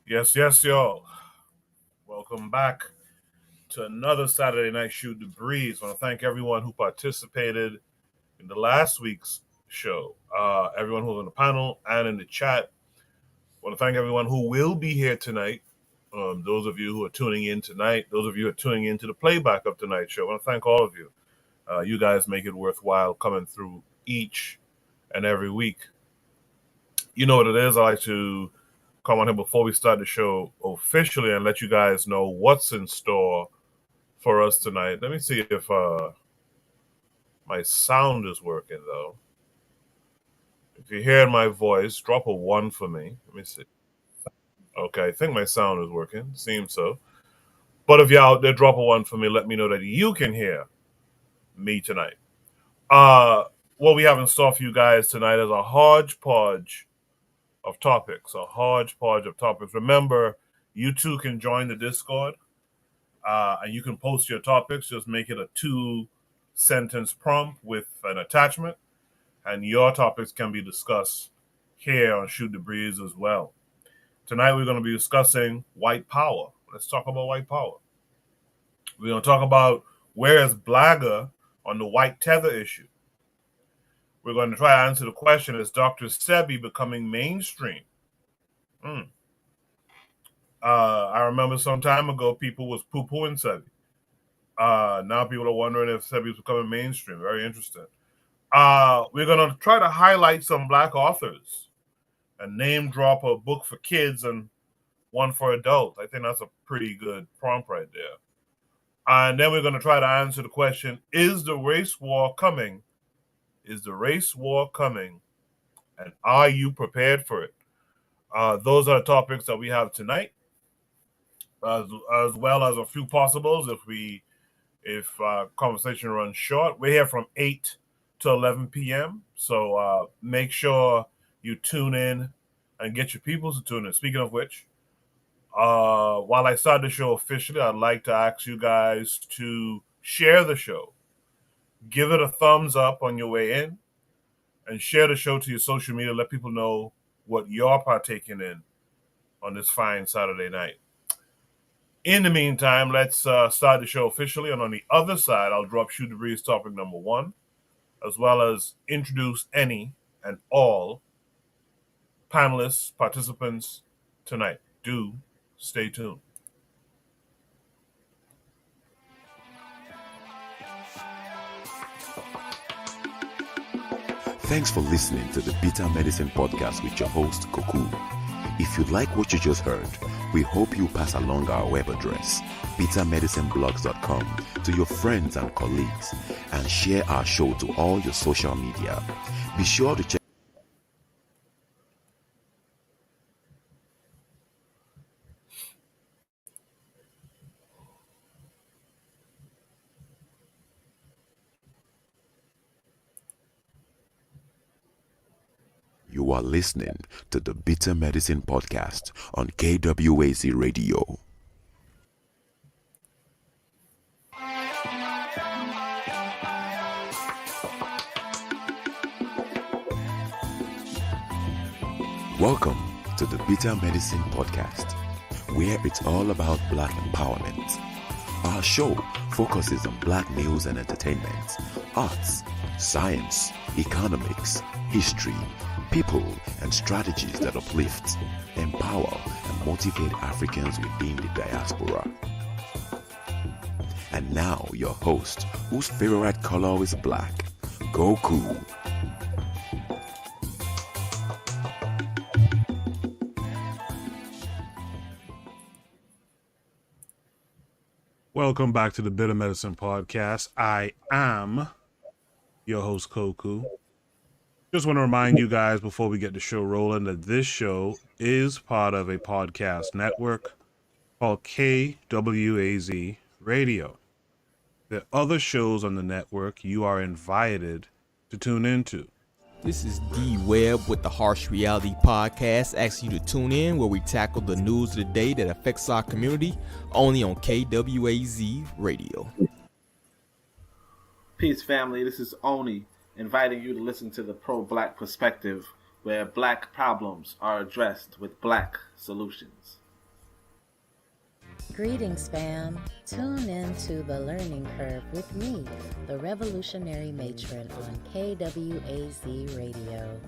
Yes, y'all. Welcome back to another Saturday Night Shoot the Breeze. I want to thank everyone who participated in the last week's show. Everyone who was on the panel and in the chat. I want to thank everyone who will be here tonight. Those of you who are tuning in tonight, those of you who are tuning in to the playback of tonight's show. I want to thank all of you. You guys make it worthwhile coming through each and every week. You know what it is. I like to come on here before we start the show officially and let you guys know what's in store for us tonight. Let me see if my sound is working though. If you're hearing my voice, drop a 1 for me. Let me see. Okay, I think my sound is working. Seems so. But if you're out there, drop a 1 for me. Let me know that you can hear me tonight. What we have in store for you guys tonight is a hodgepodge of topics. A hodgepodge of topics. Remember, you too can join the Discord. And you can post your topics. Just make it a 2-sentence prompt with an attachment, and your topics can be discussed here on Shoot the Breeze as well. Tonight we're going to be discussing white power. Let's talk about white power. We're going to talk about where is Blagger on the white tether issue. We're going to try to answer the question, is Dr. Sebi becoming mainstream? I remember some time ago people was poo-pooing Sebi. Now people are wondering if Sebi is becoming mainstream. Very interesting. We're going to try to highlight some Black authors and name drop a book for kids and one for adults. I think that's a pretty good prompt right there. And then we're going to try to answer the question, is the race war coming? Is the race war coming? And are you prepared for it? Those are the topics that we have tonight, as well as a few possibles if conversation runs short. We're here from 8 to 11 p.m. So make sure you tune in and get your people to tune in. Speaking of which, while I start the show officially, I'd like to ask you guys to share the show. Give it a thumbs up on your way in and share the show to your social media. Let people know what you're partaking in on this fine Saturday night. In the meantime, let's start the show officially. And on the other side, I'll drop Shoot the Breeze topic number 1, as well as introduce any and all panelists, participants tonight. Do stay tuned. Thanks for listening to the Bitter Medicine Podcast with your host, Koku. If you like what you just heard, we hope you pass along our web address, bittermedicineblogs.com, to your friends and colleagues, and share our show to all your social media. Be sure to check. You are listening to the Bitter Medicine Podcast on KWAZ Radio. Welcome to the Bitter Medicine Podcast, where it's all about Black empowerment. Our show focuses on Black news and entertainment, arts, science, economics, history, people, and strategies that uplift, empower, and motivate Africans within the diaspora. And now your host, whose favorite color is black, Goku. Welcome back to the Bitter Medicine Podcast. I am your host, Koku. Just want to remind you guys before we get the show rolling that this show is part of a podcast network called KWAZ Radio. There are other shows on the network you are invited to tune into. This is D Webb with the Harsh Reality Podcast, asking you to tune in where we tackle the news of the day that affects our community, only on KWAZ Radio. Peace, family. This is Oni, inviting you to listen to the Pro-Black Perspective, where Black problems are addressed with Black solutions. Greetings, fam. Tune in to The Learning Curve with me, the revolutionary matron on KWAZ Radio.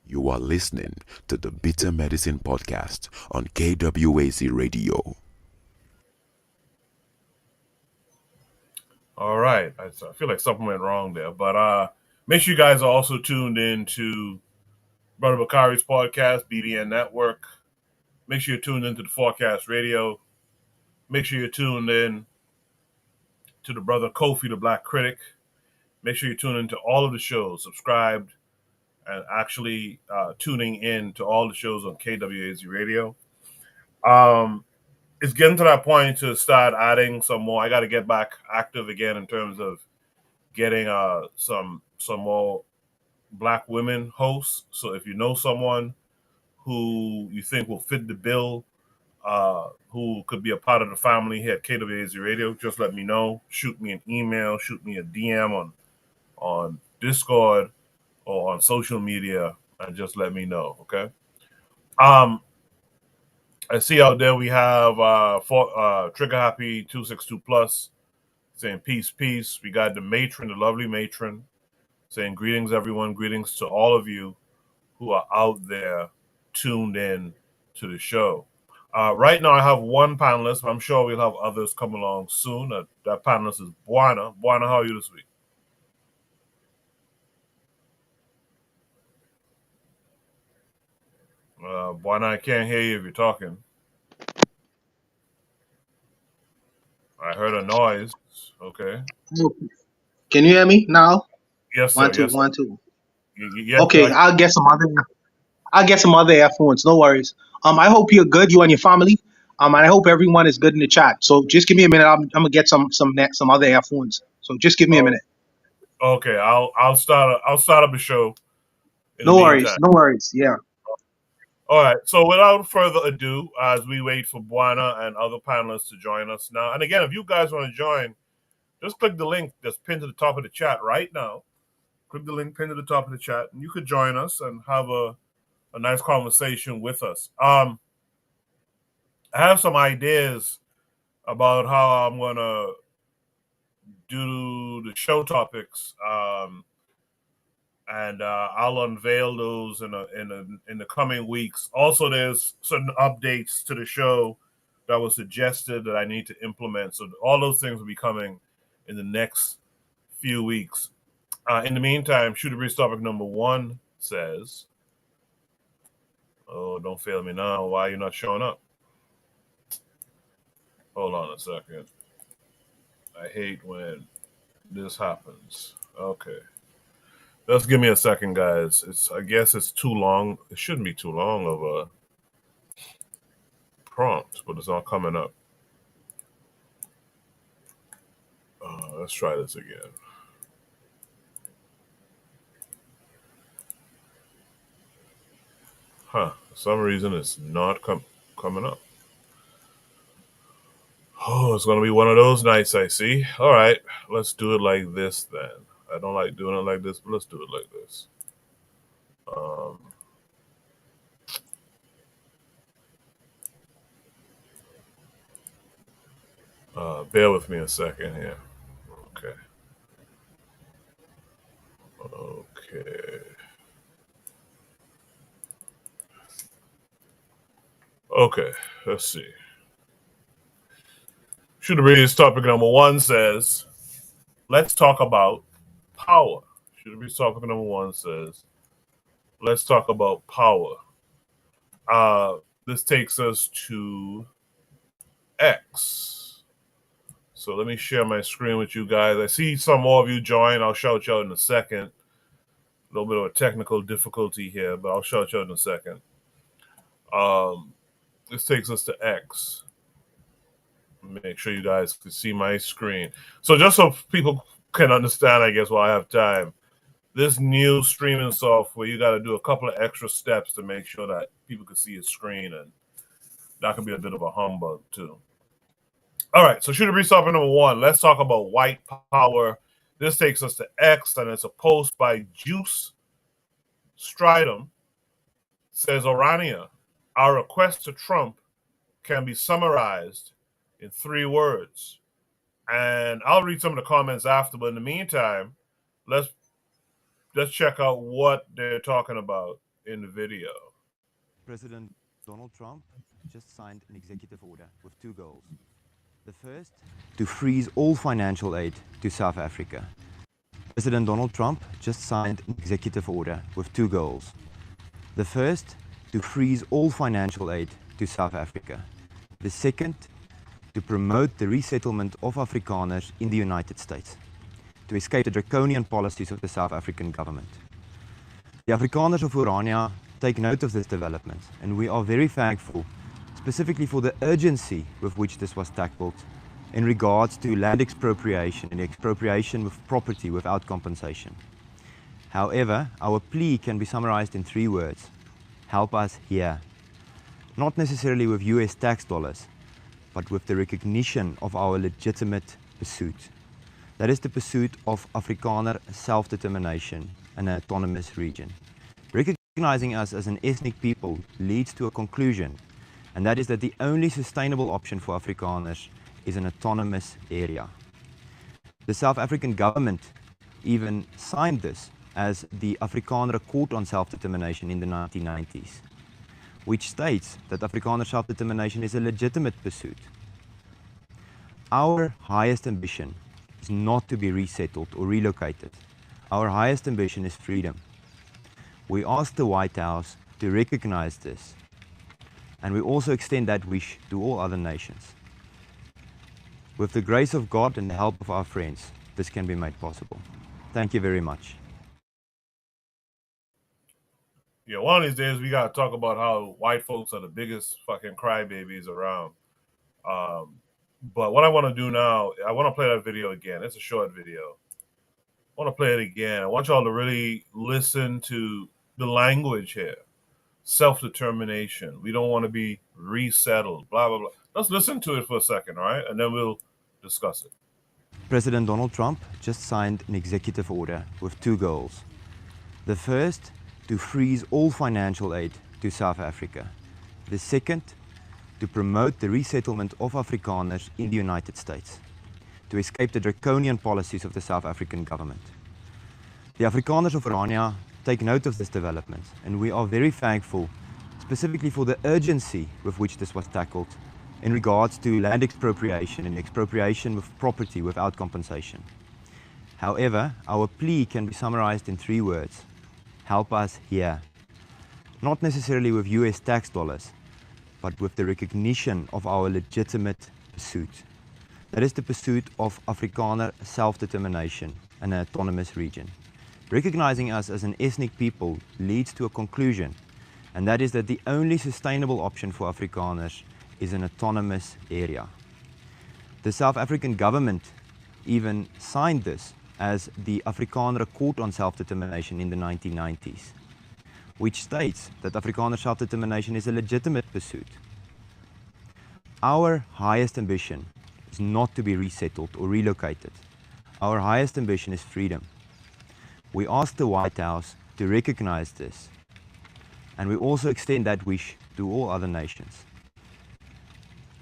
You are listening to the Bitter Medicine Podcast on KWAZ Radio. All right. I feel like something went wrong there. But make sure you guys are also tuned in to Brother Bakari's podcast, BBN Network. Make sure you're tuned into the Forecast Radio. Make sure you're tuned in to the Brother Kofi, the Black Critic. Make sure you tune into all of the shows, subscribed, and actually tuning in to all the shows on KWAZ Radio. It's getting to that point to start adding some more. I got to get back active again in terms of getting some more Black women hosts. So if you know someone who you think will fit the bill, who could be a part of the family here at KWAZ Radio, just let me know. Shoot me an email, shoot me a DM on Discord or on social media, and just let me know, okay? I see out there we have Trigger Happy 262 Plus saying peace, peace. We got the matron, the lovely matron, saying greetings, everyone. Greetings to all of you who are out there tuned in to the show. Right now, I have one panelist, but I'm sure we'll have others come along soon. That panelist is Buana. Buana, how are you this week? Buana, I can't hear you if you're talking. I heard a noise. Okay. Can you hear me now? Yes, sir. 1 2 yes, 1 2. yes, Okay, I'll get some other earphones. No worries. I hope you're good, you and your family. And I hope everyone is good in the chat. So just give me a minute. I'm gonna get some other earphones. So just give me a minute. Okay, I'll start up the show. No worries. Yeah. All right. So without further ado, as we wait for Buana and other panelists to join us now, and again, if you guys want to join, just click the link that's pinned to the top of the chat right now. Click the link pinned to the top of the chat, and you could join us and have a nice conversation with us. I have some ideas about how I'm gonna do the show topics, and I'll unveil those in the coming weeks. Also, there's certain updates to the show that was suggested that I need to implement. So all those things will be coming in the next few weeks. In the meantime, Shooter Breeze topic number 1 says, oh, don't fail me now. Why are you not showing up? Hold on a second. I hate when this happens. Okay. Just give me a second, guys. I guess it's too long. It shouldn't be too long of a prompt, but it's not coming up. Let's try this again. For some reason, it's not coming up. Oh, it's going to be one of those nights, I see. All right, let's do it like this then. I don't like doing it like this, but let's do it like this. Bear with me a second here. Okay, let's see. Shooter Breeze topic number 1 says, let's talk about power. Shooter Breeze topic number 1 says, let's talk about power. This takes us to X. So let me share my screen with you guys. I see some more of you join. I'll shout you out in a second. A little bit of a technical difficulty here, but I'll shout you out in a second. This takes us to X. Make sure you guys can see my screen. So just so people can understand, I guess, while I have time, this new streaming software, you got to do a couple of extra steps to make sure that people can see your screen, and that can be a bit of a humbug too. All right, so Shooter Breeze topic number 1. Let's talk about white power. This takes us to X, and it's a post by Juice Stridham. It says, Orania, our request to Trump can be summarized in 3 words. And I'll read some of the comments after, but in the meantime, let's check out what they're talking about in the video. President Donald Trump just signed an executive order with 2 goals. The first, to freeze all financial aid to South Africa. President Donald Trump just signed an executive order with 2 goals. The first, to freeze all financial aid to South Africa. The second, to promote the resettlement of Afrikaners in the United States, to escape the draconian policies of the South African government. The Afrikaners of Orania take note of this development, and we are very thankful, specifically for the urgency with which this was tackled in regards to land expropriation and expropriation of property without compensation. However, our plea can be summarized in 3 words. Help us here. Not necessarily with US tax dollars, but with the recognition of our legitimate pursuit. That is the pursuit of Afrikaner self-determination in an autonomous region. Recognizing us as an ethnic people leads to a conclusion, and that is that the only sustainable option for Afrikaners is an autonomous area. The South African government even signed this as the Afrikaner Accord on Self-Determination in the 1990s, which states that Afrikaner self-determination is a legitimate pursuit. Our highest ambition is not to be resettled or relocated. Our highest ambition is freedom. We ask the White House to recognize this, and we also extend that wish to all other nations. With the grace of God and the help of our friends, this can be made possible. Thank you very much. Yeah, one of these days we got to talk about how white folks are the biggest fucking crybabies around. But what I want to do now, I want to play that video again. It's a short video. I want to play it again. I want y'all to really listen to the language here. Self-determination. We don't want to be resettled, blah, blah, blah. Let's listen to it for a second, all right? And then we'll discuss it. President Donald Trump just signed an executive order with 2 goals. The first, to freeze all financial aid to South Africa. The second, to promote the resettlement of Afrikaners in the United States, to escape the draconian policies of the South African government. The Afrikaners of Orania take note of this development, and we are very thankful, specifically for the urgency with which this was tackled in regards to land expropriation and expropriation of property without compensation. However, our plea can be summarized in 3 words. Help us here. Not necessarily with US tax dollars, but with the recognition of our legitimate pursuit. That is the pursuit of Afrikaner self-determination in an autonomous region. Recognizing us as an ethnic people leads to a conclusion, and that is that the only sustainable option for Afrikaners is an autonomous area. The South African government even signed this as the Afrikaner Accord on Self-Determination in the 1990s, which states that Afrikaner self-determination is a legitimate pursuit. Our highest ambition is not to be resettled or relocated. Our highest ambition is freedom. We ask the White House to recognize this, and we also extend that wish to all other nations.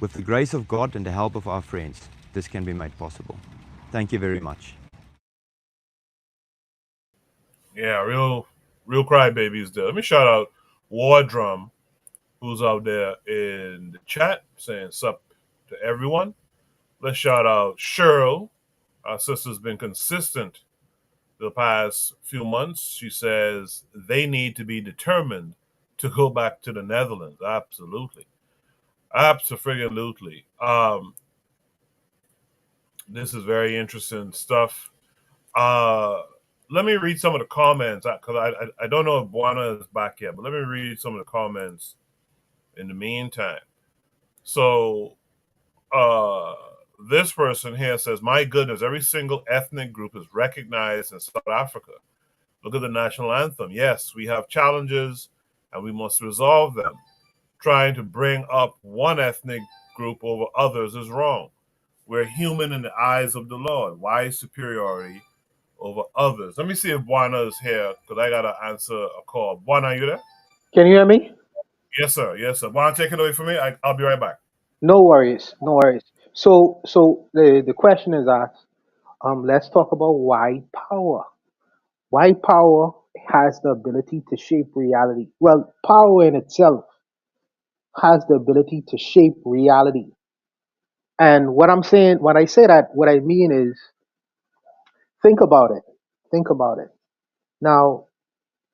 With the grace of God and the help of our friends, this can be made possible. Thank you very much. Yeah, real crybabies there. Let me shout out War Drum, who's out there in the chat saying sup to everyone. Let's shout out Cheryl. Our sister's been consistent the past few months. She says they need to be determined to go back to the Netherlands. Absolutely. Absolutely. This is very interesting stuff. Let me read some of the comments because I don't know if Buana is back yet, but let me read some of the comments in the meantime. So this person here says, my goodness, every single ethnic group is recognized in South Africa. Look at the national anthem. Yes, we have challenges and we must resolve them. Trying to bring up one ethnic group over others is wrong. We're human in the eyes of the Lord. Why superiority over others? Let me see if Buana is here because I got to answer a call. Buana, are you there? Can you hear me? Yes, sir. Yes, sir. Buana, take it away from me. I'll be right back. No worries, no worries. So the question is asked. Let's talk about white power. White power has the ability to shape reality. Well, power in itself has the ability to shape reality. And what I'm saying, when I say that, what I mean is, think about it. Think about it. Now,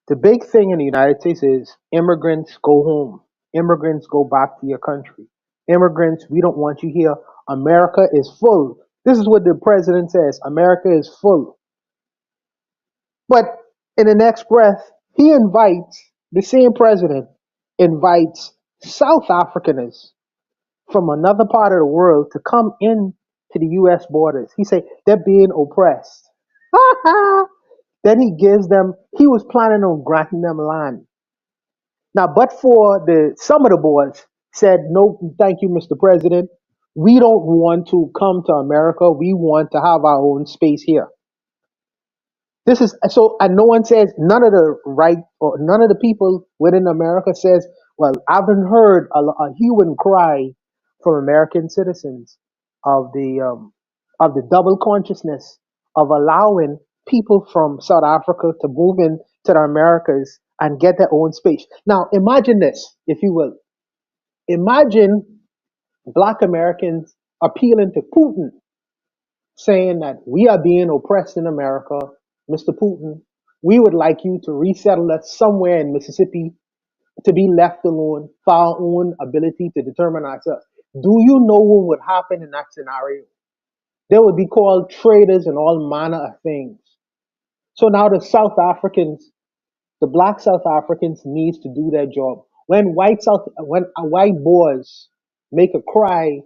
the big thing in the United States is immigrants go home. Immigrants go back to your country. Immigrants, we don't want you here. America is full. This is what the president says. America is full. But in the next breath, he invites, the same president invites South Africans from another part of the world to come in to the US borders. He said they're being oppressed. Then he gives them, he was planning on granting them land. Now, but for the some of the boys said, no, thank you, Mr. President. We don't want to come to America. We want to have our own space here. This is so, and no one says, none of the right or none of the people within America says, well, I haven't heard a hue and cry from American citizens of the double consciousness of allowing people from South Africa to move in to the Americas and get their own space. Now, imagine this, if you will. Imagine Black Americans appealing to Putin, saying that we are being oppressed in America, Mr. Putin. We would like you to resettle us somewhere in Mississippi to be left alone for our own ability to determine ourselves. Do you know what would happen in that scenario? They would be called traitors and all manner of things. So now the South Africans, the black South Africans needs to do their job. When white boys make a cry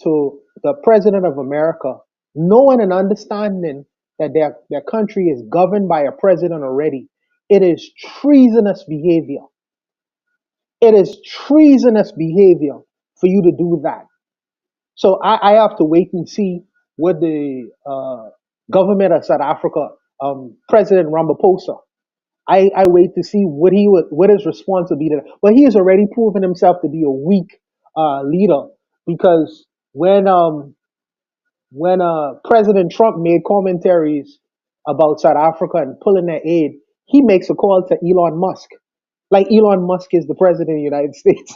to the president of America, knowing and understanding that their country is governed by a president already, it is treasonous behavior. It is treasonous behavior for you to do that. So I have to wait and see what the government of South Africa, President Ramaphosa, I wait to see what his response will be to that. But he has already proven himself to be a weak leader, because when President Trump made commentaries about South Africa and pulling their aid, he makes a call to Elon Musk. Like Elon Musk is the president of the United States.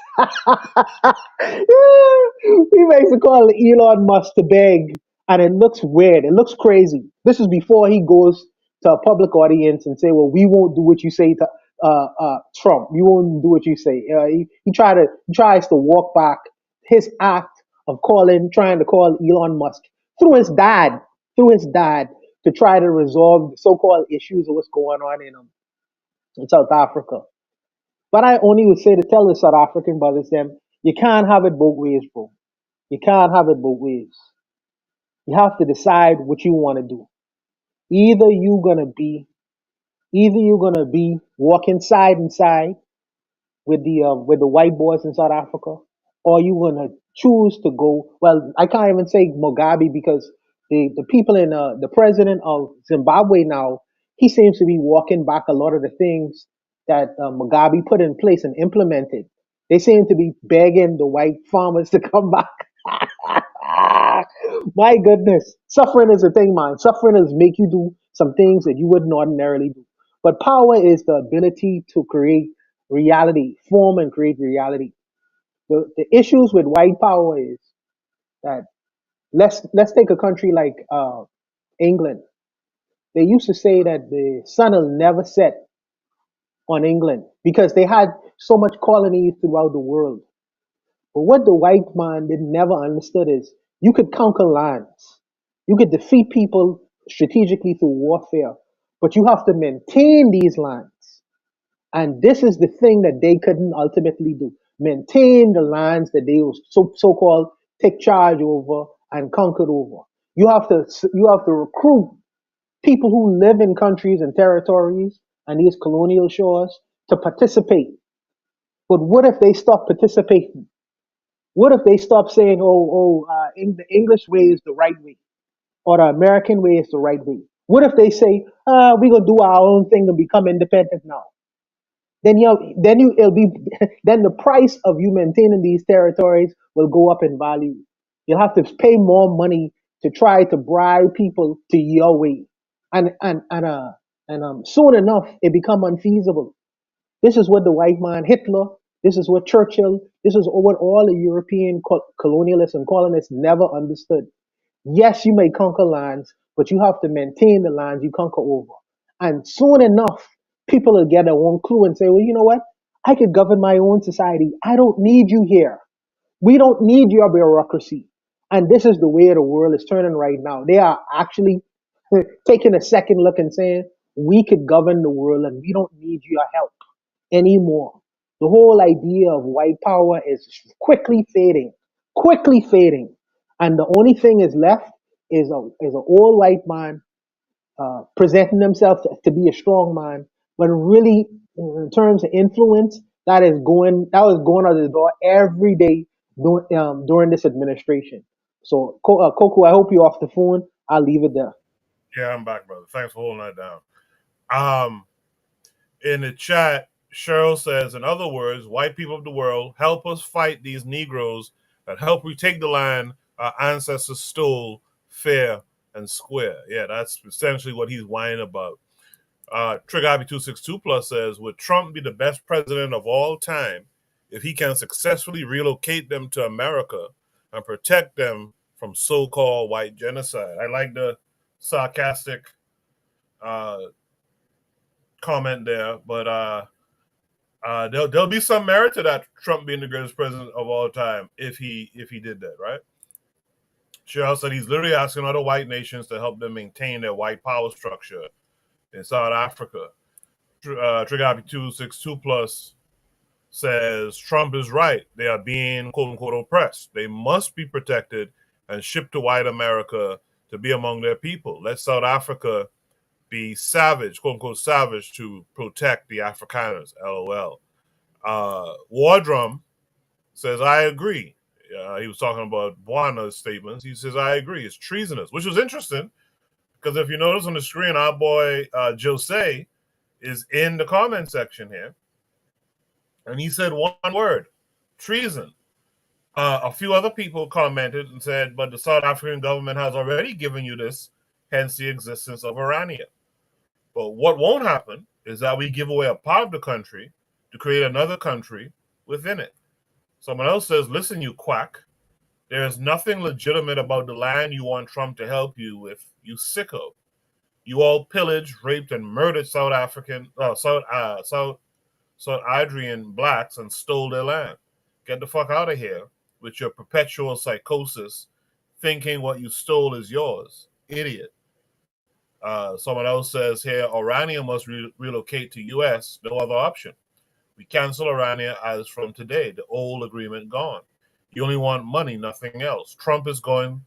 He makes a call to Elon Musk to beg, and it looks weird. It looks crazy. This is before he goes to a public audience and say, "Well, we won't do what you say to Trump. We won't do what you say." He tries to walk back his act of trying to call Elon Musk through his dad, to try to resolve the so-called issues of what's going on in South Africa. But I only would say to tell the South African brothers them, you can't have it both ways, bro. You can't have it both ways. You have to decide what you want to do. Either you're gonna be walking side and side with the white boys in South Africa, or you're gonna choose to go. Well, I can't even say Mugabe, because the people in the president of Zimbabwe now, he seems to be walking back a lot of the things that Mugabe put in place and implemented. They seem to be begging the white farmers to come back. My goodness, suffering is a thing, man. Suffering is make you do some things that you wouldn't ordinarily do. But power is the ability to create reality, form and create reality. The issues with white power is that let's take a country like England. They used to say that the sun will never set on England because they had so much colonies throughout the world. But what the white man did never understood is you could conquer lands, you could defeat people strategically through warfare, but you have to maintain these lands. And this is the thing that they couldn't ultimately do: maintain the lands that they was so called take charge over and conquered over. You have to recruit people who live in countries and territories and these colonial shores to participate. But what if they stop participating? What if they stop saying, the English way is the right way, or the American way is the right way? What if they say, we're going to do our own thing and become independent now? then then the price of you maintaining these territories will go up in value. You'll have to pay more money to try to bribe people to your way, and soon enough it become unfeasible. This is what the white man Hitler, this is what Churchill, this is what all the European colonialists and colonists never understood. Yes, you may conquer lands, but you have to maintain the lands you conquer over. And soon enough, people will get their own clue and say, well, you know what? I could govern my own society. I don't need you here. We don't need your bureaucracy. And this is the way the world is turning right now. They are actually taking a second look and saying, we could govern the world and we don't need your help anymore. The whole idea of white power is quickly fading, and the only thing is left is an old white man presenting himself to be a strong man, when really, in terms of influence, that was going out the door every day during this administration. So, Coco, I hope you're off the phone. I'll leave it there. Yeah, I'm back, brother. Thanks for holding that down. In the chat, Cheryl says, in other words, white people of the world, help us fight these Negroes that help retake the land our ancestors stole fair and square. Yeah, that's essentially what he's whining about. Trigger Hobby 262 Plus says, would Trump be the best president of all time if he can successfully relocate them to America and protect them from so-called white genocide? I like the sarcastic comment there, but there'll be some merit to that, Trump being the greatest president of all time if he did that, right? Cheryl said he's literally asking other white nations to help them maintain their white power structure in South Africa. Trigger Happy 262 Plus says Trump is right. They are being quote unquote oppressed. They must be protected and shipped to white America to be among their people. Let South Africa be savage, quote unquote savage, to protect the Afrikaners. LOL. Wardrum says, I agree. He was talking about Buana's statements. He says, I agree. It's treasonous, which was interesting because if you notice on the screen, our boy Jose is in the comment section here. And he said one word, treason. A few other people commented and said, but the South African government has already given you this, hence the existence of Orania. But what won't happen is that we give away a part of the country to create another country within it. Someone else says, listen, you quack. There is nothing legitimate about the land you want Trump to help you with, you sicko. You all pillaged, raped, and murdered South Adrian blacks and stole their land. Get the fuck out of here with your perpetual psychosis, thinking what you stole is yours. Idiot. Someone else says here, Orania must relocate to U.S. No other option. We cancel Orania as from today. The old agreement gone. You only want money, nothing else. Trump is going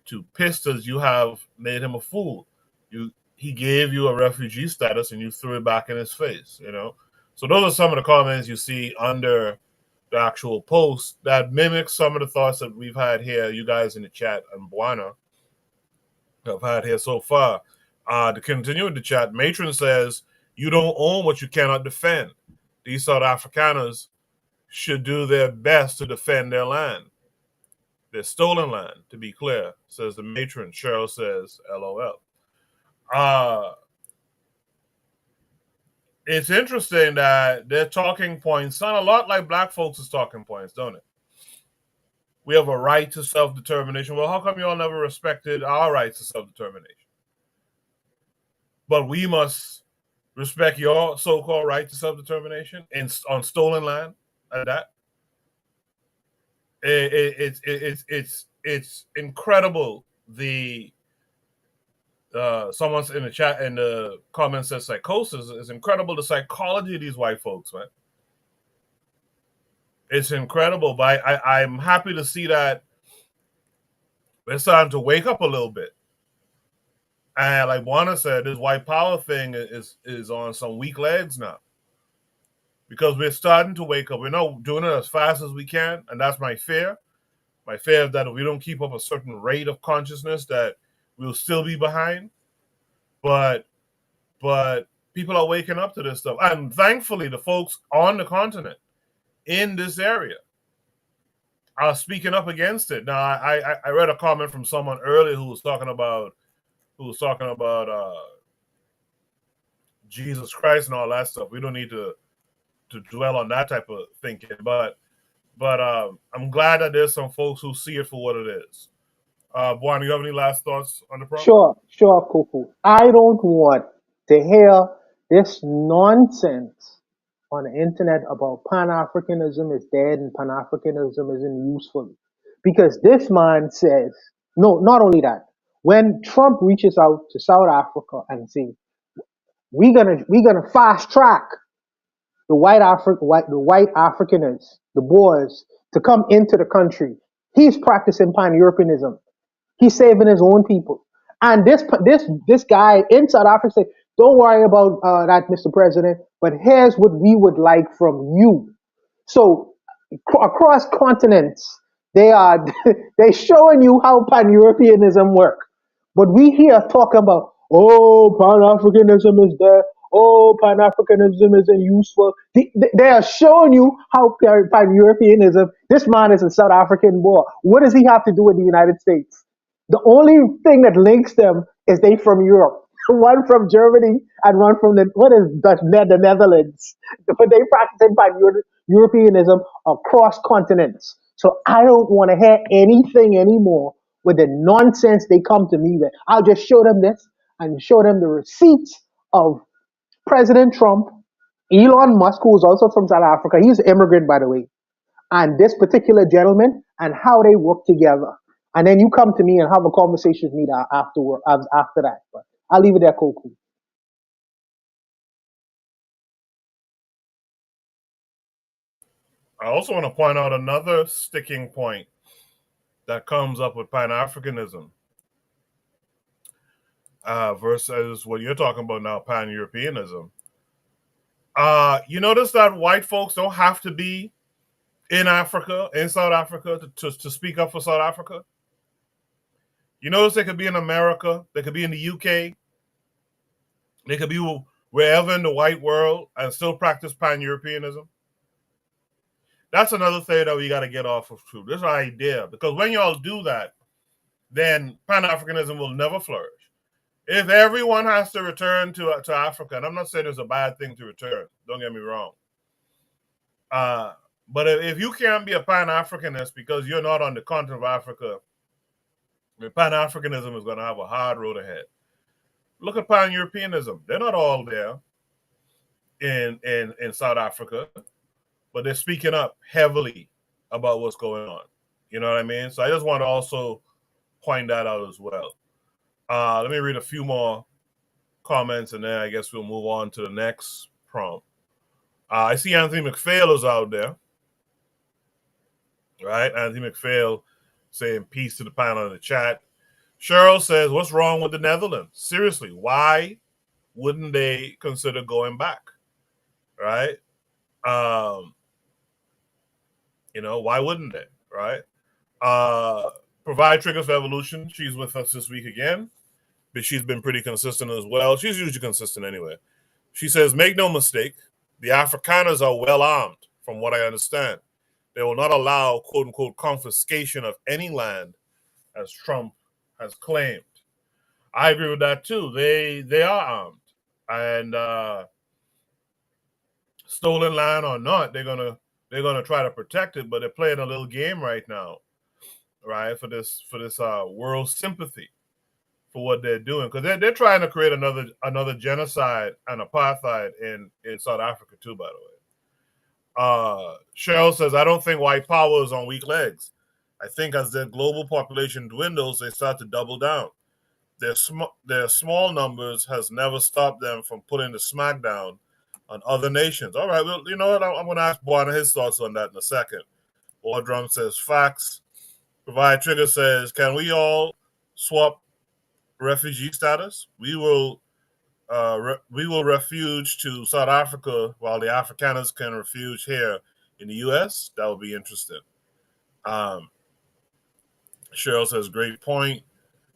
to pissed as you have made him a fool. He gave you a refugee status and you threw it back in his face, you know? So those are some of the comments you see under the actual post that mimics some of the thoughts that we've had here, you guys in the chat and Buana have had here so far. To continue with the chat, Matron says, you don't own what you cannot defend. These South Afrikaners should do their best to defend their land. Their stolen land, to be clear, says the matron. Cheryl says, LOL. It's interesting that their talking points sound a lot like black folks' talking points, don't it? We have a right to self-determination. Well, how come you all never respected our rights to self-determination? But we must respect your so-called right to self-determination on stolen land at that. It's incredible. Someone's in the chat in the comments says psychosis. It's incredible the psychology of these white folks, man. It's incredible, but I'm happy to see that they're starting to wake up a little bit. And like Buana said, this white power thing is on some weak legs now. Because we're starting to wake up. We're not doing it as fast as we can, and that's my fear. My fear is that if we don't keep up a certain rate of consciousness, that we'll still be behind. But people are waking up to this stuff. And thankfully, the folks on the continent in this area are speaking up against it. Now, I read a comment from someone earlier who was talking about Jesus Christ and all that stuff. We don't need to dwell on that type of thinking, but I'm glad that there's some folks who see it for what it is. Buan, you have any last thoughts on the problem? Sure, Kuku. I don't want to hear this nonsense on the internet about Pan Africanism is dead and Pan Africanism isn't useful. Because this man says, no, not only that, when Trump reaches out to South Africa and say, we're gonna fast track the white Afrikaners, the Boers, to come into the country, he's practicing Pan Europeanism. He's saving his own people. And this guy in South Africa said, "Don't worry about that, Mr. President. But here's what we would like from you." So across continents, they are they showing you how Pan Europeanism work. But we here talking about, oh, Pan Africanism is there. Oh, Pan Africanism isn't useful. They are showing you how Pan Europeanism. This man is a South African boy. What does he have to do with the United States? The only thing that links them is they from Europe. One from Germany and one from the Netherlands. But they practice Europeanism across continents. So I don't want to hear anything anymore with the nonsense they come to me with. I'll just show them this and show them the receipts of President Trump, Elon Musk, who is also from South Africa. He's an immigrant, by the way, and this particular gentleman and how they work together. And then you come to me and have a conversation with me after that. But I'll leave it there, Koku. I also want to point out another sticking point that comes up with Pan-Africanism versus what you're talking about now, Pan-Europeanism. You notice that white folks don't have to be in Africa, in South Africa, to speak up for South Africa. You notice they could be in America, they could be in the UK, they could be wherever in the white world and still practice Pan-Europeanism. That's another thing that we got to get off of too. This idea, because when y'all do that, then Pan-Africanism will never flourish. If everyone has to return to Africa, and I'm not saying it's a bad thing to return, don't get me wrong. But if you can't be a Pan-Africanist because you're not on the continent of Africa, Pan-Africanism is going to have a hard road ahead. Look at Pan-Europeanism. They're not all there in South Africa, but they're speaking up heavily about what's going on. You know what I mean? So I just want to also point that out as well. Let me read a few more comments, and then I guess we'll move on to the next prompt. I see Anthony McPhail is out there. Right? Anthony McPhail saying peace to the panel in the chat. Cheryl says, what's wrong with the Netherlands? Seriously, why wouldn't they consider going back? Right? Why wouldn't they? Right? Provide Triggers for Evolution. She's with us this week again, but she's been pretty consistent as well. She's usually consistent anyway. She says, make no mistake, the Afrikaners are well armed, from what I understand. They will not allow, quote unquote, confiscation of any land, as Trump has claimed. I agree with that too. They are armed, and stolen land or not, they're gonna try to protect it. But they're playing a little game right now, right? For this world sympathy for what they're doing, because they're trying to create another genocide and apartheid in South Africa too. By the way. Cheryl says, I don't think white power is on weak legs. I think as their global population dwindles, they start to double down. Their small numbers has never stopped them from putting the smackdown on other nations. All right, well, you know what? I'm going to ask Buana his thoughts on that in a second. Wardrum says, facts. Provide Trigger says, can we all swap refugee status? We will refuge to South Africa while the Afrikaners can refuge here in the U.S. That would be interesting. Cheryl says, great point.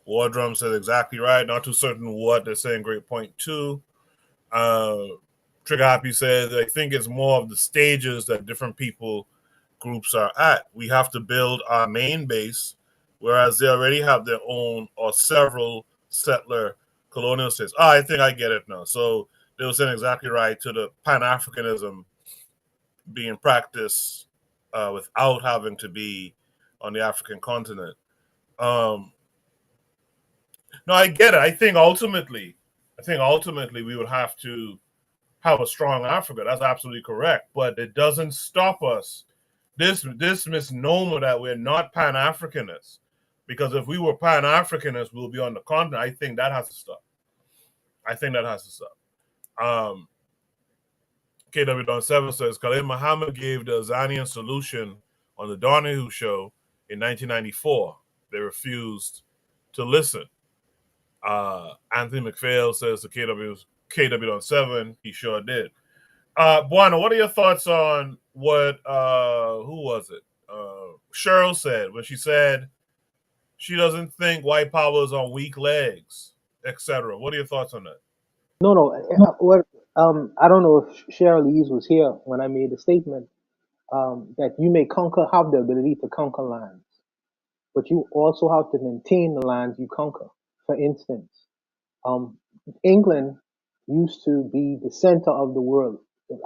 Wardrum says, exactly right. Not too certain what they're saying. Great point, too. Trigger Happy says, I think it's more of the stages that different people groups are at. We have to build our main base, whereas they already have their own or several settler colonial states. I think I get it now. So they were saying exactly right to the Pan-Africanism being practiced without having to be on the African continent. No, I get it. I think ultimately we would have to have a strong Africa. That's absolutely correct. But it doesn't stop us. This misnomer that we're not Pan-Africanists, because if we were Pan-Africanists, we'll be on the continent. I think that has to stop. KW7 says Khalid Muhammad gave the Azanian solution on the Donahue show in 1994. They refused to listen. Anthony McPhail says to KW7, he sure did. Buana, what are your thoughts on what who was it? Cheryl said when she said she doesn't think white power is on weak legs, etc. What are your thoughts on that? No. What? I don't know if Cheryl Lees was here when I made the statement that you may have the ability to conquer lands, but you also have to maintain the lands you conquer. For instance, um, England used to be the center of the world,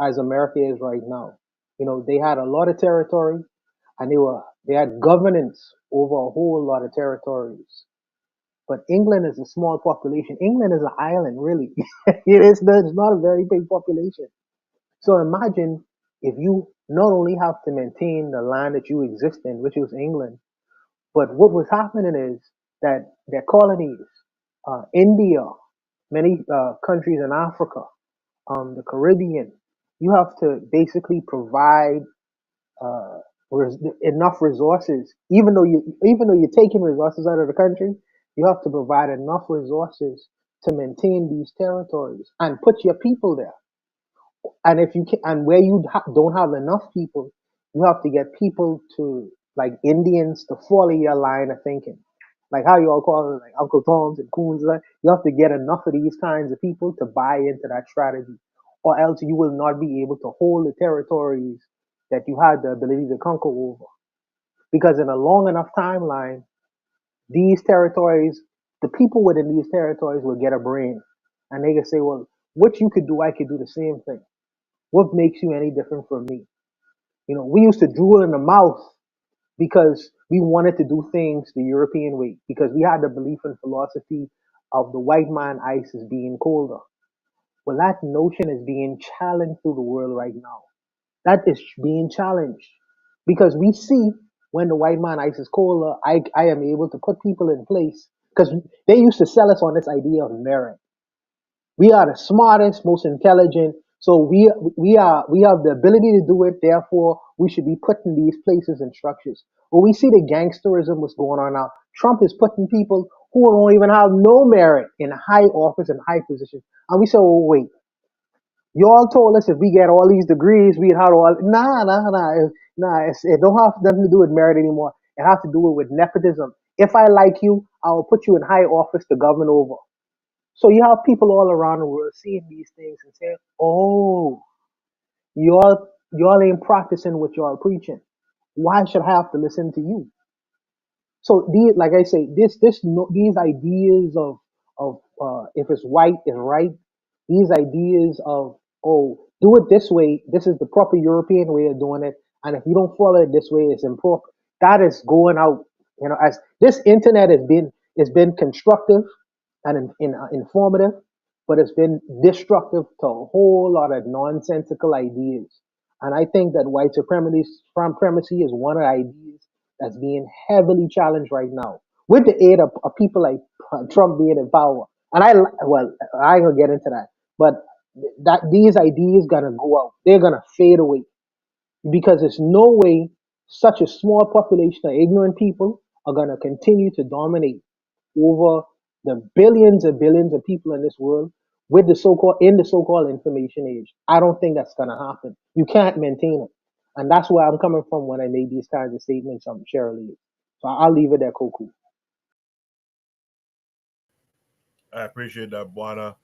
as America is right now. You know, they had a lot of territory, and they had governance over a whole lot of territories. But England is a small population. England is an island, really. It's not a very big population. So imagine if you not only have to maintain the land that you exist in, which was England, but what was happening is that their colonies, India, many countries in Africa, the Caribbean, you have to basically provide uh, enough resources. Even though you're taking resources out of the country, you have to provide enough resources to maintain these territories and put your people there. And if you can, and where you don't have enough people, you have to get people to, like Indians, to follow your line of thinking, like how you all call it, like Uncle Toms and Coons. Like, you have to get enough of these kinds of people to buy into that strategy, or else you will not be able to hold the territories that you had the ability to conquer over. Because in a long enough timeline, these territories, the people within these territories will get a brain, and they can say, well, what you could do, I could do the same thing. What makes you any different from me? You know, we used to drool in the mouth because we wanted to do things the European way, because we had the belief and philosophy of the white man ice is being colder. Well, that notion is being challenged through the world right now. That is being challenged because we see when the white man ice is colder, I am able to put people in place, because they used to sell us on this idea of merit. We are the smartest, most intelligent. So we have the ability to do it. Therefore, we should be put in these places and structures. When we see the gangsterism what's going on now, Trump is putting people who don't even have no merit in high office and high positions. And we say, oh wait, you all told us if we get all these degrees, we'd have all. Nah. It don't have nothing to do with merit anymore. It has to do with nepotism. If I like you, I will put you in high office to govern over. So you have people all around the world seeing these things and saying, "Oh, y'all ain't practicing what y'all preaching. Why should I have to listen to you?" So these, like I say, these ideas of if it's white is right. These ideas of, oh, do it this way. This is the proper European way of doing it, and if you don't follow it this way, it's improper. That is going out. You know, as this internet has been constructive and informative, but it's been destructive to a whole lot of nonsensical ideas. And I think that white supremacy is one of the ideas that's being heavily challenged right now, with the aid of people like Trump being in power. And I ain't gonna get into that, but that these ideas gonna go out. They're gonna fade away because there's no way such a small population of ignorant people are going to continue to dominate over the billions and billions of people in this world with the so-called information age. I don't think that's going to happen. You can't maintain it, and that's where I'm coming from when I made these kinds of statements. Cheryl Lee. So I'll leave it there, Koku. I appreciate that, Buana.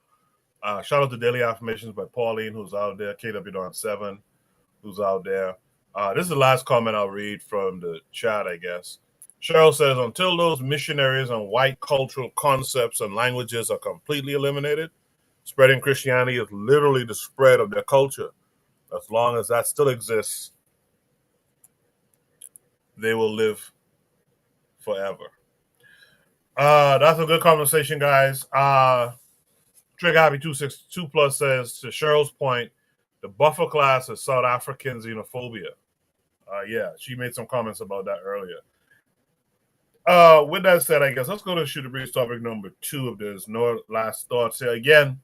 Shout out to Daily Affirmations by Pauline, who's out there, KW Don 7, who's out there. This is the last comment I'll read from the chat, I guess. Cheryl says, until those missionaries and white cultural concepts and languages are completely eliminated, spreading Christianity is literally the spread of their culture. As long as that still exists, they will live forever. That's a good conversation, guys. Trick Happy 262 Plus says, to Cheryl's point, the buffer class is South African xenophobia. Yeah, she made some comments about that earlier. With that said, I guess let's go to Shoot the Breeze topic number 2 if there's no last thoughts here. Again,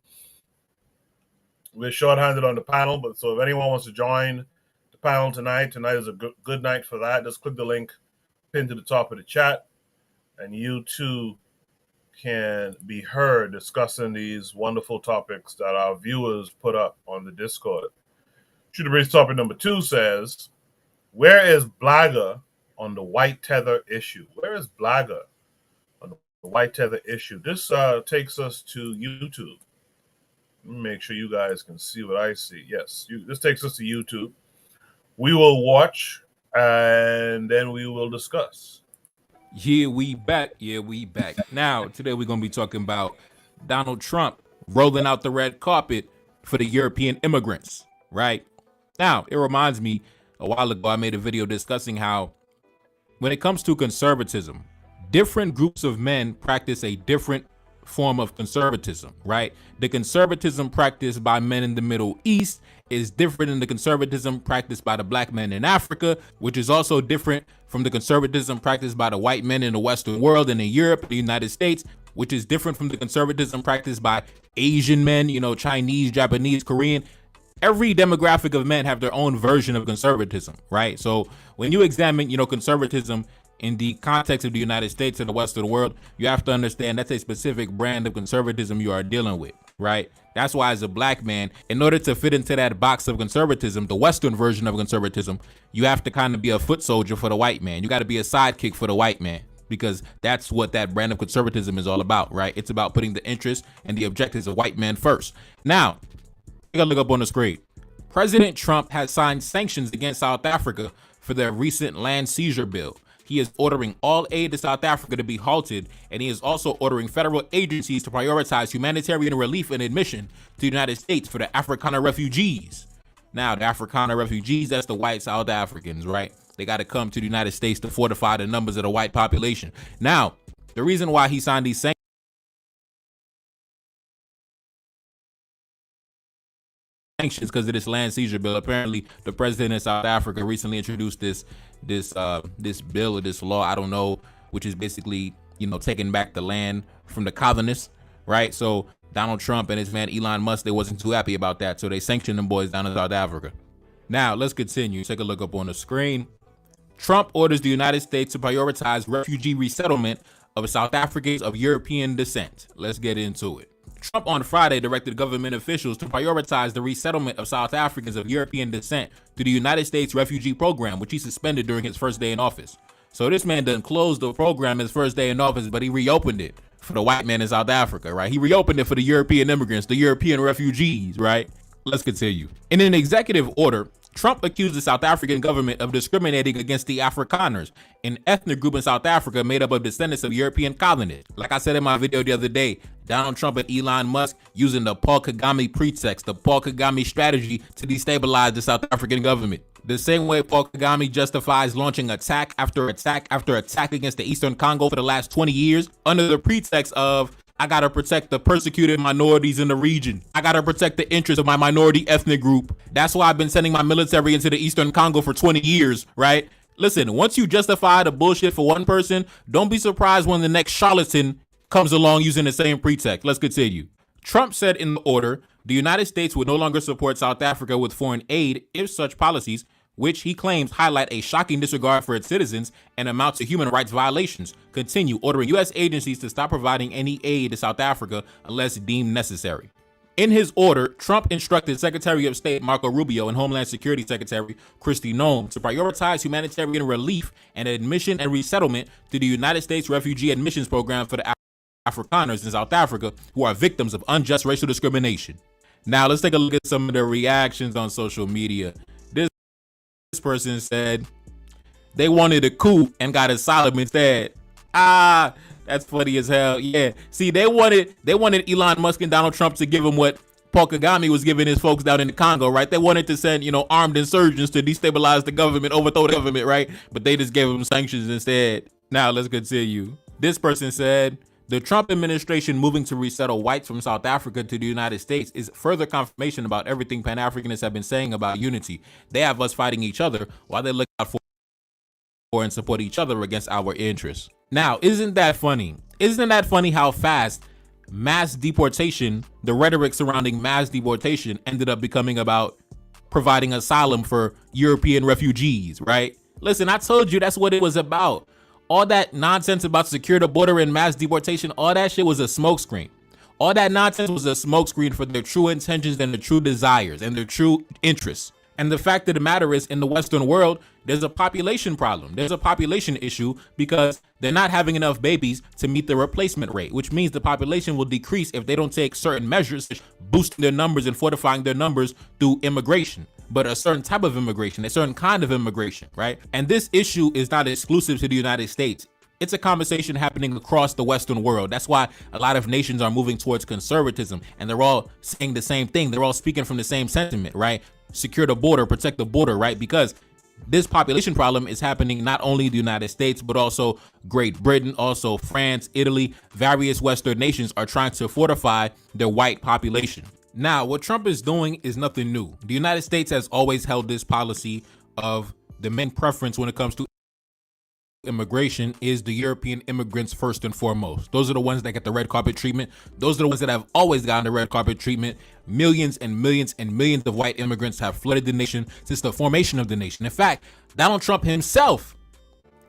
we're shorthanded on the panel, but so if anyone wants to join the panel tonight is a good night for that. Just click the link pinned to the top of the chat, and you too can be heard discussing these wonderful topics that our viewers put up on the Discord. Shoot the Breeze topic number 2 says, where is Blagger on the white tether issue? Where is Blagger on the white tether issue? This takes us to YouTube. Let me make sure you guys can see what I see. Yes, this takes us to YouTube. We will watch and then we will discuss. Yeah, we back. Now, today we're going to be talking about Donald Trump rolling out the red carpet for the European immigrants, right? Now, it reminds me, a while ago, I made a video discussing how when it comes to conservatism, different groups of men practice a different form of conservatism, right? The conservatism practiced by men in the Middle East is different than the conservatism practiced by the black men in Africa, which is also different from the conservatism practiced by the white men in the Western world and in Europe, the United States, which is different from the conservatism practiced by Asian men, Chinese, Japanese, Korean. Every demographic of men have their own version of conservatism, right? So when you examine, conservatism in the context of the United States and the Western world, you have to understand that's a specific brand of conservatism you are dealing with, right? That's why as a black man, in order to fit into that box of conservatism, the Western version of conservatism, you have to kind of be a foot soldier for the white man. You got to be a sidekick for the white man, because that's what that brand of conservatism is all about, right? It's about putting the interests and the objectives of white men first. Now, you gotta look up on the screen. President Trump has signed sanctions against South Africa for their recent land seizure bill. He is ordering all aid to South Africa to be halted, and he is also ordering federal agencies to prioritize humanitarian relief and admission to the United States for the Afrikaner refugees. Now, the Afrikaner refugees, that's the white South Africans, right? They got to come to the United States to fortify the numbers of the white population. Now, the reason why he signed these sanctions because of this land seizure bill. Apparently, the president of South Africa recently introduced this bill or this law, I don't know, which is basically, taking back the land from the colonists, right? So Donald Trump and his man Elon Musk, they wasn't too happy about that, so they sanctioned them boys down in South Africa. Now, let's continue. Take a look up on the screen. Trump orders the United States to prioritize refugee resettlement of South Africans of European descent. Let's get into it. Trump on Friday directed government officials to prioritize the resettlement of South Africans of European descent to the United States refugee program, which he suspended during his first day in office. So this man done closed the program his first day in office, but he reopened it for the white man in South Africa, right? He reopened it for the European immigrants, the European refugees, right? Let's continue. In an executive order, Trump accused the South African government of discriminating against the Afrikaners, an ethnic group in South Africa made up of descendants of European colonists. Like I said in my video the other day, Donald Trump and Elon Musk using the Paul Kagame pretext, the Paul Kagame strategy to destabilize the South African government. The same way Paul Kagame justifies launching attack after attack after attack against the Eastern Congo for the last 20 years under the pretext of, I gotta protect the persecuted minorities in the region. I gotta protect the interests of my minority ethnic group. That's why I've been sending my military into the Eastern Congo for 20 years, right? Listen, once you justify the bullshit for one person, don't be surprised when the next charlatan comes along using the same pretext. Let's continue. Trump said in the order, the United States would no longer support South Africa with foreign aid if such policies, which he claims highlight a shocking disregard for its citizens and amount to human rights violations, continue ordering U.S. agencies to stop providing any aid to South Africa unless deemed necessary. In his order, Trump instructed Secretary of State Marco Rubio and Homeland Security Secretary Kristi Noem to prioritize humanitarian relief and admission and resettlement to the United States Refugee Admissions Program for the Afrikaners in South Africa who are victims of unjust racial discrimination. Now, let's take a look at some of the reactions on social media. This person said they wanted a coup and got asylum instead. That's funny as hell. Yeah. See, they wanted Elon Musk and Donald Trump to give them what Paul Kagame was giving his folks down in the Congo, right? They wanted to send, armed insurgents to destabilize the government, overthrow the government, right? But they just gave them sanctions instead. Now, let's continue. This person said, the Trump administration moving to resettle whites from South Africa to the United States is further confirmation about everything Pan-Africanists have been saying about unity. They have us fighting each other while they look out for and support each other against our interests. Now, isn't that funny? Isn't that funny how fast mass deportation, the rhetoric surrounding mass deportation, ended up becoming about providing asylum for European refugees, right? Listen, I told you that's what it was about. All that nonsense about secure the border and mass deportation, all that shit was a smokescreen. All that nonsense was a smokescreen for their true intentions and their true desires and their true interests. And the fact of the matter is, in the Western world, there's a population problem. There's a population issue because they're not having enough babies to meet the replacement rate, which means the population will decrease if they don't take certain measures, boosting their numbers and fortifying their numbers through immigration, but a certain type of immigration, a certain kind of immigration, right? And this issue is not exclusive to the United States. It's a conversation happening across the Western world. That's why a lot of nations are moving towards conservatism, and they're all saying the same thing. They're all speaking from the same sentiment, right? Secure the border, protect the border, right? Because this population problem is happening not only in the United States, but also Great Britain, also France, Italy, various Western nations are trying to fortify their white population. Now, what Trump is doing is nothing new. The United States has always held this policy of the main preference when it comes to immigration is the European immigrants first and foremost. Those are the ones that get the red carpet treatment. Those are the ones that have always gotten the red carpet treatment. Millions and millions and millions of white immigrants have flooded the nation since the formation of the nation. In fact, Donald Trump himself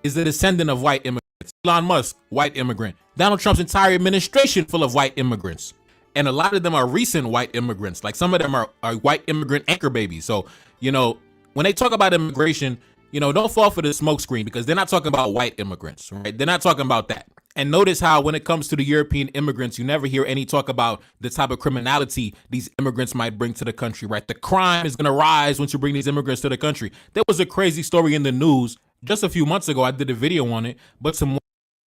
is a descendant of white immigrants. Elon Musk, white immigrant. Donald Trump's entire administration full of white immigrants. And a lot of them are recent white immigrants. Like some of them are white immigrant anchor babies. So, when they talk about immigration, don't fall for the smokescreen because they're not talking about white immigrants, right? They're not talking about that. And notice how when it comes to the European immigrants, you never hear any talk about the type of criminality these immigrants might bring to the country, right? The crime is going to rise once you bring these immigrants to the country. There was a crazy story in the news just a few months ago. I did a video on it, but some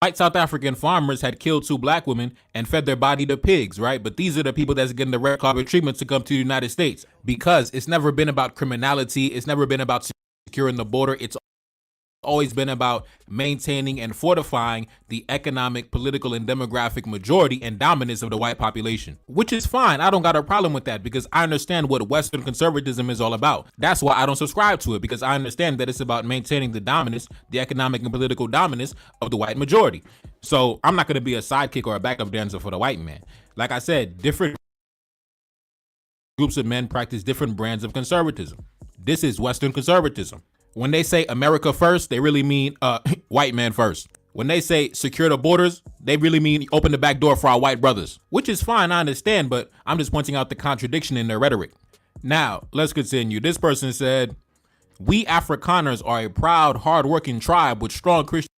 white South African farmers had killed 2 black women and fed their body to pigs, right? But these are the people that's getting the red carpet treatment to come to the United States because it's never been about criminality. It's never been about securing the border. It's always been about maintaining and fortifying the economic, political, and demographic majority and dominance of the white population, which is fine. I don't got a problem with that because I understand what Western conservatism is all about. That's why I don't subscribe to it, because I understand that it's about maintaining the dominance, the economic and political dominance of the white majority. So I'm not going to be a sidekick or a backup dancer for the white man. Like I said, different groups of men practice different brands of conservatism. This is Western conservatism. When they say America first, they really mean white man first. When they say secure the borders, they really mean open the back door for our white brothers, which is fine, I understand, but I'm just pointing out the contradiction in their rhetoric. Now, let's continue. This person said, we Afrikaners are a proud, hardworking tribe with strong Christian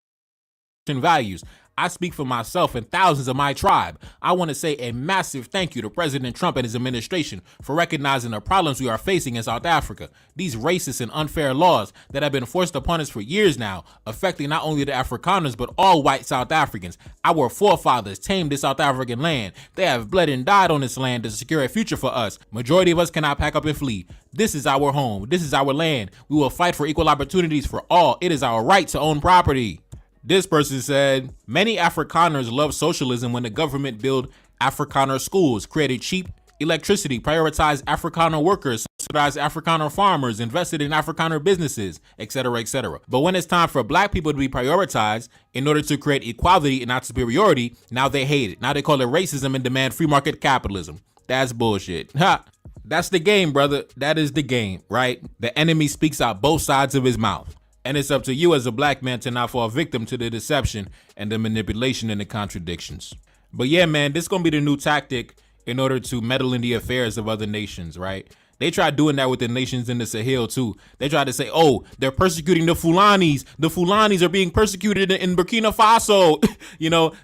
values. I speak for myself and thousands of my tribe. I want to say a massive thank you to President Trump and his administration for recognizing the problems we are facing in South Africa. These racist and unfair laws that have been forced upon us for years now, affecting not only the Afrikaners, but all white South Africans. Our forefathers tamed this South African land. They have bled and died on this land to secure a future for us. Majority of us cannot pack up and flee. This is our home. This is our land. We will fight for equal opportunities for all. It is our right to own property. This person said, many Afrikaners love socialism when the government built Afrikaner schools, created cheap electricity, prioritized Afrikaner workers, subsidized Afrikaner farmers, invested in Afrikaner businesses, etc., etc. But when it's time for black people to be prioritized in order to create equality and not superiority, now they hate it. Now they call it racism and demand free market capitalism. That's bullshit. Ha! That's the game, brother. That is the game, right? The enemy speaks out both sides of his mouth. And it's up to you as a black man to not fall victim to the deception and the manipulation and the contradictions. But yeah, man, this is going to be the new tactic in order to meddle in the affairs of other nations, right? They tried doing that with the nations in the Sahel too. They tried to say, oh, they're persecuting the Fulanis. The Fulanis are being persecuted in Burkina Faso.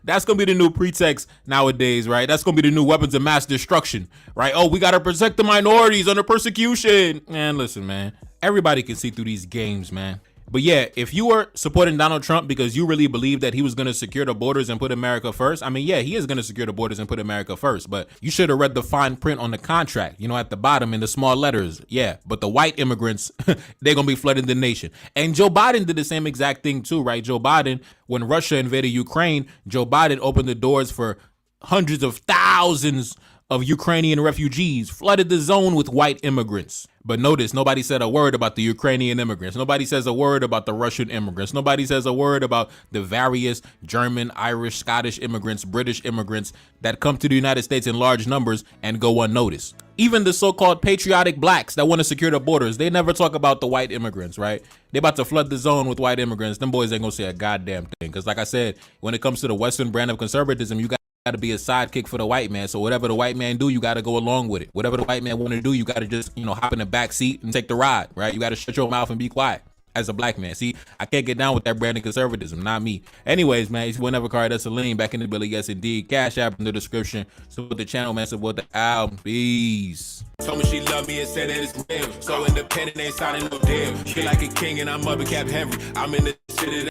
That's going to be the new pretext nowadays, right? That's going to be the new weapons of mass destruction, right? Oh, we got to protect the minorities under persecution. Man, listen, man. Everybody can see through these games, man. But yeah, if you were supporting Donald Trump because you really believe that he was going to secure the borders and put America first, I mean, yeah, he is going to secure the borders and put America first. But you should have read the fine print on the contract, at the bottom in the small letters. Yeah, but the white immigrants, they're going to be flooding the nation. And Joe Biden did the same exact thing too, right? Joe Biden, when Russia invaded Ukraine, Joe Biden opened the doors for hundreds of thousands of Ukrainian refugees, flooded the zone with white immigrants. But notice, nobody said a word about the Ukrainian immigrants. Nobody says a word about the Russian immigrants. Nobody says a word about the various German, Irish, Scottish immigrants, British immigrants that come to the United States in large numbers and go unnoticed. Even the so-called patriotic blacks that want to secure the borders, they never talk about the white immigrants, right? They about to flood the zone with white immigrants. Them boys ain't gonna say a goddamn thing. Because like I said, when it comes to the Western brand of conservatism, you got to be a sidekick for the white man. So whatever the white man do, you got to go along with it. Whatever the white man want to do, you got to just, hop in the back seat and take the ride, right? You got to shut your mouth and be quiet as a black man. See, I can't get down with that brand of conservatism, not me. Anyways, man, if you never card, that's Celine back in the Billy. Yes, indeed. Cash app in the description. Support the channel, man. Support the album. Peace. Told me she loved me and said that it's real. So independent, ain't signing no deal. Feel like a king and I'm up in Cap Henry. I'm in the city.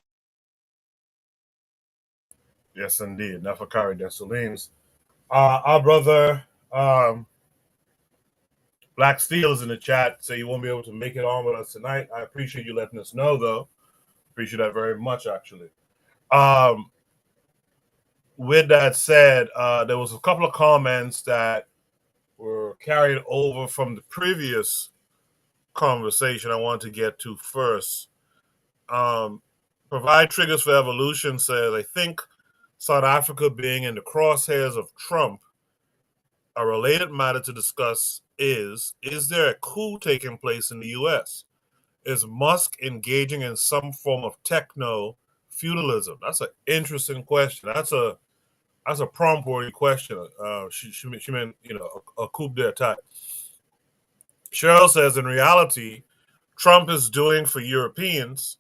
Yes, indeed. Nafakari Dessalines. Our brother Black Steel is in the chat, so you won't be able to make it on with us tonight. I appreciate you letting us know, though. Appreciate that very much, actually. With that said, there was a couple of comments that were carried over from the previous conversation I want to get to first. Provide Triggers for Evolution says, I think South Africa being in the crosshairs of Trump, a related matter to discuss is there a coup taking place in the U.S.? Is Musk engaging in some form of techno-feudalism? That's an interesting question. That's a prompt-worthy question. She meant, a coup d'etat. Cheryl says, in reality, Trump is doing for Europeans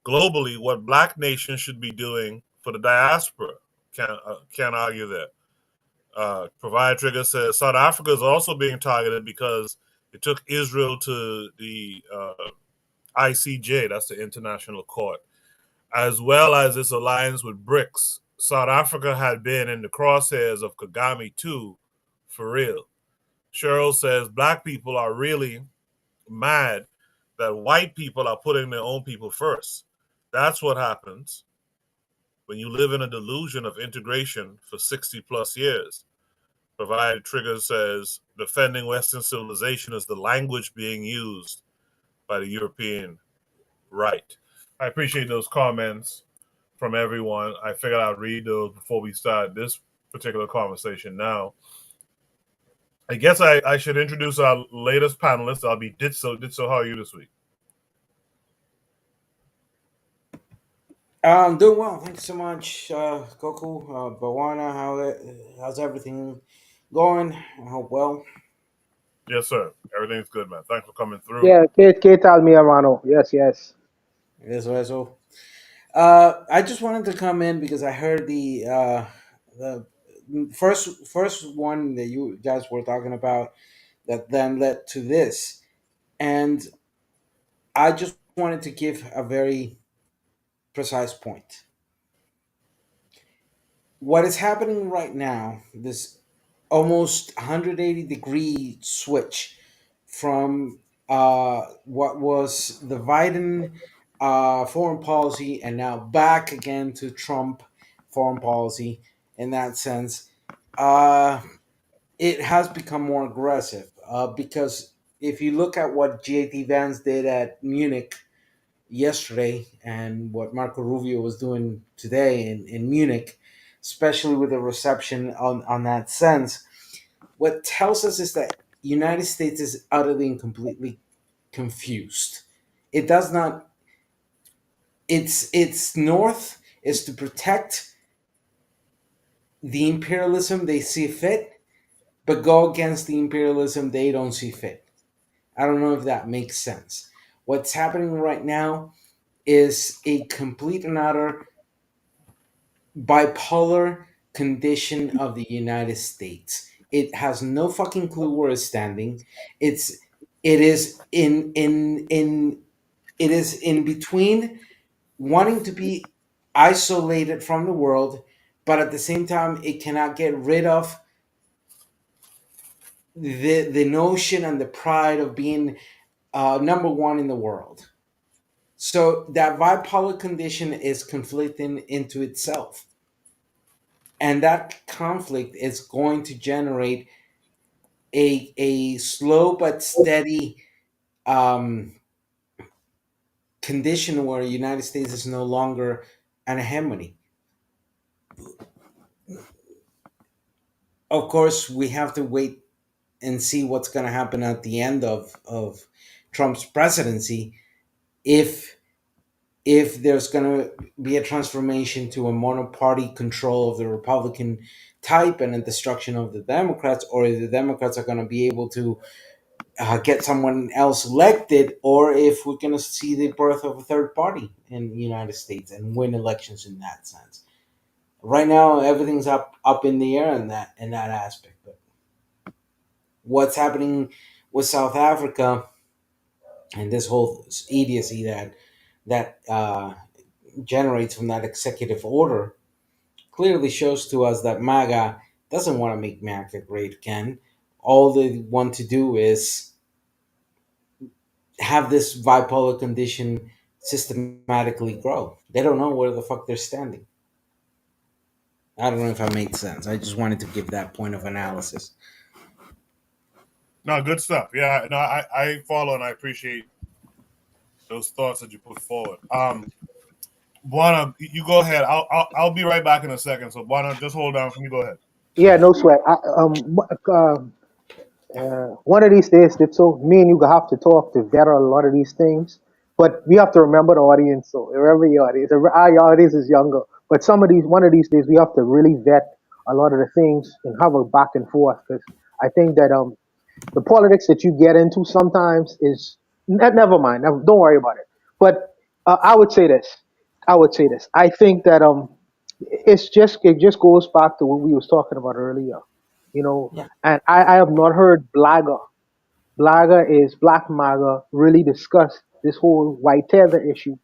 globally what Black nations should be doing for the diaspora. Can't argue that. Provide Trigger says South Africa is also being targeted because it took Israel to the ICJ, that's the International Court, as well as its alliance with BRICS. South Africa had been in the crosshairs of Kagame too, for real. Cheryl says Black people are really mad that white people are putting their own people first. That's what happens when you live in a delusion of integration for 60 plus years. Provide Trigger says defending Western civilization is the language being used by the European right. I appreciate those comments from everyone. I figured I'd read those before we start this particular conversation now. I guess I should introduce our latest panelist. I'll be Ditso. Ditso, how are you this week? I'm doing well. Thanks so much, Goku, Bawana. How's everything going? I hope well. Yes, sir. Everything's good, man. Thanks for coming through. Yeah, ¿qué tal, mi hermano? Yes. Eso. I just wanted to come in because I heard the first one that you guys were talking about that then led to this, and I just wanted to give a very precise point. What is happening right now, this almost 180-degree switch from what was the Biden foreign policy and now back again to Trump foreign policy in that sense, it has become more aggressive because if you look at what J.D. Vance did at Munich yesterday and what Marco Rubio was doing today in Munich, especially with the reception on that sense, what tells us is that United States is utterly and completely confused. It does not. Its north is to protect the imperialism they see fit, but go against the imperialism they don't see fit. I don't know if that makes sense. What's happening right now is a complete and utter bipolar condition of the United States. It has no fucking clue where it's standing. It's it is in it is in between wanting to be isolated from the world, but at the same time it cannot get rid of the notion and the pride of being number one in the world. So that bipolar condition is conflicting into itself. And that conflict is going to generate a slow but steady um, condition where the United States is no longer an hegemony. Of course, we have to wait and see what's going to happen at the end of Trump's presidency if there's going to be a transformation to a monoparty control of the Republican type and a destruction of the Democrats, or if the Democrats are going to be able to get someone else elected, or if we're going to see the birth of a third party in the United States and win elections in that sense. Right now, everything's up in the air in that aspect. But what's happening with South Africa and this whole idiocy that generates from that executive order clearly shows to us that MAGA doesn't want to make America great again. All they want to do is have this bipolar condition systematically grow. They don't know where the fuck they're standing. I don't know if I made sense. I just wanted to give that point of analysis. No, good stuff. Yeah, no, I follow and I appreciate those thoughts that you put forward. Buana, you go ahead. I'll be right back in a second. So Buana, just hold down for me. Go ahead. Yeah, no sweat. One of these days, so me and you gonna have to talk to vet a lot of these things. But we have to remember the audience. So wherever your audience, our audience is younger. But one of these days, we have to really vet a lot of the things and have a back and forth. Because I think that the politics that you get into sometimes is never mind. Don't worry about it. But I would say this. I think that it just goes back to what we was talking about earlier. You know, Yeah. and I have not heard Blagger is Black MAGA really discuss this whole white tether issue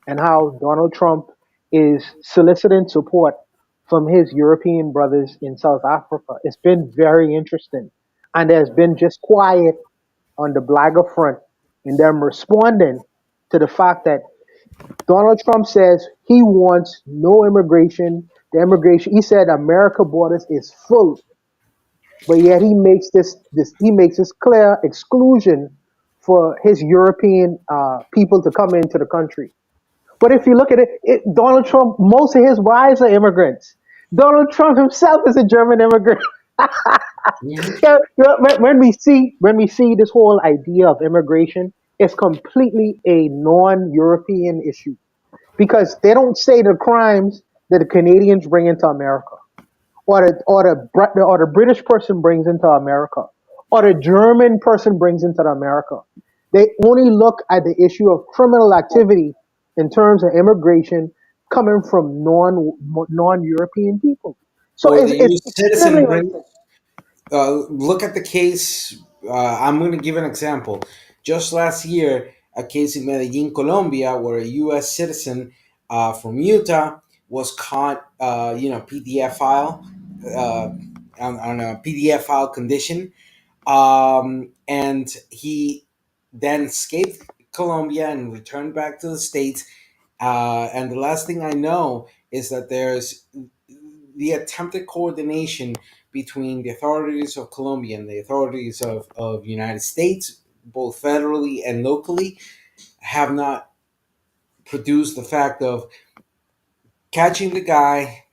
and how Donald Trump is soliciting support from his European brothers in South Africa. It's been very interesting. And there's been just quiet on the Blagger front in them responding to the fact that Donald Trump says he wants no immigration. He said America borders is full, but yet he makes this clear exclusion for his European people to come into the country. But if you look at Donald Trump, most of his wives are immigrants. Donald Trump himself is a German immigrant. Yeah, when we see this whole idea of immigration, it's completely a non-European issue because they don't say the crimes that the Canadians bring into America, or the British person brings into America, or the German person brings into America. They only look at the issue of criminal activity in terms of immigration coming from non-European people. So Or the it's U.S. extremely citizen brings. Look at the case. I'm going to give an example. Just last year, a case in Medellin, Colombia, where a U.S. citizen from Utah was caught, PDF file on a PDF file condition, and he then escaped Colombia and returned back to the States. And the last thing I know is that there's the attempted coordination between the authorities of Colombia and the authorities of United States, both federally and locally, have not produced the fact of catching the guy.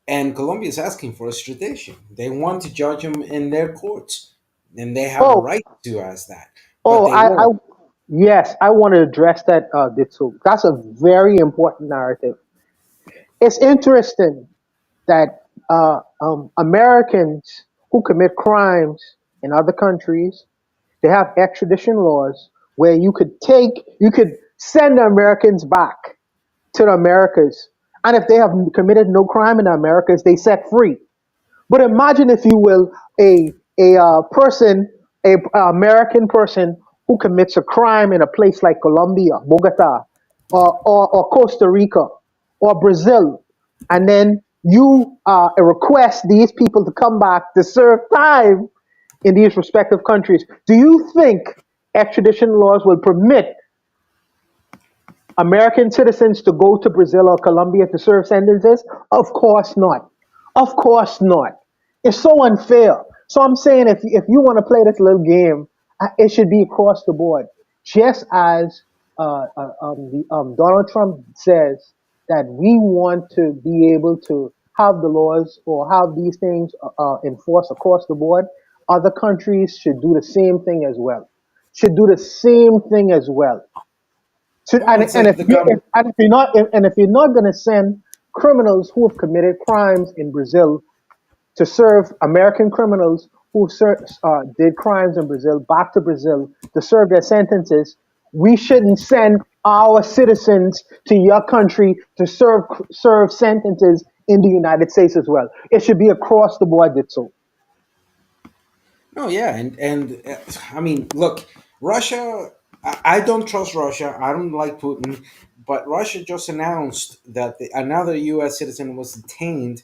And Colombia is asking for extradition. They want to judge him in their courts, and they have a oh right to ask that, but oh they I won't. yes, I want to address that, Ditsu. That's a very important narrative. It's interesting that Americans who commit crimes in other countries, they have extradition laws where you could send the Americans back to the Americas. And if they have committed no crime in the Americas, they set free. But imagine, if you will, a person, a American person who commits a crime in a place like Colombia, Bogota, or Costa Rica, or Brazil, and then you request these people to come back to serve time in these respective countries. Do you think extradition laws will permit American citizens to go to Brazil or Colombia to serve sentences? Of course not. Of course not. It's so unfair. So I'm saying, if you want to play this little game, it should be across the board. Just as Donald Trump says that we want to be able to have the laws or have these things enforced across the board, other countries should do the same thing as well. Should do the same thing as well. So, Well, it's and like the if you're not going to send criminals who have committed crimes in Brazil to serve American criminals who did crimes in Brazil back to Brazil to serve their sentences, we shouldn't send our citizens to your country to serve sentences in the United States as well. It should be across the board. That's so. No, yeah, and I mean, look, Russia. I don't trust Russia. I don't like Putin, but Russia just announced that another U.S. citizen was detained,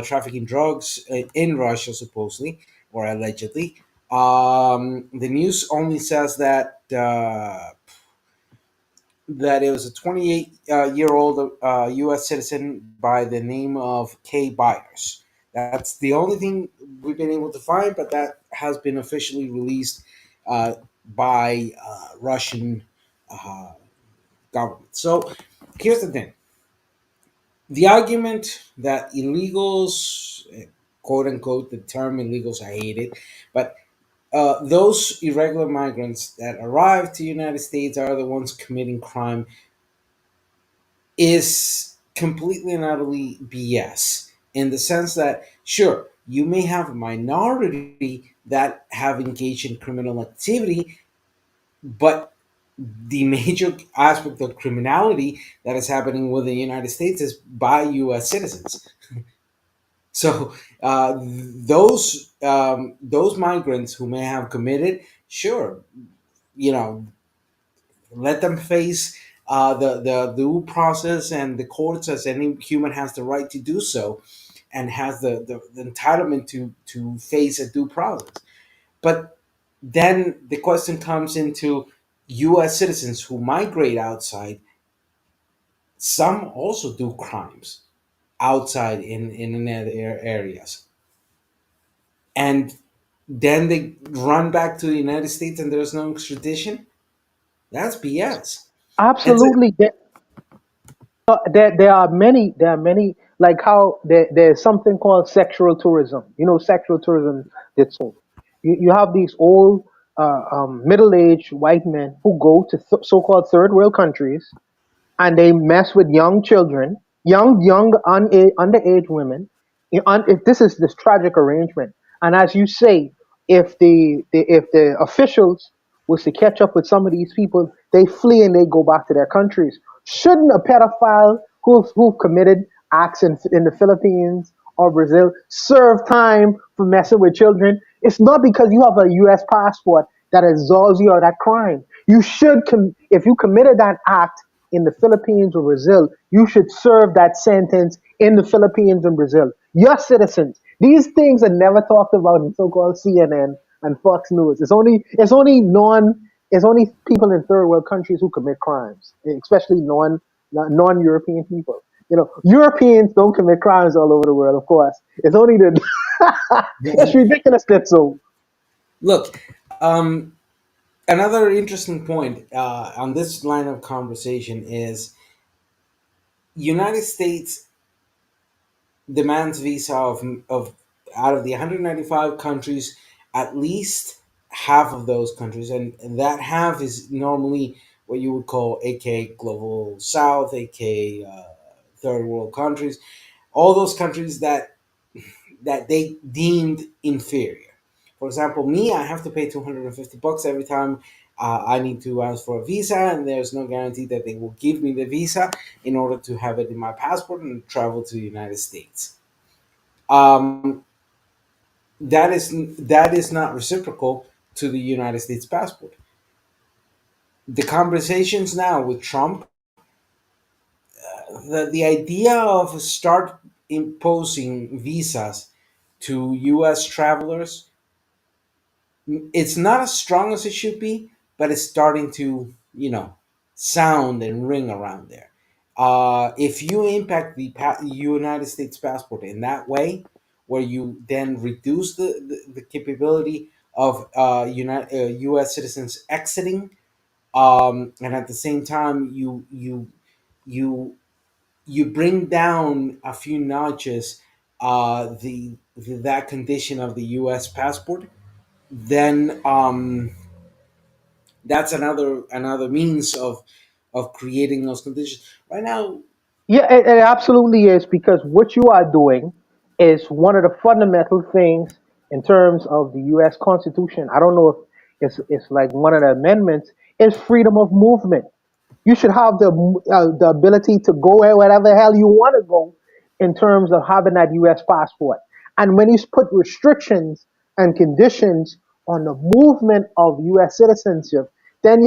trafficking drugs in Russia, supposedly or allegedly. The news only says that it was a 28-year-old U.S. citizen by the name of KWAZ. That's the only thing we've been able to find, but that has been officially released by Russian uh, government. So here's the thing: the argument that illegals, quote unquote, the term illegals, I hate it, but those irregular migrants that arrive to the United States are the ones committing crime is completely and utterly BS, in the sense that, sure, you may have a minority that have engaged in criminal activity, but the major aspect of criminality that is happening within the United States is by U.S. citizens. So those migrants who may have committed, sure, you know, let them face the due process and the courts, as any human has the right to do so, and has the entitlement to face a due process. But then the question comes into U.S. citizens who migrate outside. Some also do crimes outside in other areas, and then they run back to the United States and there's no extradition. That's BS. It's a, Absolutely. There are many, like how there's something called sexual tourism. You know, sexual tourism. That's all. You have these old, middle-aged white men who go to so-called third world countries, and they mess with young children, young underage women. If this is this tragic arrangement, and as you say, if the officials was to catch up with some of these people, they flee and they go back to their countries. Shouldn't a pedophile who committed acts in the Philippines or Brazil serve time for messing with children? It's not because you have a U.S. passport that absolves you of that crime. You should, if you committed that act in the Philippines or Brazil, you should serve that sentence in the Philippines and Brazil. Your citizens. These things are never talked about in so-called CNN and Fox News. It's only people in third world countries who commit crimes, especially non-European people. You know, Europeans don't commit crimes all over the world, of course. It's only the it's ridiculous that so. look. Another interesting point on this line of conversation is United States demands visa of out of the 195 countries, at least half of those countries, and that half is normally what you would call AK Global South, AK third world countries, all those countries that that they deemed inferior. For example, me, I have to pay $250 every time I need to ask for a visa, and there's no guarantee that they will give me the visa in order to have it in my passport and travel to the United States. Um, that is not reciprocal to the United States passport. The conversations now with Trump, the idea of start imposing visas to U.S. travelers, it's not as strong as it should be, but it's starting to, sound and ring around there. If you impact the United States passport in that way, where you then reduce the capability of U.S. citizens exiting, and at the same time you you bring down a few notches that condition of the U.S. passport, then that's another means of creating those conditions. Right now, Yeah, it absolutely is, because what you are doing is one of the fundamental things in terms of the U.S. Constitution. I don't know if it's like one of the amendments is freedom of movement. You should have the ability to go wherever the hell you want to go in terms of having that U.S. passport. And when he's put restrictions and conditions on the movement of U.S. citizenship, then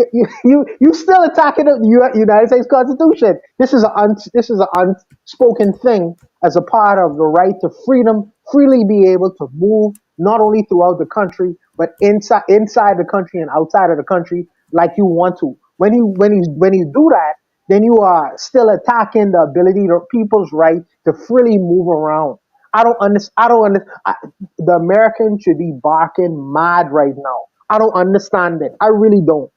you still attacking the United States Constitution. This is an unspoken thing as a part of the right to freedom, freely be able to move not only throughout the country but inside the country and outside of the country like you want to. When you do that, then you are still attacking the ability of people's right to freely move around. I don't understand. I don't understand. The Americans should be barking mad right now. I don't understand it. I really don't.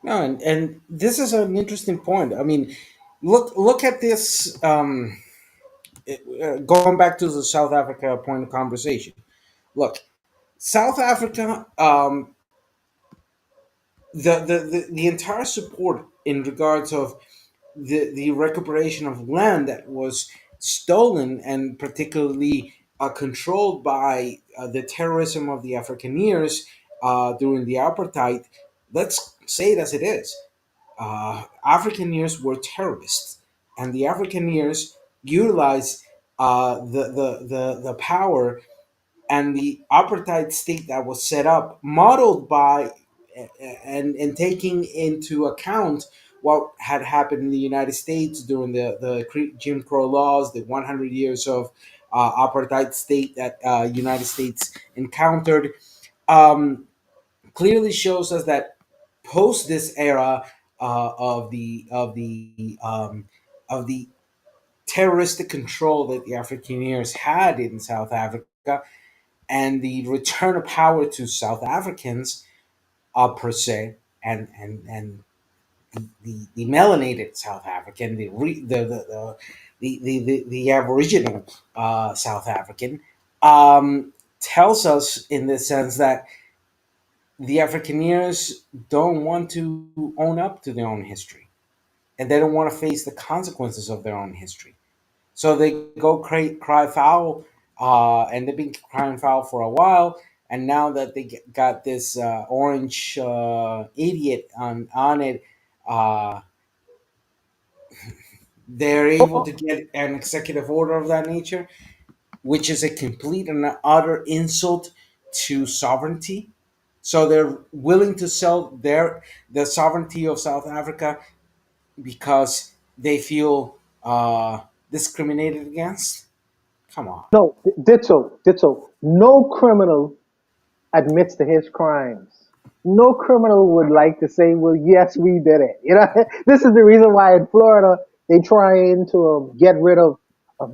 no, and this is an interesting point. I mean, look at this. Going back to the South Africa point of conversation. Look, South Africa, the entire support in regards of the recuperation of land that was stolen, and particularly controlled by the terrorism of the Afrikaneers during the apartheid. Let's say it as it is. Afrikaneers were terrorists, and the Afrikaneers utilized the power and the apartheid state that was set up, modeled by and taking into account what had happened in the United States during the Jim Crow laws, the 100 years of apartheid state that United States encountered, um, clearly shows us that post this era of the terroristic control that the Afrikaneers had in South Africa, and the return of power to South Africans per se, and the melanated South African, the Aboriginal South African, tells us in the sense that the Afrikaneers don't want to own up to their own history, and they don't want to face the consequences of their own history. So they go cry foul, and they've been crying foul for a while. And now that they got this orange idiot on it, uh, they're able to get an executive order of that nature, which is a complete and utter insult to sovereignty. So they're willing to sell the sovereignty of South Africa because they feel discriminated against. Come on. No, ditto, ditto. No criminal admits to his crimes. No criminal would like to say, "Well, yes, we did it." This is the reason why in Florida they trying to get rid of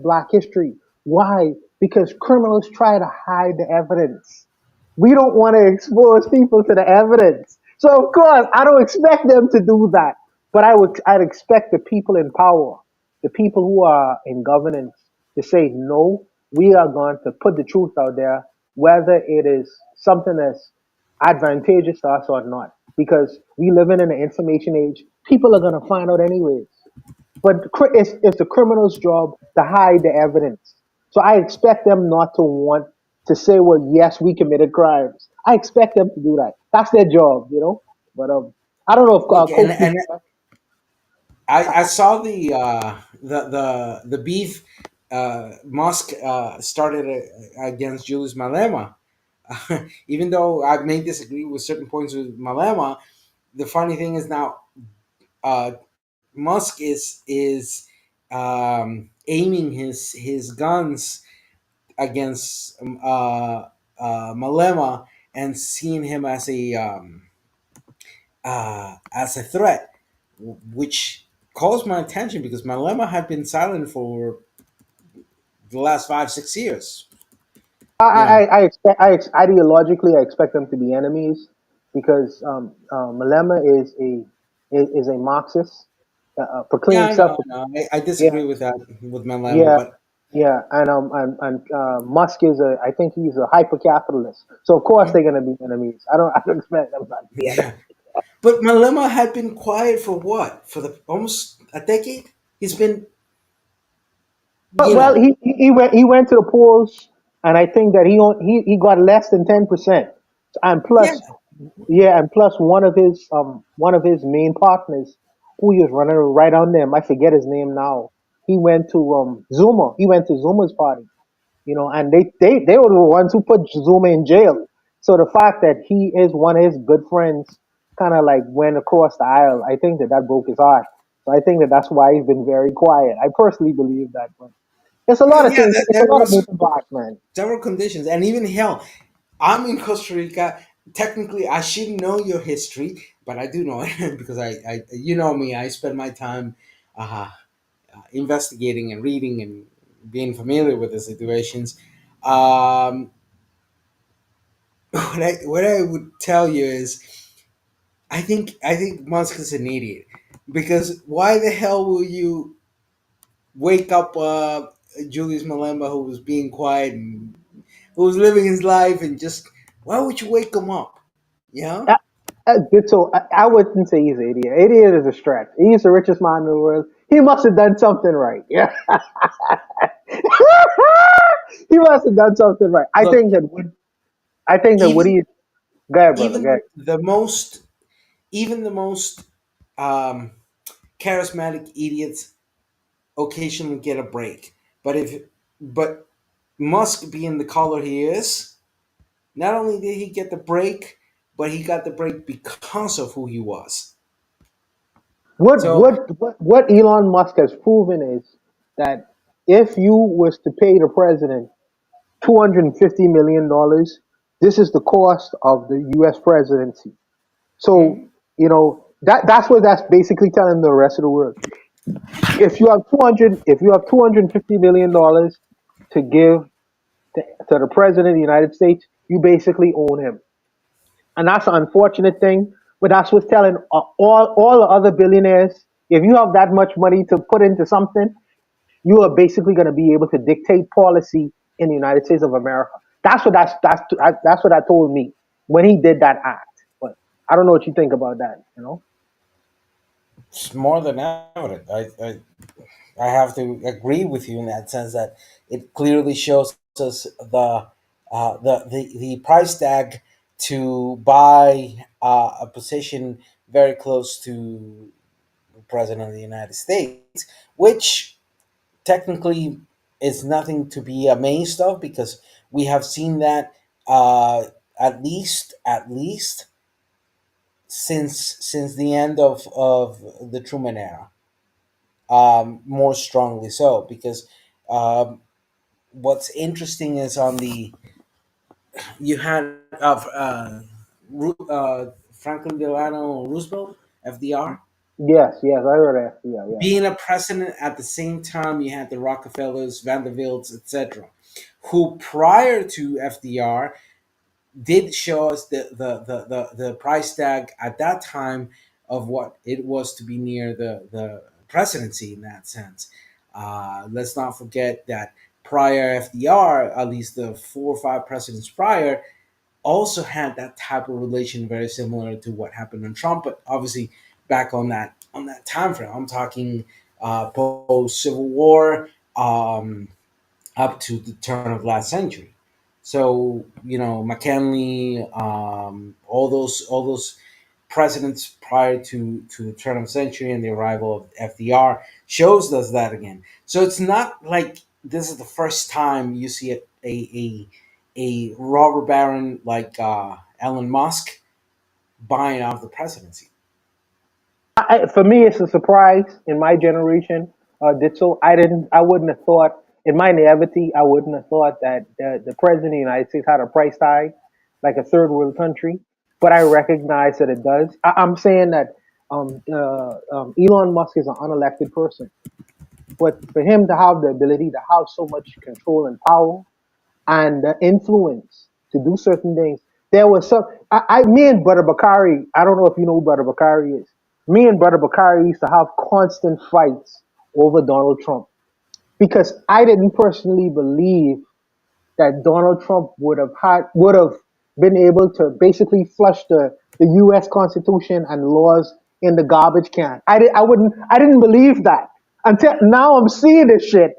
Black history. Why? Because criminals try to hide the evidence. We don't want to expose people to the evidence. So of course, I don't expect them to do that. But I'd expect the people in power, the people who are in governance, to say, no, we are going to put the truth out there, whether it is something that's advantageous to us or not. Because we live in an information age, people are going to find out anyways. But it's the criminal's job to hide the evidence. So I expect them not to want to say, well, yes, we committed crimes. I expect them to do that. That's their job, you know. But I don't know if Look, Kofi. and I saw the beef Musk started against Julius Malema. Even though I may disagree with certain points with Malema, the funny thing is now uh, Musk is aiming his guns against Malema and seeing him as a threat, which calls my attention because Malema had been silent for the last 5 6 years. You know, I expect ideologically I expect them to be enemies because Malema is a Marxist, yeah, proclaimed I self. know, I know. I Yeah, disagree with that with Malema, yeah, but yeah, and Musk is a I think he's a hyper capitalist. So of course they're gonna be enemies. I don't expect them not to be enemies. yeah. But Malema had been quiet for what? For the almost a decade. He's been, But, you well, know, he went to the polls, and I think that he got less than 10%, and yeah, plus, yeah, and plus one of his main partners, who he was running right on them, I forget his name now. He went to Zuma. He went to Zuma's party, and they were the ones who put Zuma in jail. So the fact that he is one of his good friends, kind of like went across the aisle, I think that broke his heart. So I think that that's why he's been very quiet. I personally believe that, but it's a lot well, of yeah. things. It's a There lot of was moving parts, man. several conditions, and even hell, I'm in Costa Rica. Technically, I shouldn't know your history, but I do know it because you know me. I spend my time uh, investigating and reading and being familiar with the situations. Um, what I would tell you is, I think Musk is an idiot because why the hell will you wake up Julius Malema, who was being quiet and who was living his life, and just why would you wake him up? Yeah. Uh, so I wouldn't say he's an idiot. Idiot is a stretch. He's the richest man in the world. He must have done something right. Yeah, he must have done something right. I Look, think that would. I think that even Woody. Go ahead, brother. Go even ahead. the most even the most um, charismatic idiots occasionally get a break. But Musk being the color he is, not only did he get the break, but he got the break because of who he was. What So what what Elon Musk has proven is that if you was to pay the president $250 million, this is the cost of the U.S. presidency. So mhm. that's what that's basically telling the rest of the world. If you have $250 million to give to the president of the United States, you basically own him, and that's an unfortunate thing. But that's what's telling all the other billionaires. If you have that much money to put into something, you are basically going to be able to dictate policy in the United States of America. That's what that told me when he did that act. But I don't know what you think about that. It's more than evident. I have to agree with you in that sense that it clearly shows us the price tag to buy a position very close to the president of the United States, which technically is nothing to be amazed of because we have seen that uh, at least since the end of the Truman era, more strongly so because um, what's interesting is on the you had Franklin Delano Roosevelt, FDR, Yes, yes, I heard that. Yeah, yeah. being a president at the same time you had the Rockefellers, Vanderbilts, etc., who prior to FDR did show us the price tag at that time of what it was to be near the presidency in that sense. Let's not forget that prior FDR, at least the 4 or 5 presidents prior, also had that type of relation very similar to what happened on Trump, but obviously back on that time frame. I'm talking post Civil War, up to the turn of last century. So McKinley, all those presidents prior to the turn of the century and the arrival of FDR shows us that again. So it's not like this is the first time you see a robber baron like Elon Musk buying out the presidency. For me, it's a surprise in my generation. Did so. I wouldn't have thought, in my naivety, I wouldn't have thought that the president of the United States had a price tag like a third world country. But I recognize that it does. I'm saying that Elon Musk is an unelected person, but for him to have the ability to have so much control and power and the influence to do certain things. There was some. Me and Brother Bakari. I don't know if you know who Brother Bakari is. Me and Brother Bakari used to have constant fights over Donald Trump because I didn't personally believe that Donald Trump would have been able to basically flush the U.S. Constitution and laws in the garbage can. I didn't believe that until now. I'm seeing this shit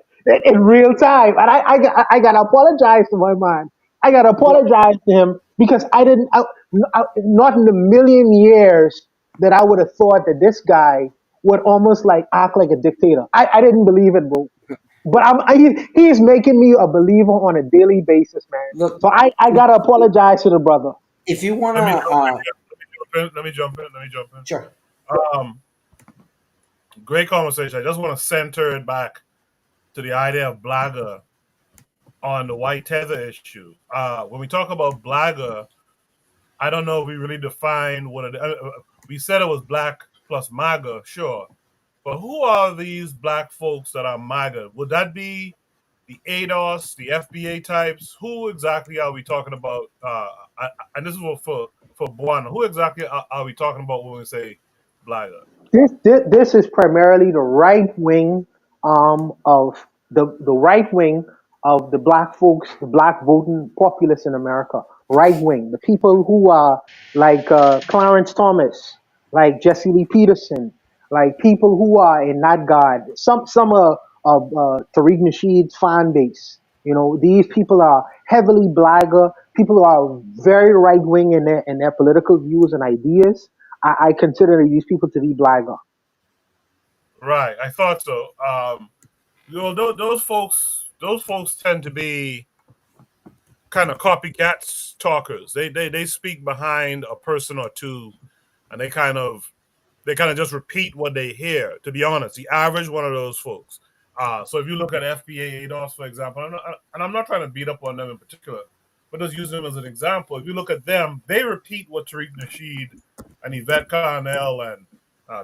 in real time, and I gotta apologize to my man. I gotta apologize to him because not in a million years that I would have thought that this guy would almost like act like a dictator. I didn't believe it, bro. But he is making me a believer on a daily basis, man. Look, So I gotta apologize to the brother. if you wanna, Let me jump in here. Let me jump in. sure. Um, Great conversation. I just want to center it back to the idea of blagger on the white tether issue. When we talk about blagger, I don't know if we really define what it. We said it was black plus MAGA, sure, but who are these black folks that are MAGA? Would that be the ADOS, the FBA types? Who exactly are we talking about? And this is for Buana. Who exactly are we talking about when we say blagger? This is primarily the right wing of the right wing of the black folks, the black voting populace in America. Right wing, the people who are like Clarence Thomas, like Jesse Lee Peterson, like people who are in that God. Some are of Tariq Nasheed's fan base. These people are heavily blagger. People who are very right wing in their political views and ideas. I consider these people to be blagger. Right, I thought so. Those folks tend to be kind of copycats talkers. They speak behind a person or two, and they kind of just repeat what they hear. To be honest, the average one of those folks. So if you look at FBA ADOS, for example, I'm not trying to beat up on them in particular, but just use them as an example. If you look at them, they repeat what Tariq Nasheed and Yvette Carnell and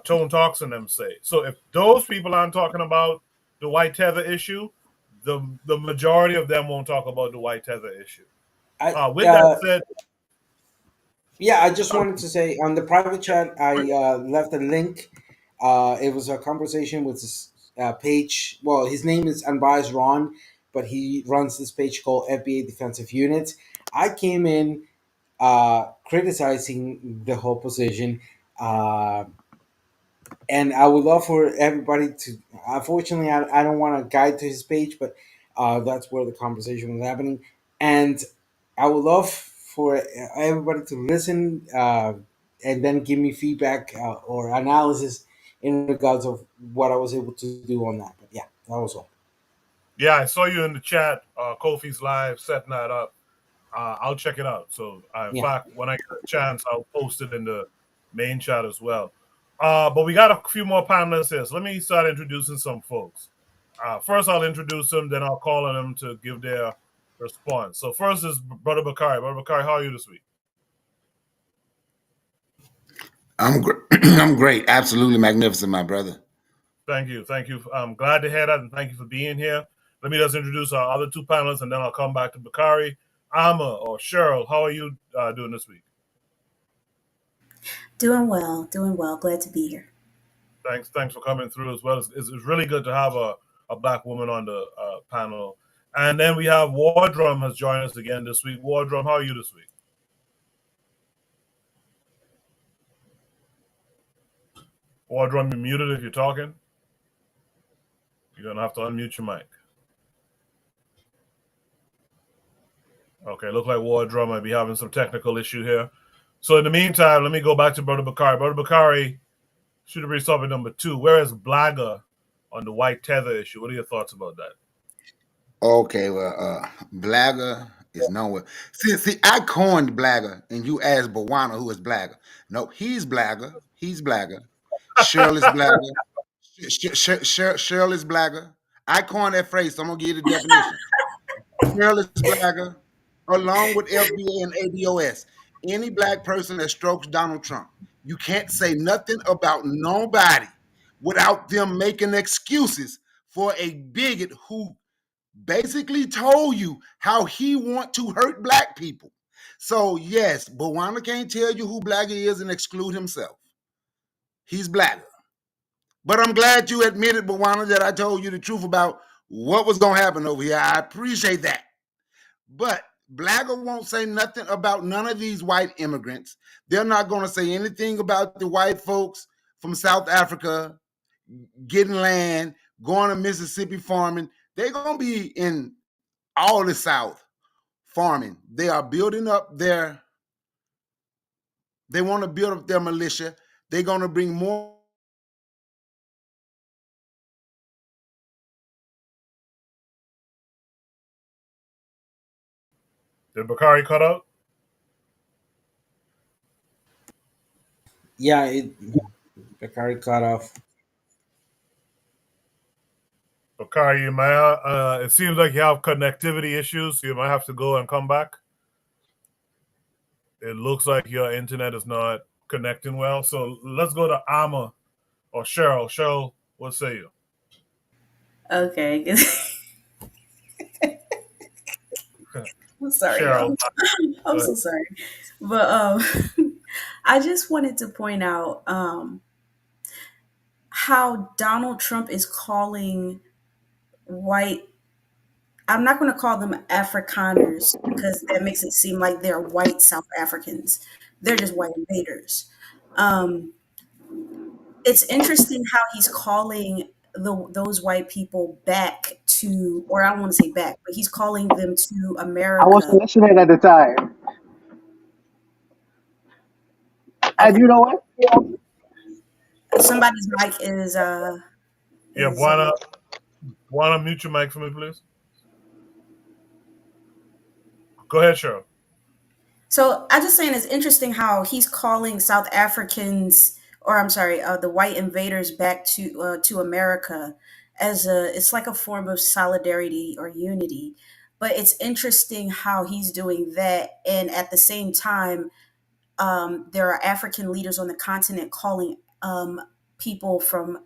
Tone Talks and them say. So if those people aren't talking about the white tether issue, the majority of them won't talk about the white tether issue. I With that said, Yeah, I just wanted to say on the private chat, I left a link. It was a conversation with this page. Well, his name is Unbiased Ron, but he runs this page called FBA Defensive Unit. I came in criticizing the whole position, uh, and I would love for everybody to. Unfortunately, I don't want to guide to his page, but that's where the conversation was happening, and I would love for everybody to listen and then give me feedback or analysis in regards of what I was able to do on that. But yeah, that was all. yeah, I saw you in the chat, Kofi's live setting that up. I'll check it out. So, in Yeah. fact, when I get a chance, I'll post it in the main chat as well. But we got a few more panelists here. So let me start introducing some folks. First, I'll introduce them, then I'll call on them to give their response. So first is Brother Bakari. Brother Bakari, how are you this week? I'm great. Absolutely magnificent, my brother. Thank you. I'm glad to hear that, and thank you for being here. Let me just introduce our other two panelists, and then I'll come back to Bakari. Amma or Cheryl, how are you doing this week? Doing well. Glad to be here. Thanks for coming through as well. It's really good to have a black woman on the panel. And then we have Wardrum has joined us again this week. Wardrum, how are you this week? Wardrum, you're muted if you're talking. You're going to have to unmute your mic. Okay, look like Wardrum might be having some technical issue here. So in the meantime, let me go back to Brother Bakari. Brother Bakari, should have reached topic number 2. Where is Blagger on the white tether issue? What are your thoughts about that? Okay, well, Blagger is nowhere. See, I coined Blagger, and you asked Bawana who is Blagger. No, he's Blagger. He's Blagger. Shirley's Blagger. Shirley's Blagger. I coined that phrase, so I'm gonna give you the definition. Shirley's Blagger, along with FBA and ADOS. Any black person that strokes Donald Trump, you can't say nothing about nobody without them making excuses for a bigot who basically told you how he want to hurt black people. So yes, Bawana can't tell you who Blagger is and exclude himself. He's Blagger. But I'm glad you admitted, Bawana, that I told you the truth about what was going to happen over here. I appreciate that. But Blagger won't say nothing about none of these white immigrants. They're not going to say anything about the white folks from South Africa getting land, going to Mississippi farming. They're going to be in all the South farming. They are building up they want to build up their militia. They're going to bring more. Did Bakari cut out? Yeah, Bakari cut off. Bakari, you might. It seems like you have connectivity issues. So you might have to go and come back. It looks like your internet is not connecting well. So let's go to Amma or Cheryl. Cheryl, what say you? Okay. I'm sorry, Cheryl, y'all. I'm so sorry. But I just wanted to point out how Donald Trump is calling white, I'm not going to call them Afrikaners because that makes it seem like they're white South Africans. They're just white invaders. Um, it's interesting how he's calling those white people back to, or I don't want to say back, but he's calling them to I America. wasn't listening at the time. And Okay. you know what? Somebody's mic is yeah, Buana, mute your mic for me, please. Go ahead, Cheryl. So I just saying it's interesting how he's calling South Africans, or I'm sorry, the white invaders back to America as it's like a form of solidarity or unity. But it's interesting how he's doing that, and at the same time, there are African leaders on the continent calling people from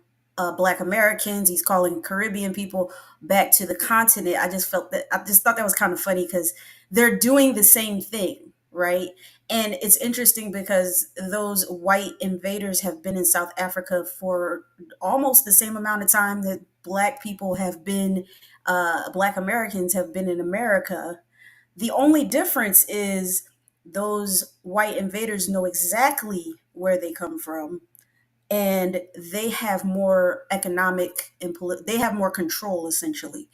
Black Americans. He's calling Caribbean people back to the continent. I just thought that was kind of funny because they're doing the same thing, right? And it's interesting because those white invaders have been in South Africa for almost the same amount of time that Black people have been, Black Americans have been in America. The only difference is those white invaders know exactly where they come from, and they have more economic and they have more control essentially.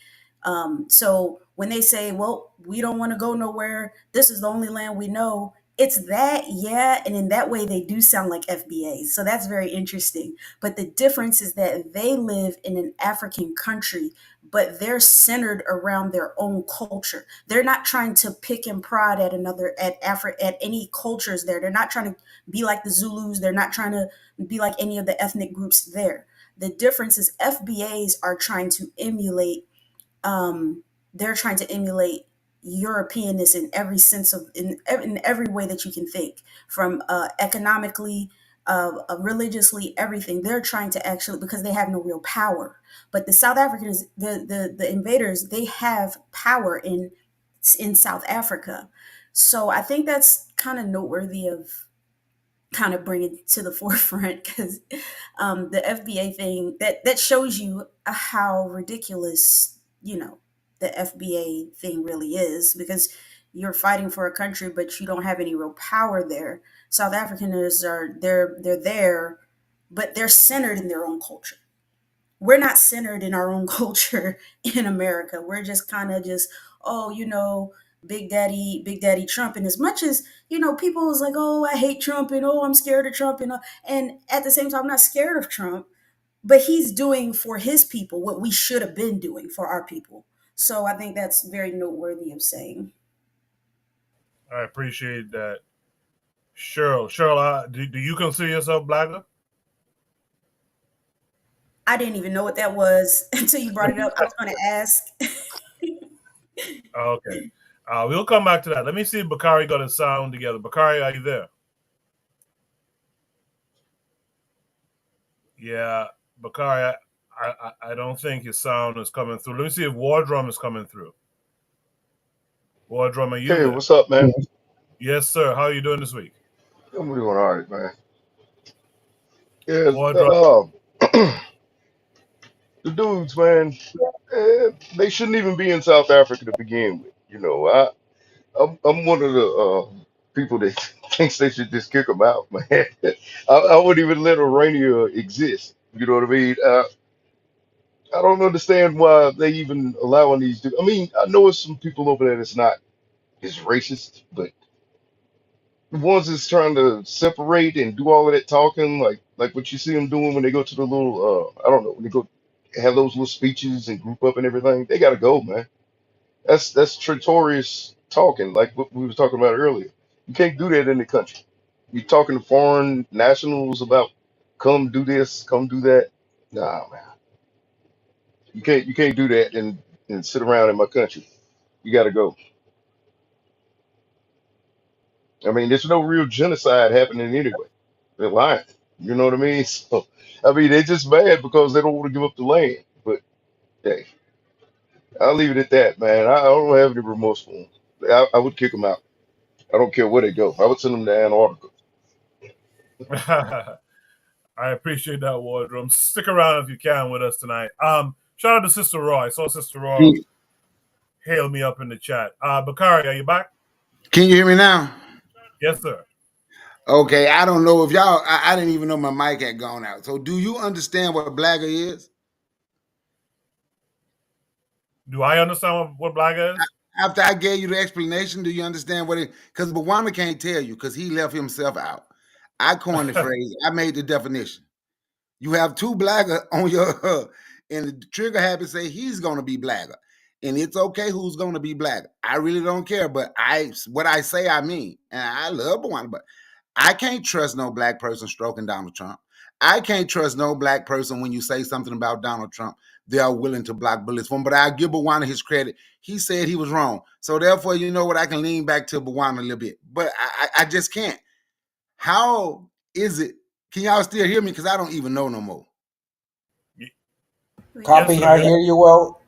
So when they say, well, we don't want to go nowhere, this is the only land we know, it's that, yeah, and in that way they do sound like FBAs. So that's very interesting. But the difference is that they live in an African country, but they're centered around their own culture. They're not trying to pick and prod at any cultures there. They're not trying to be like the Zulus. They're not trying to be like any of the ethnic groups there. The difference is FBAs are trying to emulate, they're trying to emulate Europeanness in every sense of, in every way that you can think, from economically, religiously, everything. They're trying to actually, because they have no real power. But the South Africans, the invaders, they have power in South Africa. So I think that's kind of noteworthy of kind of bring it to the forefront because the FBA thing that shows you how ridiculous, the FBA thing really is, because you're fighting for a country but you don't have any real power there. South Africans they're there, but they're centered in their own culture. We're not centered in our own culture in America. We're just kind of just, oh, Big Daddy Trump. And as much as, people was like, oh, I hate Trump and oh, I'm scared of Trump and at the same time, I'm not scared of Trump, but he's doing for his people what we should have been doing for our people. So I think that's very noteworthy of saying. I appreciate that. Cheryl, do you consider yourself blacker? I didn't even know what that was until you brought it up. I was going to ask. Okay. We'll come back to that. Let me see if Bakari got his sound together. Bakari, are you there? Yeah, Bakari, I don't think his sound is coming through. Let me see if War Drum is coming through. War Drum, are you Hey, there? what's up, man? Yes, sir. How are you doing this week? I'm doing all right, man. Yeah, War Drum. the dudes, man, they shouldn't even be in South Africa to begin with. I'm one of the people that thinks they should just kick them out, man. I wouldn't even let Urania exist. You know what I mean? I don't understand why they even allowing these dudes. I mean, I know it's some people over there that's not as racist, but the ones that's trying to separate and do all of that talking, like what you see them doing when they go to the little I don't know, when they go have those little speeches and group up and everything, they gotta go, man. That's traitorous talking, like what we was talking about earlier. You can't do that in the country. You talking to foreign nationals about come do this, come do that. Nah, man. You can't do that and sit around in my country. You gotta go. I mean, there's no real genocide happening anyway. They're lying. You know what I mean? So, I mean, they're just mad because they don't want to give up the land. But hey, I'll leave it at that, man. I don't have any remorse for them. I would kick them out. I don't care where they go. I would send them to Antarctica. I appreciate that, War Drum. Stick around if you can with us tonight. Shout out to Sister Roy. I saw Sister Roy hail me up in the chat. Bakari, are you back? Can you hear me now? Yes, sir. Okay, I don't know if y'all. I didn't even know my mic had gone out. So, do you understand what blagger is? Do I understand what blagger is? After I gave you the explanation, do you understand what it? Because Bawama can't tell you because he left himself out. I coined the phrase. I made the definition. You have two blagger on your, and the trigger happy say he's going to be blagger, and it's okay who's going to be blagger. I really don't care, but what I say I mean, and I love Bawama, but I can't trust no black person stroking Donald Trump. I can't trust no black person when you say something about Donald Trump. They are willing to block bullets for him. But I give Bawama his credit. He said he was wrong. So therefore, you know what? I can lean back to Bawama a little bit. But I just can't. How is it? Can y'all still hear me? Because I don't even know no more. Copy, I hear you well.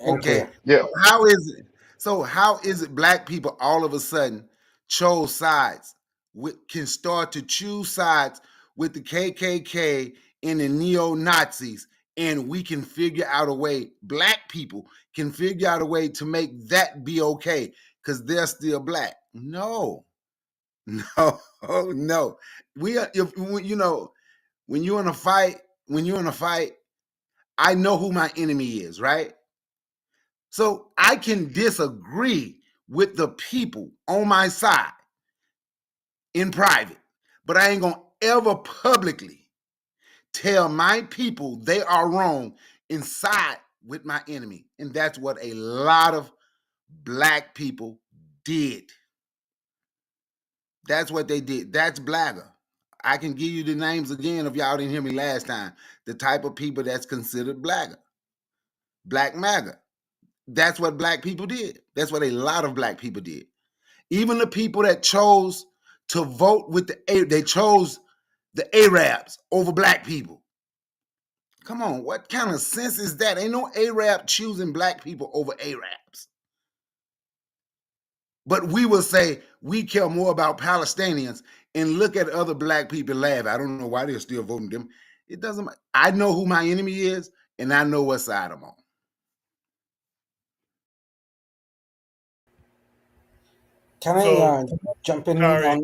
Okay. Yeah. How is it? So how is it black people all of a sudden chose sides? Can start to choose sides with the KKK and the neo-Nazis, and we can figure out a way, black people can figure out a way to make that be okay because they're still black. No, no. We are, if you know, when you're in a fight, I know who my enemy is, right? So I can disagree with the people on my side in private, but I ain't gonna ever publicly tell my people they are wrong inside with my enemy. And that's what a lot of black people did. That's what they did. That's blagger. I can give you the names again if y'all didn't hear me last time. The type of people that's considered blagger. Black MAGA. That's what black people did. That's what a lot of black people did. Even the people that chose to vote with they chose the Arabs over black people. Come on, what kind of sense is that? Ain't no Arab choosing black people over Arabs. But we will say we care more about Palestinians and look at other black people and laugh. I don't know why they're still voting them. It doesn't matter. I know who my enemy is, and I know what side I'm on. Can I jump in on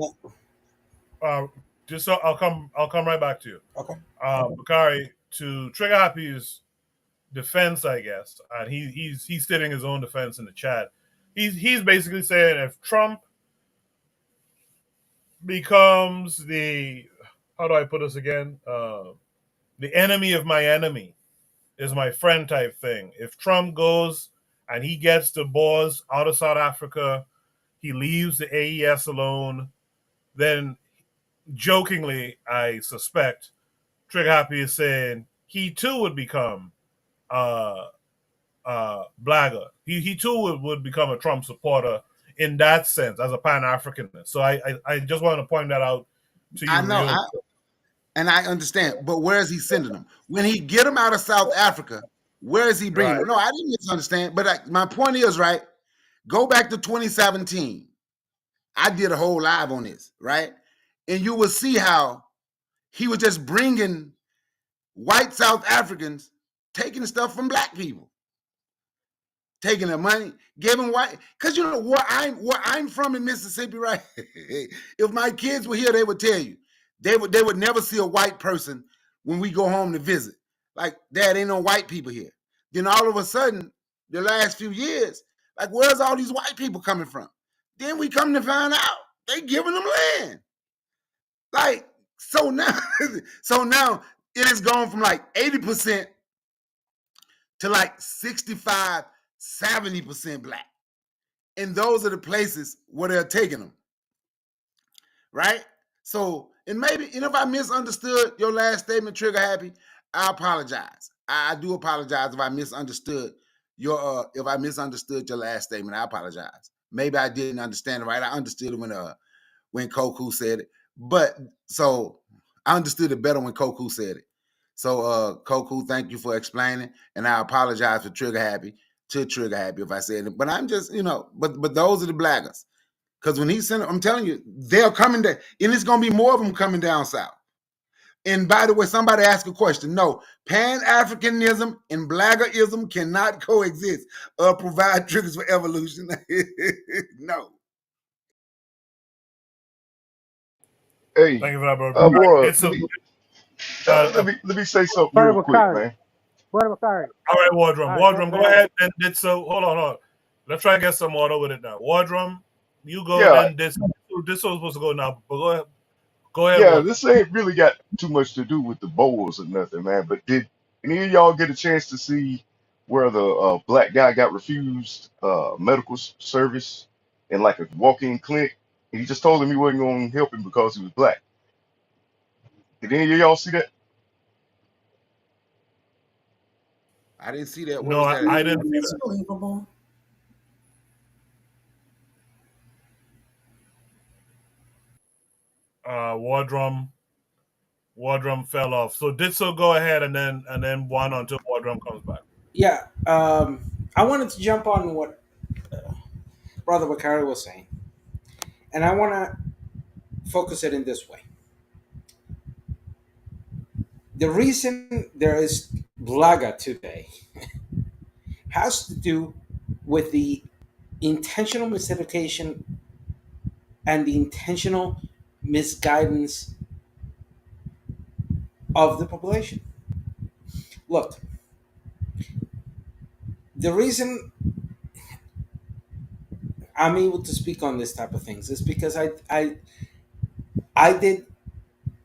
that? Just so I'll come right back to you. Okay. Bakari, to Trigger Happy's defense, I guess, and he's stating his own defense in the chat. he's basically saying if Trump becomes the, how do I put this again? The enemy of my enemy is my friend type thing. If Trump goes and he gets the Boers out of South Africa, he leaves the AES alone, then jokingly, I suspect, Trigger Happy is saying he too would become uh, blagger. He too would become a Trump supporter in that sense as a Pan Africanist. So I just want to point that out to I you know, real quick. and I understand, but where is he sending them? When he get them out of South Africa, where is he bringing Right. them? No, I didn't misunderstand, but my point is, right, go back to 2017. I did a whole live on this, right? And you will see how he was just bringing white South Africans, taking stuff from black people, taking their money, giving white. Because you know where I'm from in Mississippi, right? If my kids were here, they would tell you they would never see a white person when we go home to visit. Like, Dad, ain't no white people here. Then all of a sudden, the last few years, like, where's all these white people coming from? Then we come to find out they giving them land. Like, so now, so now it has gone from like 80% to like 65, 70% black. And those are the places where they're taking them. Right? So, and maybe, if I misunderstood your last statement, Trigger Happy, I apologize. I do apologize if I misunderstood your last statement. I apologize. Maybe I didn't understand it right. I understood it when Koku said it. But so I understood it better when Koku said it. So Koku, thank you for explaining. And I apologize to Trigger Happy if I said it. But I'm just, but those are the blaggers. Because when he sent it, I'm telling you, they're coming down, and it's gonna be more of them coming down south. And by the way, somebody asked a question. No, Pan-Africanism and blaggerism cannot coexist or provide triggers for evolution. No. Hey, Thank you for that, bro. All right, bro, it's a, let me say something real quick, man. all right, Wardrum, go ahead and did so. Hold on. Let's try to get some order with it now. Wardrum, you go, Yeah, then this was supposed to go now. But go ahead, yeah, Wardrum. this ain't really got too much to do with the bowls or nothing, man. But did any of y'all get a chance to see where the black guy got refused medical service in like a walk-in clinic? And he just told him he wasn't going to help him because he was black. Did any of y'all see that? I didn't see that. Where No, was that I at? didn't see It's that. believable. Wardrum fell off. So did so go ahead and then one until Wardrum comes back. Yeah, I wanted to jump on what Brother Bakari was saying, and I want to focus it in this way. The reason there is Blaga today has to do with the intentional miseducation and the intentional misguidance of the population. Look, the reason I'm able to speak on this type of things is because I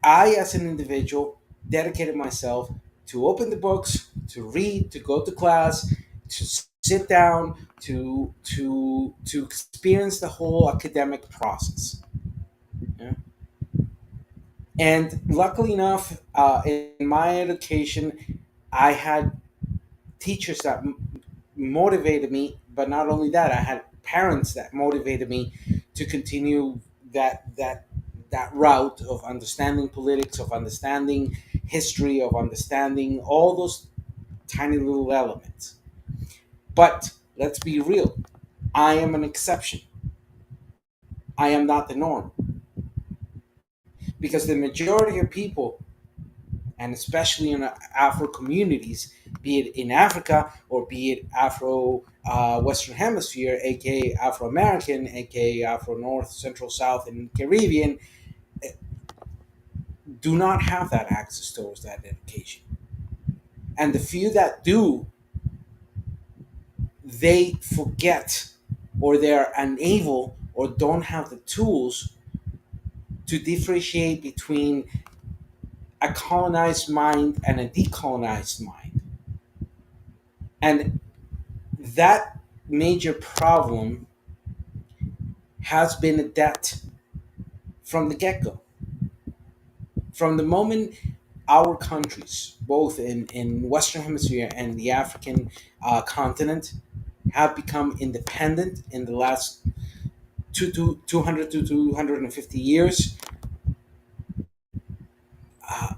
as an individual dedicated myself to open the books, to read, to go to class, to sit down, to experience the whole academic process. Yeah? And luckily enough, in my education, I had teachers that motivated me, but not only that, I had parents that motivated me to continue that route of understanding politics, of understanding history, of understanding all those tiny little elements. But let's be real, I am an exception. I am not the norm, because the majority of people, and especially in Afro communities, be it in Africa or be it Afro Western Hemisphere, aka Afro American, aka Afro North, Central, South, and Caribbean, do not have that access towards that education. And the few that do, they forget or they're unable or don't have the tools to differentiate between a colonized mind and a decolonized mind. And that major problem has been a debt from the get go. From the moment our countries, both in Western Hemisphere and the African continent, have become independent in the last 200 to 250 years, uh,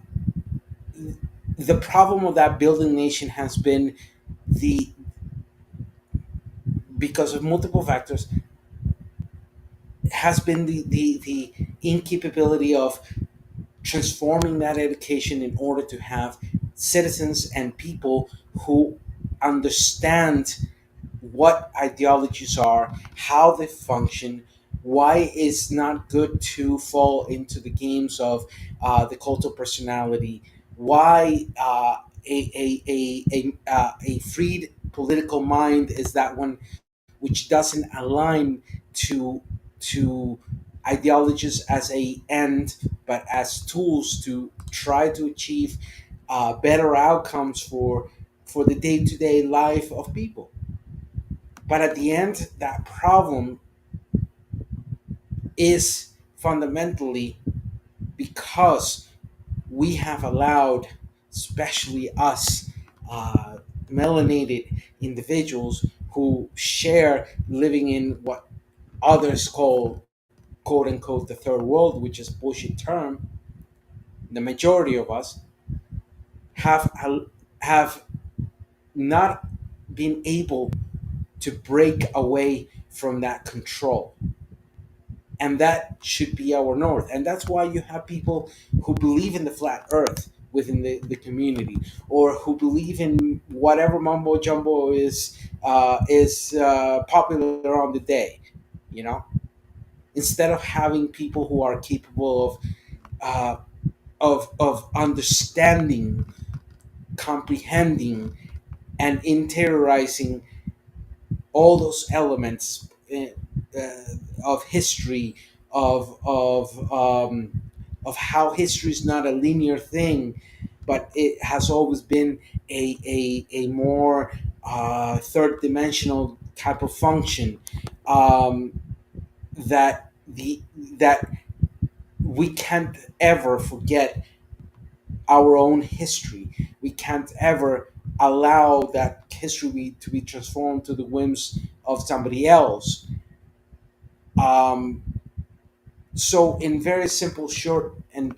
the problem of that building nation has been the because of multiple factors has been the incapability of transforming that education in order to have citizens and people who understand what ideologies are, how they function, why it's not good to fall into the games of the cult of personality, why a freed political mind is that one which doesn't align to to ideologies as a end, but as tools to try to achieve better outcomes for the day-to-day life of people. But at the end, that problem is fundamentally because we have allowed, especially us, melanated individuals who share living in what others call quote unquote the third world, which is a bullshit term. The majority of us have not been able to break away from that control, and that should be our north. And that's why you have people who believe in the flat earth within the community, or who believe in whatever mumbo jumbo is popular on the day, you know, instead of having people who are capable uh, of understanding, comprehending, and interiorizing all those elements of history, of how history is not a linear thing, but it has always been a more third dimensional type of function, um, that the that we can't ever forget our own history. We can't ever allow that history to be transformed to the whims of somebody else. Um, so, in very simple, short, and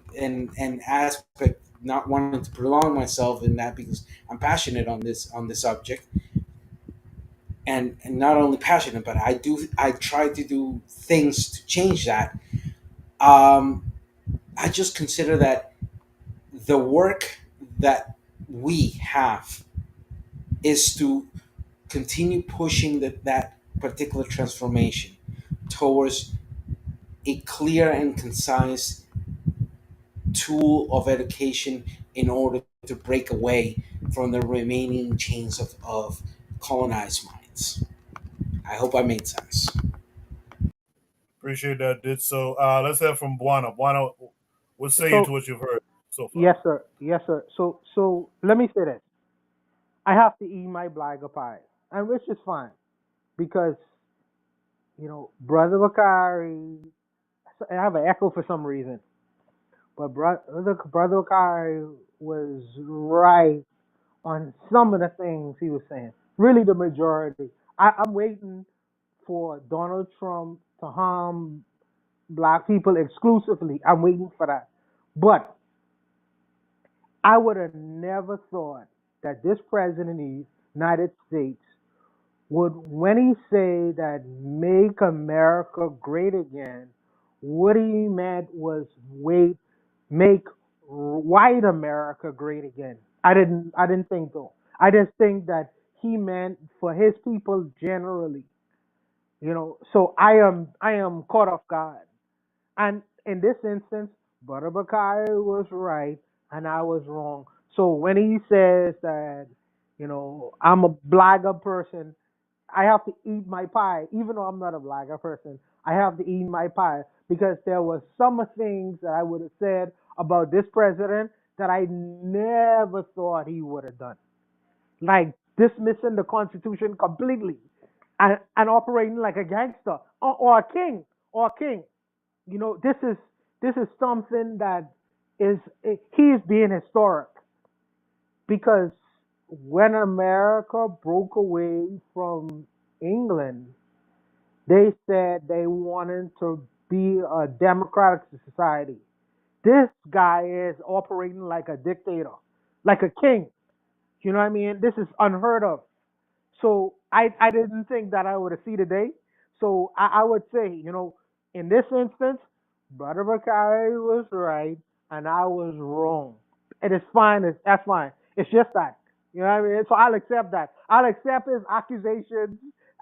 aspect, not wanting to prolong myself in that because I'm passionate on this subject, and not only passionate, but I try to do things to change that. Um, I just consider that the work that we have is to continue pushing that particular transformation towards a clear and concise tool of education in order to break away from the remaining chains of colonized minds. I hope I made sense. Appreciate that, did so. Let's have from Buana. Buana, what say you to So what you've heard so far? yes, sir. Yes, sir. So let me say this. I have to eat my black pie, and which is fine because Brother Bakari. I have an echo for some reason, but brother Bakari was right on some of the things he was saying. Really, the majority. I'm waiting for Donald Trump to harm black people exclusively. I'm waiting for that. But I would have never thought that this president of the United States would, when he say that make America great again, what he meant was make white America great again. I didn't think so. I just think that he meant for his people generally. So I am caught off guard. And in this instance, Brother Bakari was right and I was wrong. So when he says that, I'm a blagger person, I have to eat my pie, even though I'm not a blagger person. I have to eat my pie because there was some things that I would have said about this president that I never thought he would have done, like dismissing the Constitution completely and operating like a gangster or a king or a king. You know, this is something that is he is being historic because when America broke away from England, they said they wanted to be a democratic society. This guy is operating like a dictator, like a king. You know what I mean? This is unheard of. So I didn't think that I would see the day. So I would say, in this instance, Brother Bakari was right and I was wrong. It is fine. That's fine. It's just that. You know what I mean? So I'll accept that. I'll accept his accusations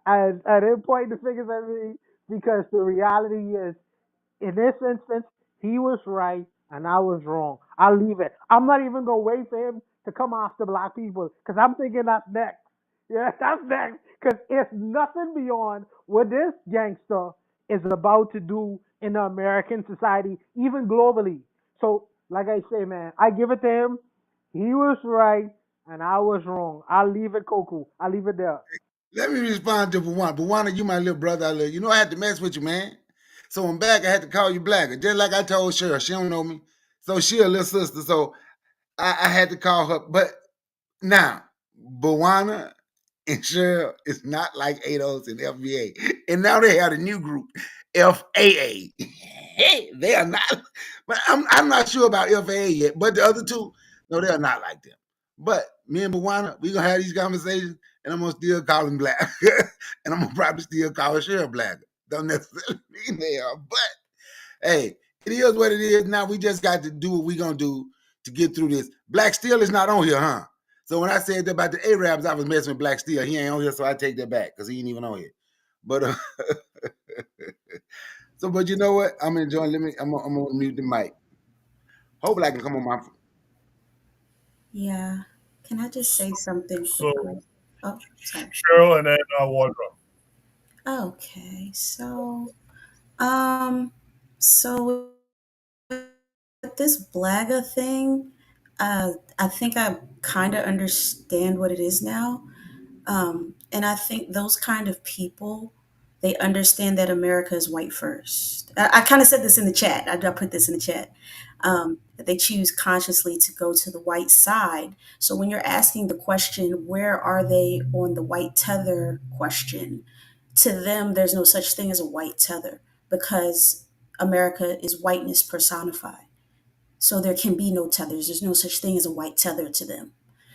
and him pointing the fingers at me because the reality is in this instance, he was right and I was wrong. I'll leave it. I'm not even gonna wait for him to come after black people because I'm thinking that's next. Yeah, that's next. Because it's nothing beyond what this gangster is about to do in the American society, even globally. So, like I say, man, I give it to him. He was right and I was wrong. I'll leave it, Koku. I'll leave it there. Let me respond to Buwana. Buwana, you my little brother. I love you. You know I had to mess with you, man. So I'm back. I had to call you Blacker, just like I told Cheryl. She don't know me, so she a little sister. So I had to call her. But now, Buwana and Cheryl is not like ADOS and FBA, and now they have a new group, FAA. They are not. But I'm not sure about FAA yet. But the other two, no, they are not like them. But me and Buwana, we gonna have these conversations, and I'm gonna still call him Black, and I'm gonna probably still call Cheryl Black. Don't necessarily mean they are, but hey, it is what it is. Now we just got to do what we gonna do to get through this. Black Steel is not on here, huh? So when I said about the Arabs, I was messing with Black Steel. He ain't on here, so I take that back because he ain't even on here. But but you know what? I'm enjoying. I'm gonna mute the mic. Hopefully I can come on my. Yeah. Can I just say something So, quickly? Oh, sorry. Cheryl and then Wardrobe. Okay. So with this Blagga thing, I think I kind of understand what it is now. And I think those kind of people, they understand that America is white first. I kind of said this in the chat. I put this in the chat. That they choose consciously to go to the white side. So when you're asking the question, where are they on the white tether question? To them, there's no such thing as a white tether because America is whiteness personified. So there can be no tethers. There's no such thing as a white tether to them.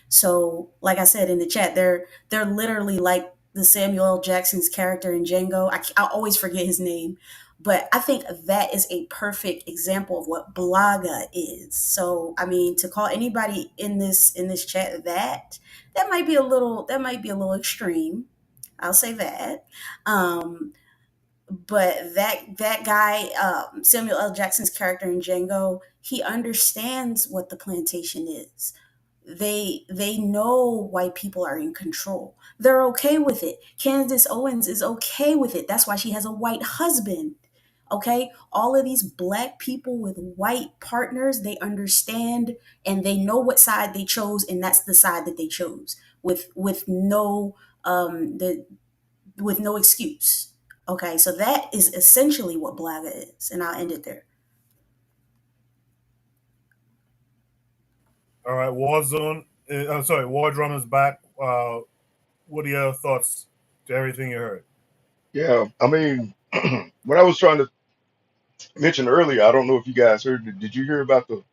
So, like I said in the chat, they're literally like the Samuel L. Jackson's character in Django. I always forget his name, but I think that is a perfect example of what Blaga is. So, I mean, to call anybody in this chat that might be a little extreme. I'll say that. But that guy, Samuel L. Jackson's character in Django, he understands what the plantation is. They know white people are in control. They're okay with it. Candace Owens is okay with it. That's why she has a white husband. Okay, all of these black people with white partners, they understand and they know what side they chose, and that's the side that they chose with no the with no excuse. Okay, so that is essentially what Blaga is, and I'll end it there. All right, Warzone. I'm sorry, War Drum is back. What are your thoughts to everything you heard? Yeah, I mean, what I was trying to mention earlier, I don't know if you guys heard it. Did you hear about the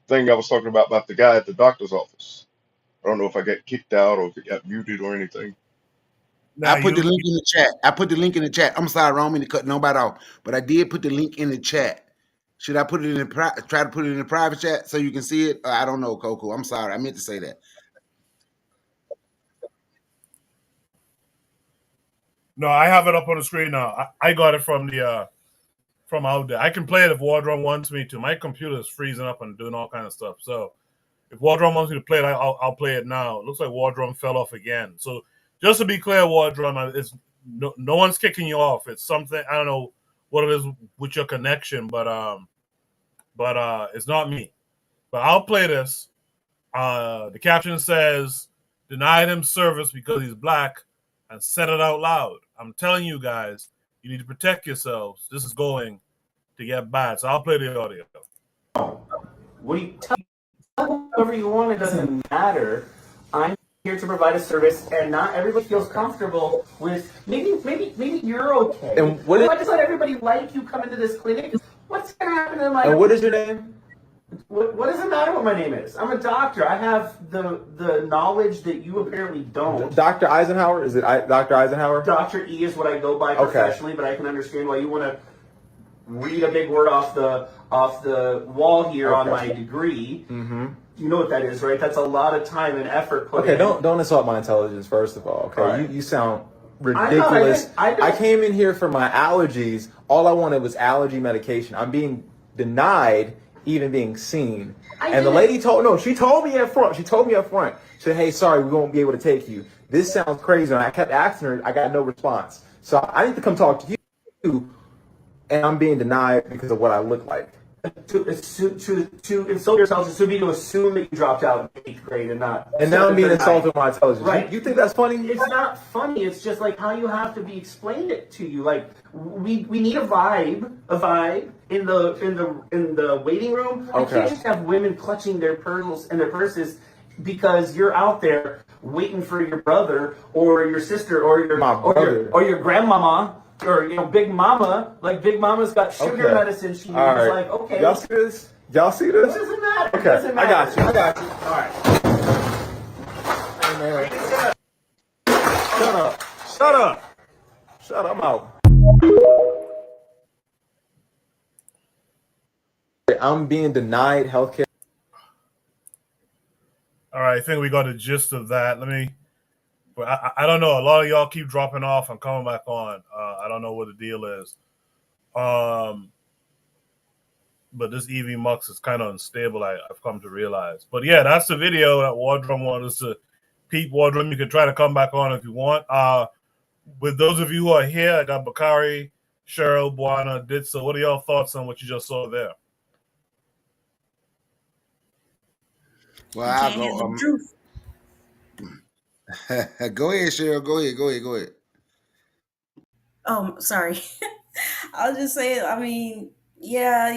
thing I was talking about the guy at the doctor's office? I don't know if I got kicked out or if it got muted or anything. Now I put the link in the chat. I'm sorry, I don't mean to cut nobody off, but I did put the link in the chat. Should I put it in try to put it in the private chat so you can see it? I don't know, Coco. I'm sorry. I meant to say that. No, I have it up on the screen now. I got it from the from out there. I can play it if War Drum wants me to. My computer is freezing up and doing all kind of stuff. So if War Drum wants me to play it, I'll play it now. It looks like War Drum fell off again. So just to be clear, Wardrum, it's no one's kicking you off. It's something I don't know what it is with your connection, but it's not me. But I'll play this. The caption says, "Denied him service because he's black," and said it out loud. I'm telling you guys, you need to protect yourselves. This is going to get bad. So I'll play the audio. What do you tell whoever you want? It doesn't matter. I'm here to provide a service, and not everybody feels comfortable with. Maybe you're okay. And what if I just let everybody like you come into this clinic? What's gonna happen to my? And what is your name? What does it matter what my name is? I'm a doctor. I have the knowledge that you apparently don't. Dr. Eisenhower? Is it Dr. Eisenhower? Dr. E is what I go by professionally, but I can understand why you want to read a big word off the wall here on my degree. Mm-hmm. You know what that is, right? That's a lot of time and effort put in. Don't insult my intelligence, first of all. Okay, right. You sound ridiculous. I came in here for my allergies. All I wanted was allergy medication. I'm being denied even being seen. The lady told me up front. She told me up front. She said, "Hey, sorry, we won't be able to take you. This sounds crazy." And I kept asking her. I got no response. So I need to come talk to you. And I'm being denied because of what I look like. To insult yourself is to assume that you dropped out in 8th grade and not. And now I'm being insulted with my intelligence. Right? You think that's funny? It's not funny. It's just like how you have to be explained it to you. Like we need a vibe in the waiting room. Okay. You can't just have women clutching their pearls and their purses because you're out there waiting for your brother or your sister or your grandmama. Or Big Mama, like Big Mama's got sugar medicine. She needs. Like, okay. Y'all see this? It doesn't matter. Okay, I got you. All right. Hey man. Shut up. I'm out. I'm being denied healthcare. All right, I think we got the gist of that. I don't know. A lot of y'all keep dropping off. I'm coming back on. I don't know what the deal is. But this EV Mux is kind of unstable, I've come to realize. But yeah, that's the video that Wardrum wanted us to peep. Wardrum, you can try to come back on if you want. With those of you who are here, I got Bakari, Cheryl, Buana, Ditsa. What are y'all thoughts on what you just saw there? Well, I'll go. Go ahead, Cheryl. Go ahead. Oh, sorry. I'll just say, I mean, yeah,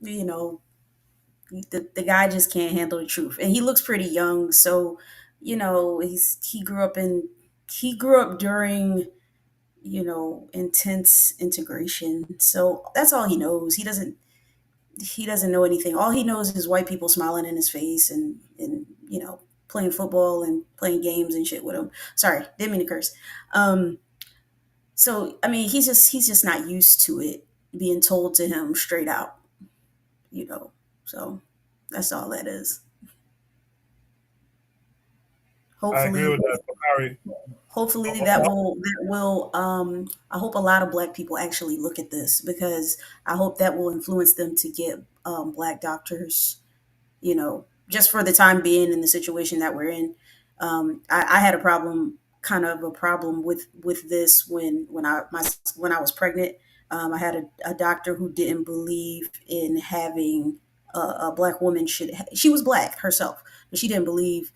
the guy just can't handle the truth, and he looks pretty young. So, he grew up during, intense integration. So that's all he knows. He doesn't know anything. All he knows is white people smiling in his face and playing football and playing games and shit with him. Sorry, didn't mean to curse. So I mean, he's just not used to it being told to him straight out, So that's all that is. Hopefully, I agree with that. Sorry. Hopefully that will I hope a lot of black people actually look at this, because I hope that will influence them to get black doctors, just for the time being in the situation that we're in. I had a problem with this when I was pregnant. I had a doctor who didn't believe in having a black woman she was black herself, but she didn't believe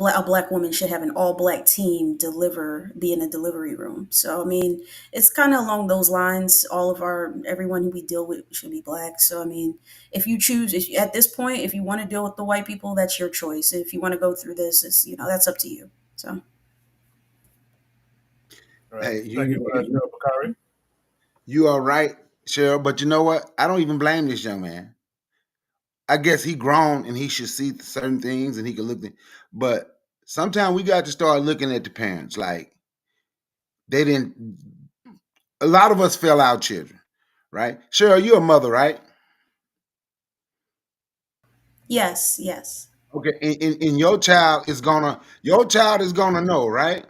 a black woman should have an all black team be in a delivery room. So I mean, it's kind of along those lines. Everyone who we deal with should be black. So I mean, at this point, if you want to deal with the white people, that's your choice. If you want to go through this, that's up to you. So. Hey, you are right, Cheryl. But you know what? I don't even blame this young man. I guess he grown and he should see certain things and he can look. But sometimes we got to start looking at the parents. Like, they didn't. A lot of us fail our children, right? Cheryl, you're a mother, right? Yes. Okay, and your child is gonna know, right?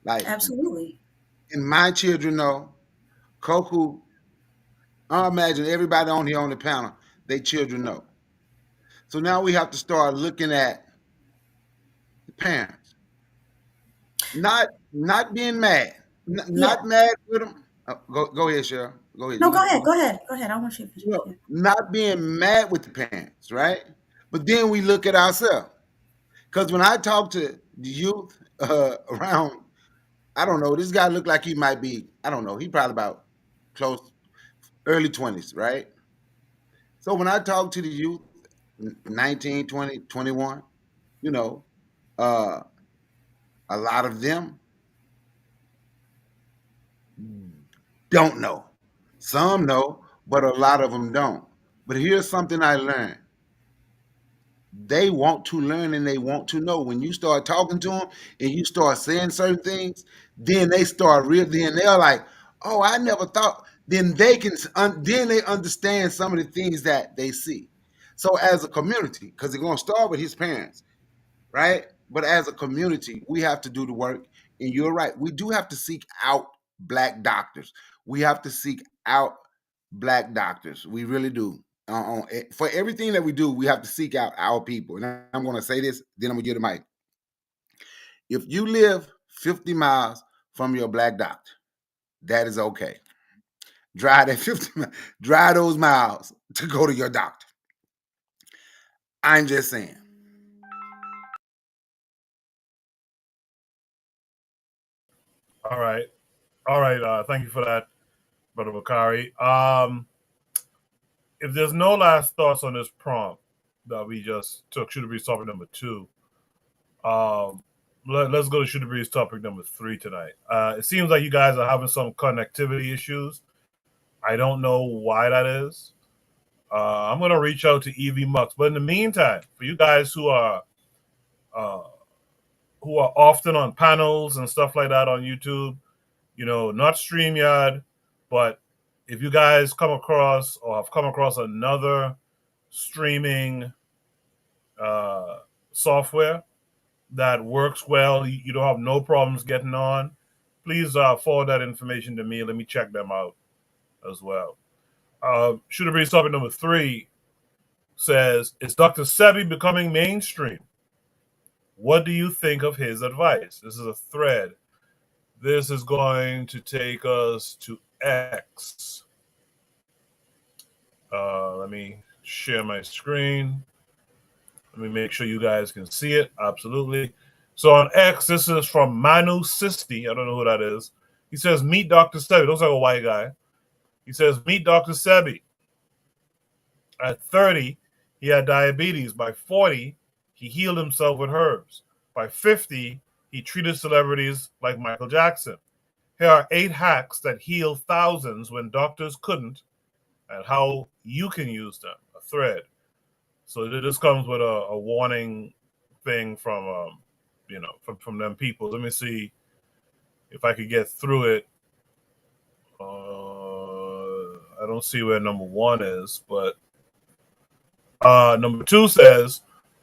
Like, absolutely. And my children know. Koku, I imagine everybody on here on the panel, they children know. So now we have to start looking at parents. Not being mad. Yeah. Not mad with them. Go ahead, Cheryl. Go ahead. No, You go can, ahead. you, Go ahead. Go ahead. I want you to finish. you know, Yeah. not being mad with the parents, right? But then we look at ourselves. Because when I talk to the youth around, I don't know, this guy looked like he might be, I don't know, he probably about close, early 20s, right? So when I talk to the youth, 19, 20, 21, you know, uh, a lot of them don't know. Some know, but a lot of them don't. But here's something I learned. They want to learn and they want to know. When you start talking to them and you start saying certain things, then they start then they're like, "Oh, I never thought." Then they can then they understand some of the things that they see. So as a community, because they're gonna start with his parents, right? But as a community, we have to do the work. And you're right. We do have to seek out black doctors. We have to seek out black doctors. We really do. For everything that we do, we have to seek out our people. And I'm going to say this, then I'm going to get the mic. If you live 50 miles from your black doctor, that is okay. Drive that 50, drive those miles to go to your doctor. I'm just saying. All right. All right. Thank you for that, Brother Bakari. If there's no last thoughts on this prompt that we just took, should be topic number 2. Let's go to should be topic number 3 tonight. It seems like you guys are having some connectivity issues. I don't know why that is. I'm going to reach out to Evie Mux, but in the meantime, for you guys uh, who are often on panels and stuff like that on YouTube, not StreamYard, but if you guys come across or have come across another streaming software that works well, you don't have no problems getting on, please forward that information to me. Let me check them out as well. Shooter Breeze topic number 3 says, is Dr. Sebi becoming mainstream? What do you think of his advice? This is a thread. This is going to take us to X. Let me share my screen. Let me make sure you guys can see it. Absolutely. So on X, this is from Manu Sisti. I don't know who that is. He says, meet Dr. Sebi. Looks like a white guy. He says, meet Dr. Sebi. At 30, he had diabetes. By 40, he healed himself with herbs. By 50, he treated celebrities like Michael Jackson. Here are 8 hacks that heal thousands when doctors couldn't, and how you can use them. A thread. So this comes with a warning thing from from them people. Let me see if I could get through it. I don't see where number 1 is, but number 2 says,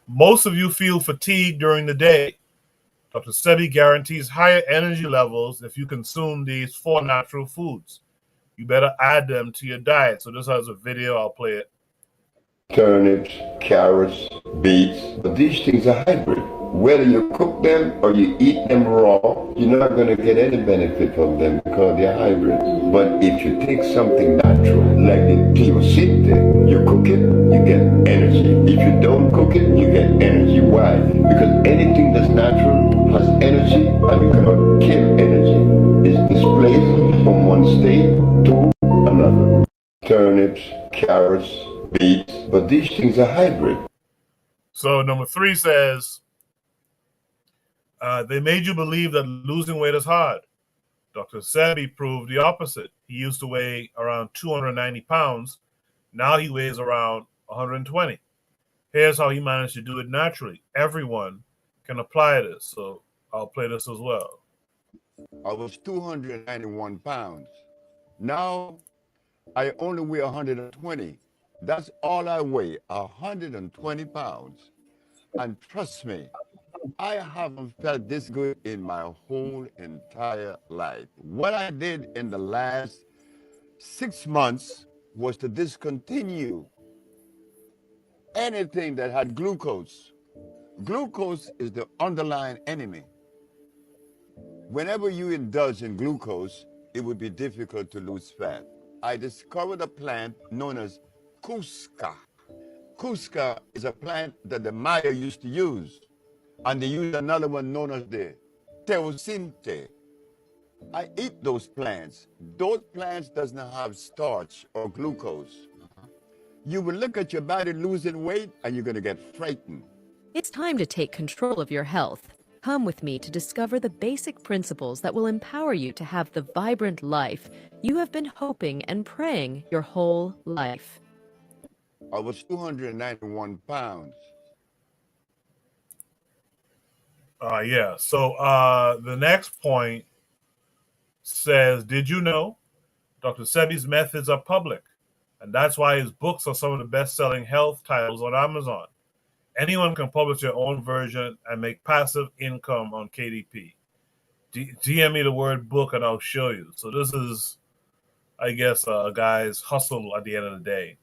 most of you feel fatigued during the day. Dr. Sebi guarantees higher energy levels if you consume these 4 natural foods. You better add them to your diet. So this has a video. I'll play it. Turnips, carrots, beets, but these things are hybrid. Whether you cook them or you eat them raw, you're not going to get any benefit from them because they're hybrid. But if you take something natural, like the teosinte, you cook it, you get energy. If you don't cook it, you get energy. Why? Because anything that's natural has energy and you cannot kill energy. It's displaced from one state to another. Turnips, carrots, beets, but these things are hybrid. So number 3 says, they made you believe that losing weight is hard. Dr. Sebi proved the opposite. He used to weigh around 290 pounds. Now he weighs around 120. Here's how he managed to do it naturally. Everyone can apply this. So I'll play this as well. I was 291 pounds. Now I only weigh 120. That's all I weigh, 120 pounds. And trust me, I haven't felt this good in my whole entire life. What I did in the last 6 months was to discontinue anything that had glucose. Glucose is the underlying enemy. Whenever you indulge in glucose, it would be difficult to lose fat. I discovered a plant known as Cusca. Cusca is a plant that the Maya used to use, and they use another one known as the teosinte. I eat those plants. Those plants does not have starch or glucose. You will look at your body losing weight and you're going to get frightened. It's time to take control of your health. Come with me to discover the basic principles that will empower you to have the vibrant life you have been hoping and praying your whole life. I was 291 pounds. Yeah. So the next point says, did you know Dr. Sebi's methods are public? And that's why his books are some of the best-selling health titles on Amazon. Anyone can publish their own version and make passive income on KDP. DM me the word book and I'll show you. So this is, I guess, a guy's hustle at the end of the day.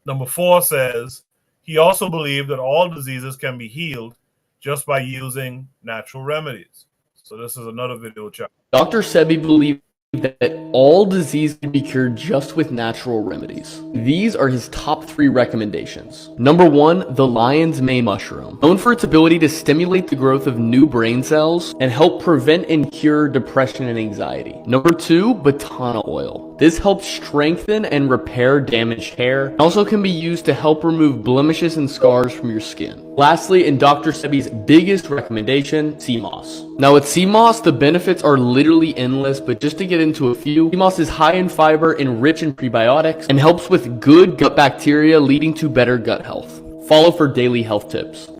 Number 4 says, he also believed that all diseases can be healed just by using natural remedies. So this is another video chat. Dr. Sebi believed that all disease can be cured just with natural remedies. These are his top 3 recommendations. Number 1, the lion's mane mushroom. Known for its ability to stimulate the growth of new brain cells and help prevent and cure depression and anxiety. Number 2, batana oil. This helps strengthen and repair damaged hair. It also can be used to help remove blemishes and scars from your skin. Lastly, in Dr. Sebi's biggest recommendation, sea moss. Now with sea moss, the benefits are literally endless, but just to get into a few, sea moss is high in fiber and rich in prebiotics and helps with good gut bacteria, leading to better gut health. Follow for daily health tips.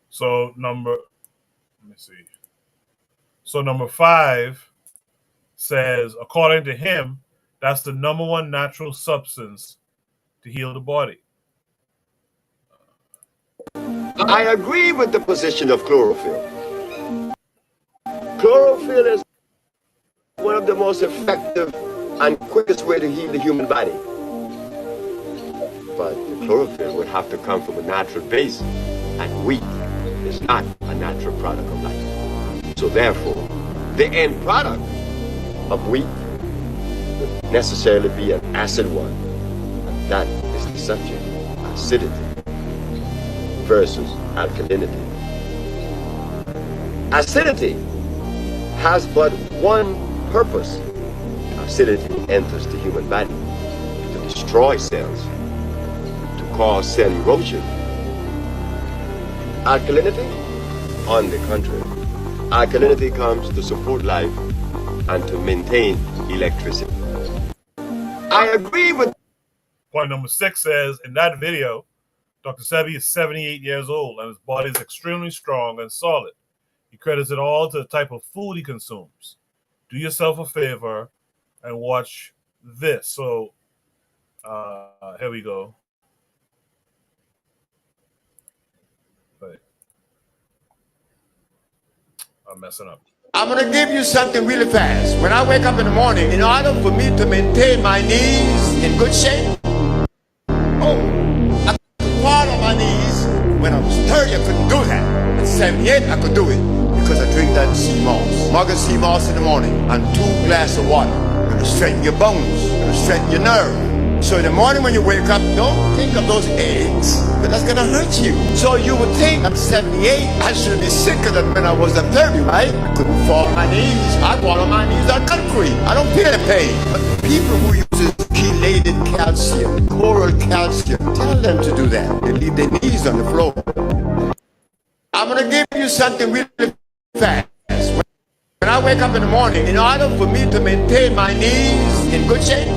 So number 5 says, according to him, that's the number 1 natural substance to heal the body. I agree with the position of chlorophyll. Chlorophyll is one of the most effective and quickest way to heal the human body. But the chlorophyll would have to come from a natural base, and wheat is not a natural product of life. So therefore, the end product of wheat would necessarily be an acid one. And that is the subject, acidity versus alkalinity. Acidity has but one purpose. Acidity enters the human body to destroy cells, to cause cell erosion. Alkalinity, on the contrary, alkalinity comes to support life and to maintain electricity. I agree with... Point number 6 says, in that video, Dr. Sebi is 78 years old and his body is extremely strong and solid. He credits it all to the type of food he consumes. Do yourself a favor and watch this. So, here we go. Wait. I'm messing up. I'm gonna give you something really fast. When I wake up in the morning, in order for me to maintain my knees in good shape, I could fall on my knees. When I was 30, I couldn't do that. At 78, I could do it because I drink that sea moss. Mug of sea moss in the morning and 2 glasses of water. It'll straighten your bones. It'll straighten your nerve. So in the morning when you wake up, don't think of those eggs, but that's gonna hurt you. So you would think at 78, I should be sicker than when I was at 30, right? I couldn't fall on my knees. I fall on my knees on concrete. I don't feel the pain. But people who use chelated calcium, coral calcium, tell them to do that. They leave their knees on the floor. I'm gonna give you something really fast. When I wake up in the morning, in order for me to maintain my knees in good shape,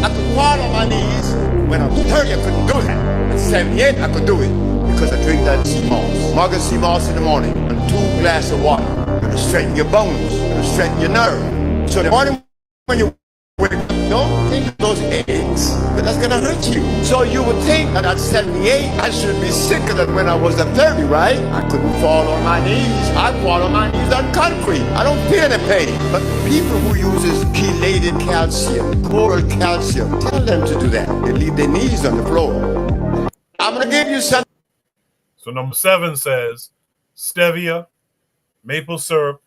I could fall on my knees. When I was 30, I couldn't do that. At 78, I could do it because I drink that sea moss. Mug of sea moss in the morning and 2 glasses of water. It'll straighten your bones. It'll straighten your nerve. So in the morning when you wake up, don't think of those eggs, but that's gonna hurt you. So you would think that at 78, I should be sicker than when I was at 30, right? I couldn't fall on my knees. I fall on my knees on concrete. I don't feel the pain. But people who uses chelated calcium, coral calcium, tell them to do that. They leave their knees on the floor. I'm I'm going to give you some. So number 7 says stevia, maple syrup,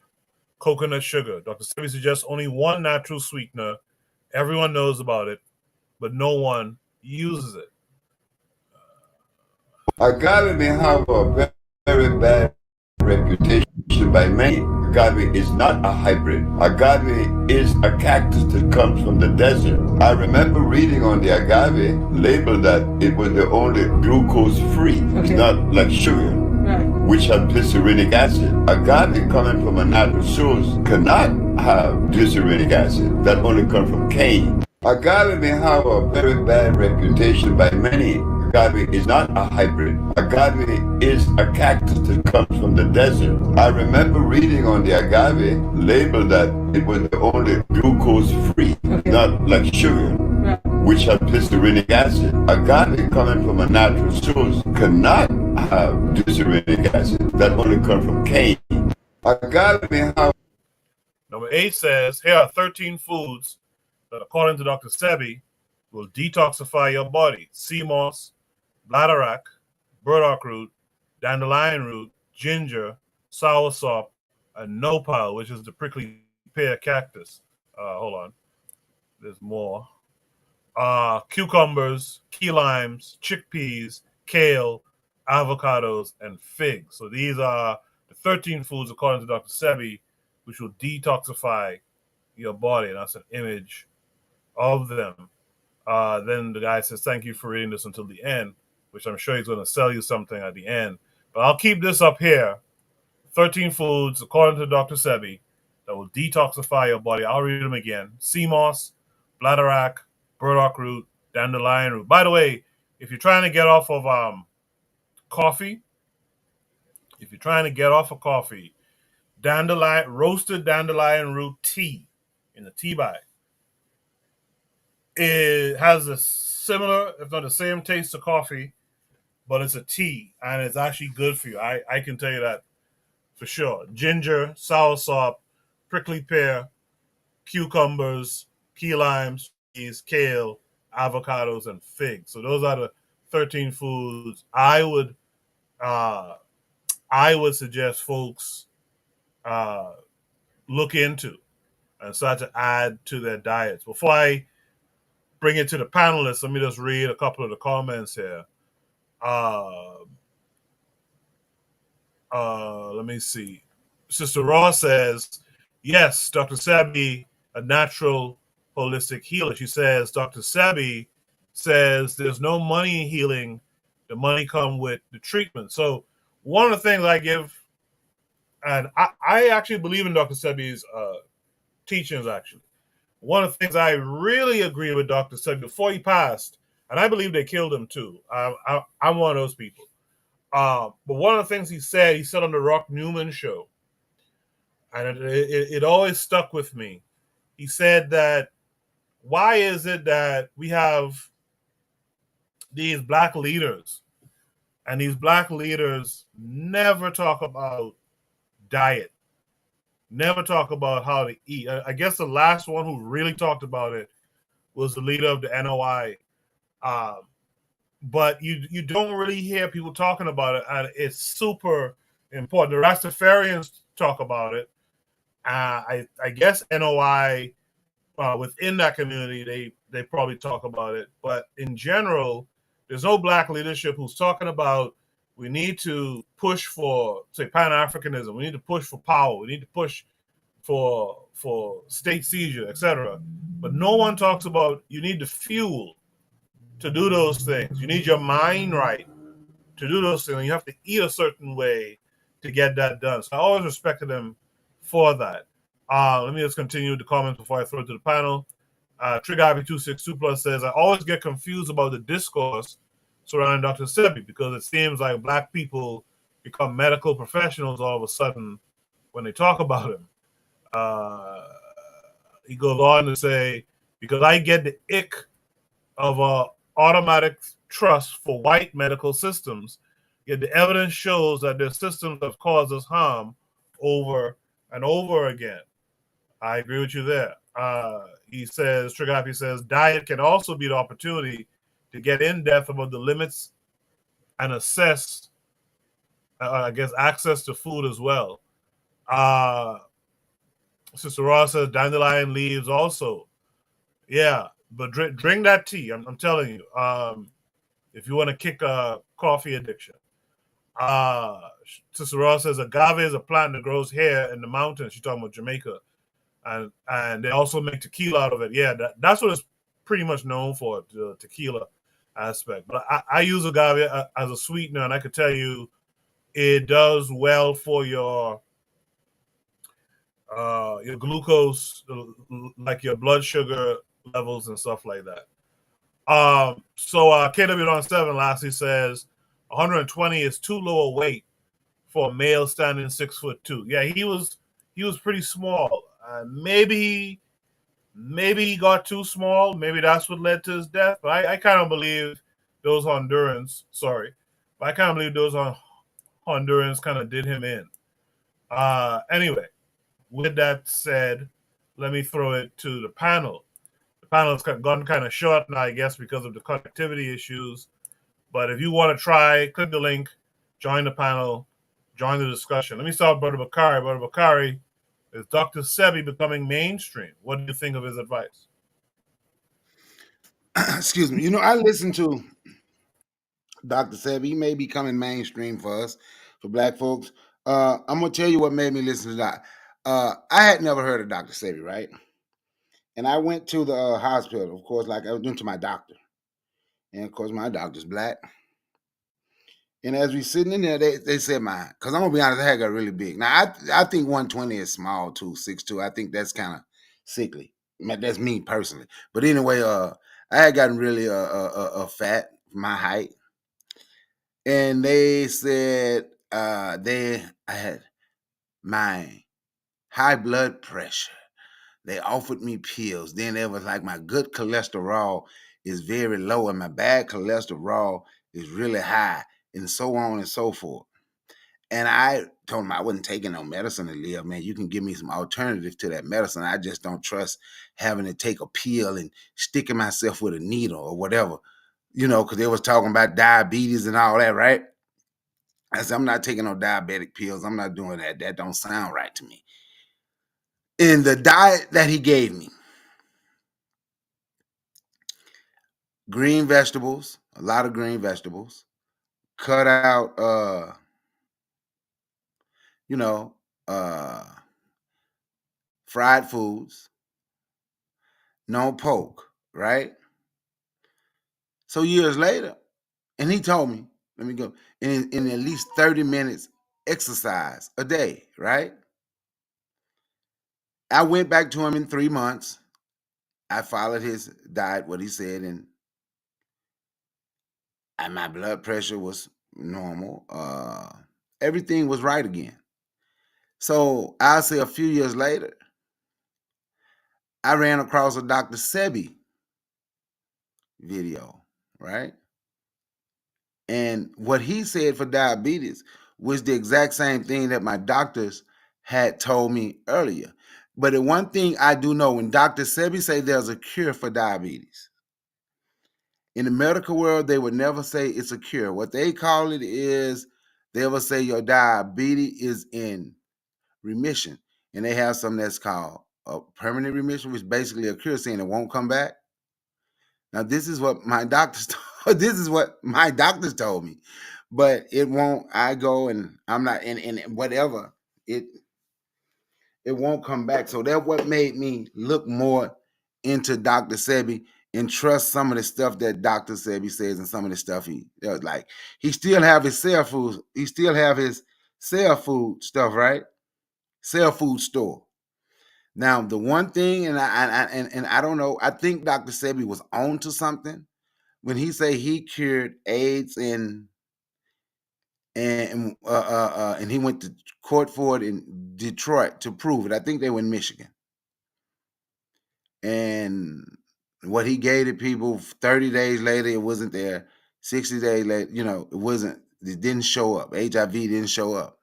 coconut sugar. Dr. Sebi suggests only one natural sweetener. Everyone knows about it, but no one uses it. Agave may have a very bad reputation by many. Agave is not a hybrid. Agave is a cactus that comes from the desert. I remember reading on the agave label that it was the only glucose-free. It's not like sugar, which has glycerinic acid. Agave coming from a natural source cannot have glycerinic acid. That only comes from cane. Agave may have a very bad reputation by many. Agave is not a hybrid. Agave is a cactus that comes from the desert. I remember reading on the agave label that it was the only glucose-free, not like sugar, which has glycerinic acid. Agave coming from a natural source cannot have glycerinic acid. That only comes from cane. Agave may have. Number 8 says, here are 13 foods that, according to Dr. Sebi, will detoxify your body. Sea moss, bladderwrack, burdock root, dandelion root, ginger, soursop, and nopal, which is the prickly pear cactus. Hold on. There's more. Cucumbers, key limes, chickpeas, kale, avocados, and figs. So these are the 13 foods, according to Dr. Sebi, which will detoxify your body. And that's an image of them. Then the guy says, thank you for reading this until the end, which I'm sure he's going to sell you something at the end. But I'll keep this up here. 13 foods, according to Dr. Sebi, that will detoxify your body. I'll read them again. Sea moss, bladderwrack, burdock root, dandelion root. By the way, if you're trying to get off of coffee, roasted dandelion root tea in the tea bag, it has a similar, if not the same taste to coffee, but it's a tea, and it's actually good for you. I can tell you that for sure. Ginger, soursop, prickly pear, cucumbers, key limes, kale, avocados, and figs. So those are the 13 foods I would suggest folks look into and start to add to their diets. Before I bring it to the panelists, let me just read a couple of the comments here. Let me see. Sister Ross says, yes, Dr. Sebi, a natural holistic healer. She says, Dr. Sebi says there's no money in healing. The money come with the treatment. So one of the things I give, and I actually believe in Dr. Sebi's teachings, actually. One of the things I really agree with Dr. Sebi before he passed, and I believe they killed him too. I'm one of those people. But one of the things he said on the Rock Newman show, and it always stuck with me. He said that, why is it that we have these black leaders, and these black leaders never talk about diet, never talk about how to eat? I guess the last one who really talked about it was the leader of the NOI. But you don't really hear people talking about it, and it's super important. The Rastafarians talk about it. I guess NOI within that community, they probably talk about it. But in general, there's no black leadership who's talking about we need to push for, say, Pan-Africanism. We need to push for power. We need to push for state seizure, etc. But no one talks about you need the fuel to do those things. You need your mind right to do those things. You have to eat a certain way to get that done. So I always respected them for that. Let me just continue with the comments before I throw it to the panel. Trig-Ivy262 Plus says, I always get confused about the discourse surrounding Dr. Sebi because it seems like black people become medical professionals all of a sudden when they talk about him. He goes on to say, because I get the ick of a automatic trust for white medical systems, yet the evidence shows that their systems have caused us harm over and over again. I agree with you there. He says, Trigapi says, diet can also be the opportunity to get in depth about the limits and assess, I guess, access to food as well. Sister Ross says dandelion leaves also. Yeah, but drink that tea. I'm telling you. If you want to kick a coffee addiction. Uh, Sister Ross says agave is a plant that grows here in the mountains. She's talking about Jamaica, and they also make tequila out of it. Yeah, that's what it's pretty much known for, the tequila aspect. But I use agave as a sweetener, and I could tell you it does well for your glucose, like your blood sugar levels and stuff like that. So KW7 lastly says 120 is too low a weight for a male standing 6'2". Yeah, he was pretty small. Maybe he got too small. Maybe that's what led to his death. But I kind of believe those Hondurans. Sorry, but I kind of believe those Hondurans kind of did him in. Anyway, with that said, let me throw it to the panel. The panel's gone kind of short now, I guess, because of the connectivity issues. But if you want to try, click the link, join the panel, join the discussion. Let me start with Brother Bakari. Brother Bakari, is Dr. Sebi becoming mainstream? What do you think of his advice? Excuse me. You know, I listened to Dr. Sebi. He may be coming mainstream for us, for black folks. I'm going to tell you what made me listen to that. I had never heard of Dr. Sebi, right? And I went to the hospital, of course, like I went to my doctor. And of course, my doctor's black. And as we sitting in there, they said because I'm going to be honest, I had got really big. Now, I think 120 is small too, 6'2". I think that's kind of sickly. That's me personally. But anyway, I had gotten really fat for my height. And they said I had my high blood pressure. They offered me pills. Then it was like my good cholesterol is very low and my bad cholesterol is really high, and so on and so forth. And I told them I wasn't taking no medicine to live, man. You can give me some alternative to that medicine. I just don't trust having to take a pill and sticking myself with a needle or whatever, because they was talking about diabetes and all that, right? I said, I'm not taking no diabetic pills. I'm not doing that. That don't sound right to me. In the diet that he gave me, green vegetables, a lot of green vegetables, cut out, fried foods, no pork, right? So years later, and he told me, let me go, in at least 30 minutes exercise a day, right? I went back to him in 3 months. I followed his diet, what he said, and my blood pressure was normal. Everything was right again. So I'll say a few years later, I ran across a Dr. Sebi video, right? And what he said for diabetes was the exact same thing that my doctors had told me earlier. But the one thing I do know, when Dr. Sebi say there's a cure for diabetes, in the medical world, they would never say it's a cure. What they call it is, they will say your diabetes is in remission. And they have something that's called a permanent remission, which basically a cure, saying it won't come back. Now, this is what my doctors told me, but it won't. I go and I'm not in whatever it won't come back. So that's what made me look more into Dr. Sebi and trust some of the stuff that Dr. Sebi says, and some of the stuff he does. Like, he still have his cell food. He still have his cell food stuff, right? Cell food store. Now, the one thing, and I don't know, I think Dr. Sebi was on to something when he say he cured AIDS and he went to court for it in Detroit to prove it. I think they were in Michigan. And what he gave to people 30 days later, it wasn't there. 60 days later, it didn't show up. HIV didn't show up.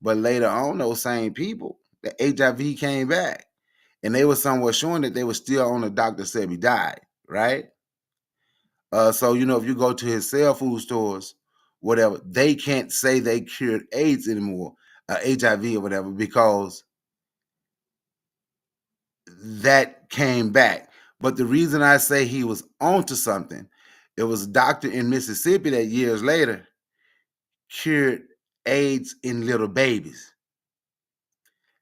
But later on, those same people, the HIV came back. And they were somewhat showing that they were still on the Dr. Sebi diet, right? So, if you go to his cell food stores whatever, they can't say they cured AIDS anymore, HIV or whatever, because that came back. But the reason I say he was onto something, it was a doctor in Mississippi that years later cured AIDS in little babies.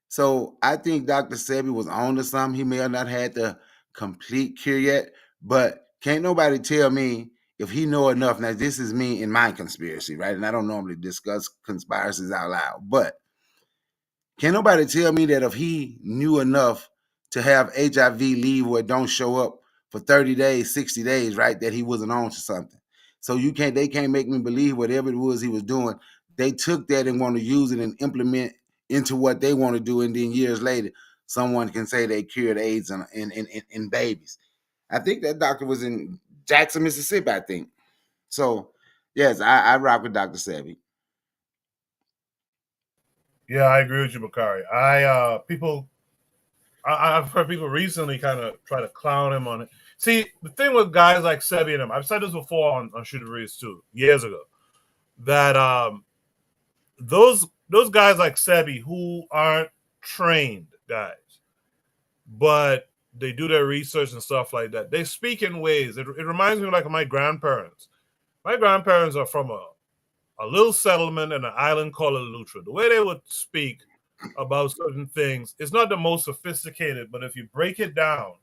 So I think Dr. Sebi was on to something. He may have not had the complete cure yet, but can't nobody tell me if he know enough. Now, this is me in my conspiracy, right? And I don't normally discuss conspiracies out loud, but can't nobody tell me that if he knew enough to have HIV leave where it don't show up for 30 days, 60 days, right, that he wasn't on to something. So they can't make me believe whatever it was he was doing. They took that and want to use it and implement into what they want to do. And then years later, someone can say they cured AIDS in babies. I think that doctor was in Jackson, Mississippi, I think. So, yes, I rock with Dr. Sebi. Yeah, I agree with you, Bakari. I've heard people recently kind of try to clown him on it. See, the thing with guys like Sebi and him, I've said this before on Shoot the Breeze too, years ago, that those guys like Sebi who aren't trained guys, but they do their research and stuff like that. They speak in ways. It reminds me like of my grandparents. My grandparents are from a little settlement in an island called Eleuthera. The way they would speak about certain things, it's not the most sophisticated, but if you break it down,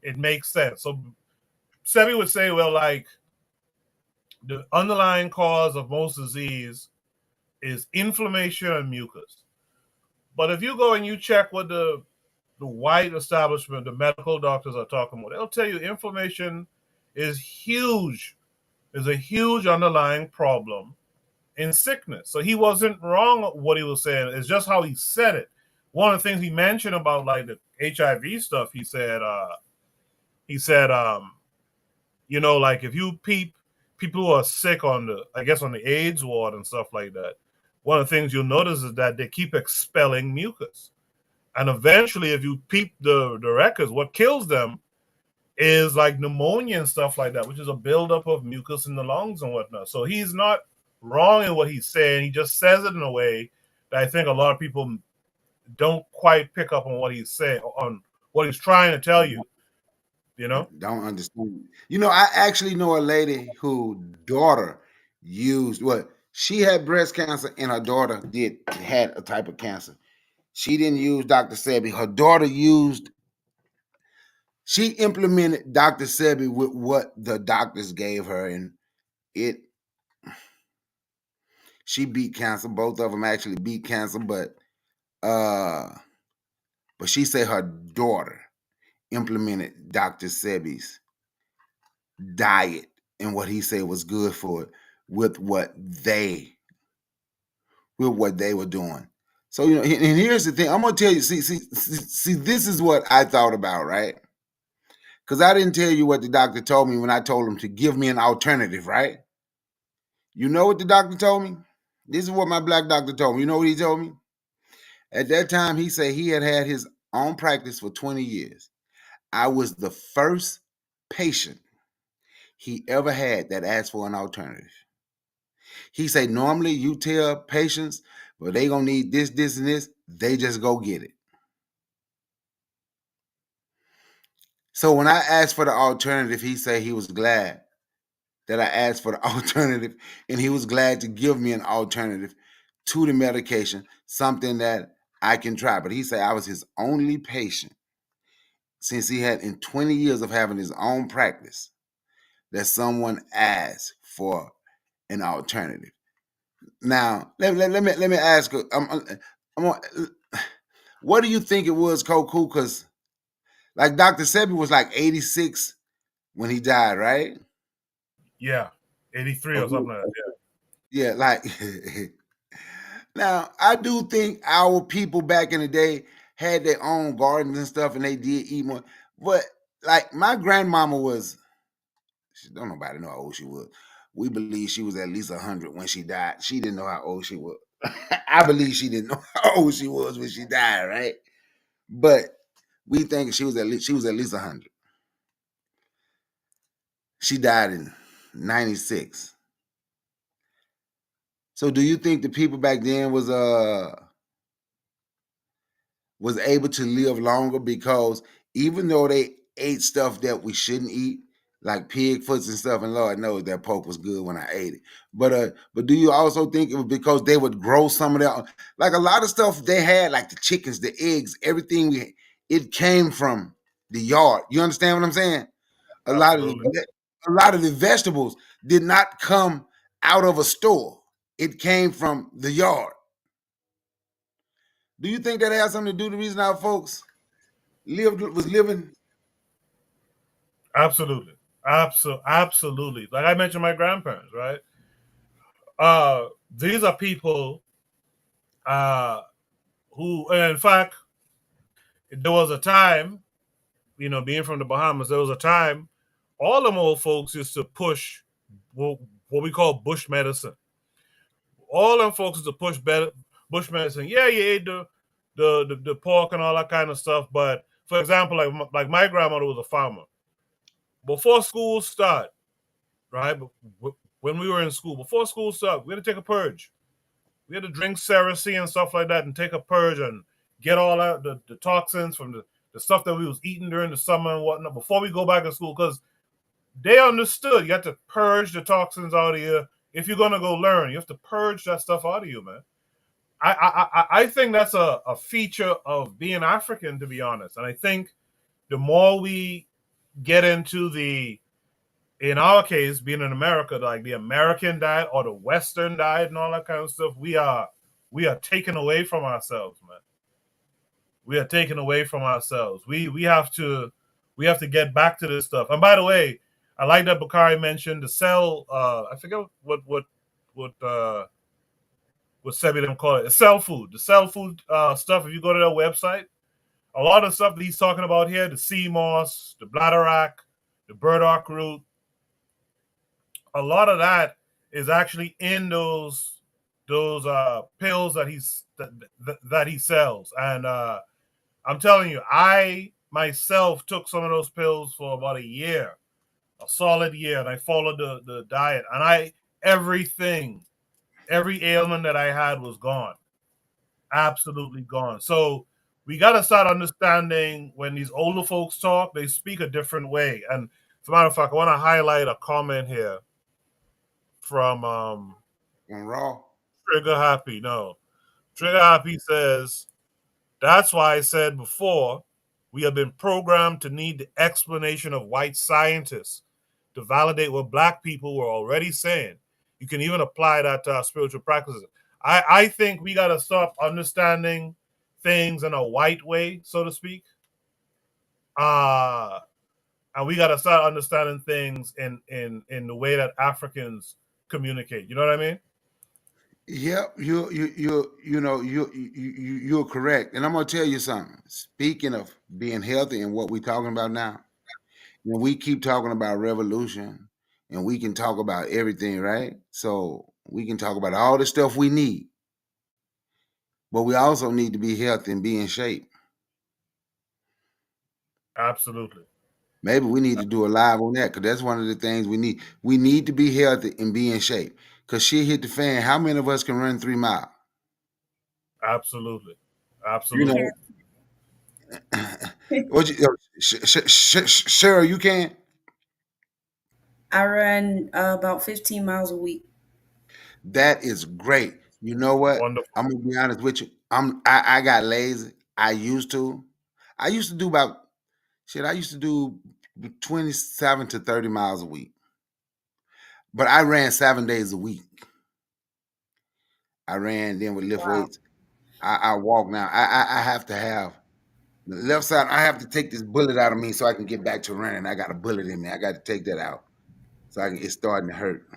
it makes sense. So Sebi would say, well, like the underlying cause of most disease is inflammation and mucus. But if you go and you check what the white establishment, the medical doctors are talking about, they'll tell you inflammation is huge, is a huge underlying problem in sickness. So he wasn't wrong what he was saying. It's just how he said it. One of the things he mentioned about like the HIV stuff, he said, you know, like if you people who are sick on the AIDS ward and stuff like that, one of the things you'll notice is that they keep expelling mucus. And eventually, if you peep the records, what kills them is like pneumonia and stuff like that, which is a buildup of mucus in the lungs and whatnot. So he's not wrong in what he's saying. He just says it in a way that I think a lot of people don't quite pick up on what he's saying, on what he's trying to tell you. You know? Don't understand. You know, I actually know a lady whose daughter used she had breast cancer and her daughter had a type of cancer. She didn't use Dr. Sebi. Her daughter she implemented Dr. Sebi with what the doctors gave her, and she beat cancer. Both of them actually beat cancer, but she said her daughter implemented Dr. Sebi's diet and what he said was good for it with what they were doing. So, you know, and here's the thing. I'm gonna tell you, see, this is what I thought about, right? Because I didn't tell you what the doctor told me when I told him to give me an alternative, right? You know what the doctor told me? This is what my black doctor told me. You know what he told me? At that time, he said he had his own practice for 20 years. I was the first patient he ever had that asked for an alternative. He said, normally you tell patients, well, they gonna need this, this, and this. They just go get it. So when I asked for the alternative, he said he was glad that I asked for the alternative, and he was glad to give me an alternative to the medication, something that I can try. But he said I was his only patient since he had in 20 years of having his own practice that someone asked for an alternative. Now, let me ask you, what do you think it was, Koku? Because like Dr. Sebi was like 86 when he died, right? Yeah, 83 or something like that. Yeah, like now I do think our people back in the day had their own gardens and stuff, and they did eat more. But like my grandmama don't nobody know how old she was. We believe she was at least 100 when she died. She didn't know how old she was. I believe she didn't know how old she was when she died, right? But we think she was at least 100. She died in 96. So do you think the people back then was able to live longer because even though they ate stuff that we shouldn't eat, like pig foots and stuff, and Lord knows that pork was good when I ate it. But do you also think it was because they would grow some of that, like a lot of stuff they had, like the chickens, the eggs, everything it came from the yard. You understand what I'm saying? A lot of Absolutely. the vegetables did not come out of a store. It came from the yard. Do you think that has something to do with the reason our folks was living? Absolutely. Absolutely. Like I mentioned my grandparents, right? These are people who, in fact, there was a time, being from the Bahamas, there was a time all them old folks used to push what we call bush medicine. All them folks used to push bush medicine. Yeah, you ate the pork and all that kind of stuff, but for example, like my grandmother was a farmer. Before school start, right? When we were in school, before school started, we had to take a purge. We had to drink Cersei and stuff like that and take a purge and get all out the toxins from the stuff that we was eating during the summer and whatnot before we go back to school, because they understood you have to purge the toxins out of you. If you're gonna go learn, you have to purge that stuff out of you, man. I think that's a feature of being African, to be honest. And I think the more we get into in our case, being in America, like the American diet or the Western diet and all that kind of stuff, we are taken away from ourselves, man. We are taken away from ourselves. We have to get back to this stuff. And by the way, I like that Bakari mentioned the cell. I forget what Sebi them call it. The cell food. The cell food stuff. If you go to their website, a lot of stuff that he's talking about here, the sea moss, the bladderwrack, the burdock root, a lot of that is actually in those pills that he sells. And I'm telling you, I myself took some of those pills for about a year, a solid year, and I followed the diet, and every ailment that I had was gone, absolutely gone. So we got to start understanding when these older folks talk, they speak a different way. And as a matter of fact, I want to highlight a comment here from Raw. Trigger Happy. No, Trigger Happy says, that's why I said before, we have been programmed to need the explanation of white scientists to validate what black people were already saying. You can even apply that to our spiritual practices. I think we got to stop understanding things in a white way, so to speak. And we got to start understanding things in the way that Africans communicate. You know what I mean? Yep, you're correct, and I'm gonna tell you something. Speaking of being healthy and what we're talking about now, we keep talking about revolution, and we can talk about everything, right? So we can talk about all the stuff we need, but we also need to be healthy and be in shape. Absolutely. Maybe we need to do a live on that because that's one of the things we need. We need to be healthy and be in shape. Because shit hit the fan. How many of us can run 3 miles? Absolutely. You Absolutely. know, Cheryl, you can? I run about 15 miles a week. That is great. You know what? Wonderful. I'm gonna be honest with you. I got lazy. I used to do about I used to do 27 to 30 miles a week. But I ran 7 days a week. I ran then with lift weights. I walk now. I have to have the left side. I have to take this bullet out of me so I can get back to running. I got a bullet in me. I got to take that out. So it's starting to hurt.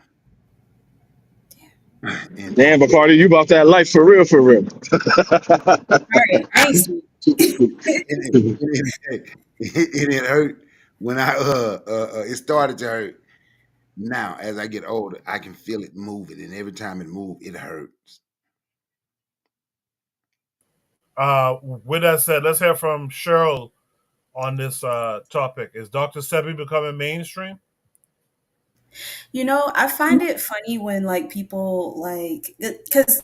Damn, Bacardi, you about that life for real, for real. All right, thanks. It hurt when it started to hurt. Now, as I get older, I can feel it moving, and every time it moves, it hurts. With that said, let's hear from Cheryl on this topic. Is Dr. Sebi becoming mainstream? I find it funny when like people like because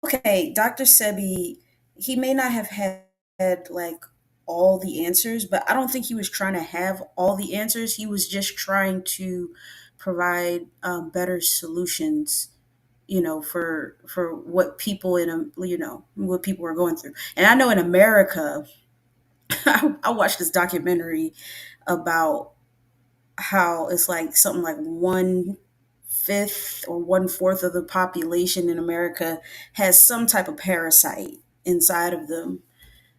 okay, Dr. Sebi, he may not have had like all the answers, but I don't think he was trying to have all the answers. He was just trying to provide better solutions, for what people what people are going through. And I know in America, I watched this documentary about how it's like something like 1/5 or 1/4 of the population in America has some type of parasite inside of them.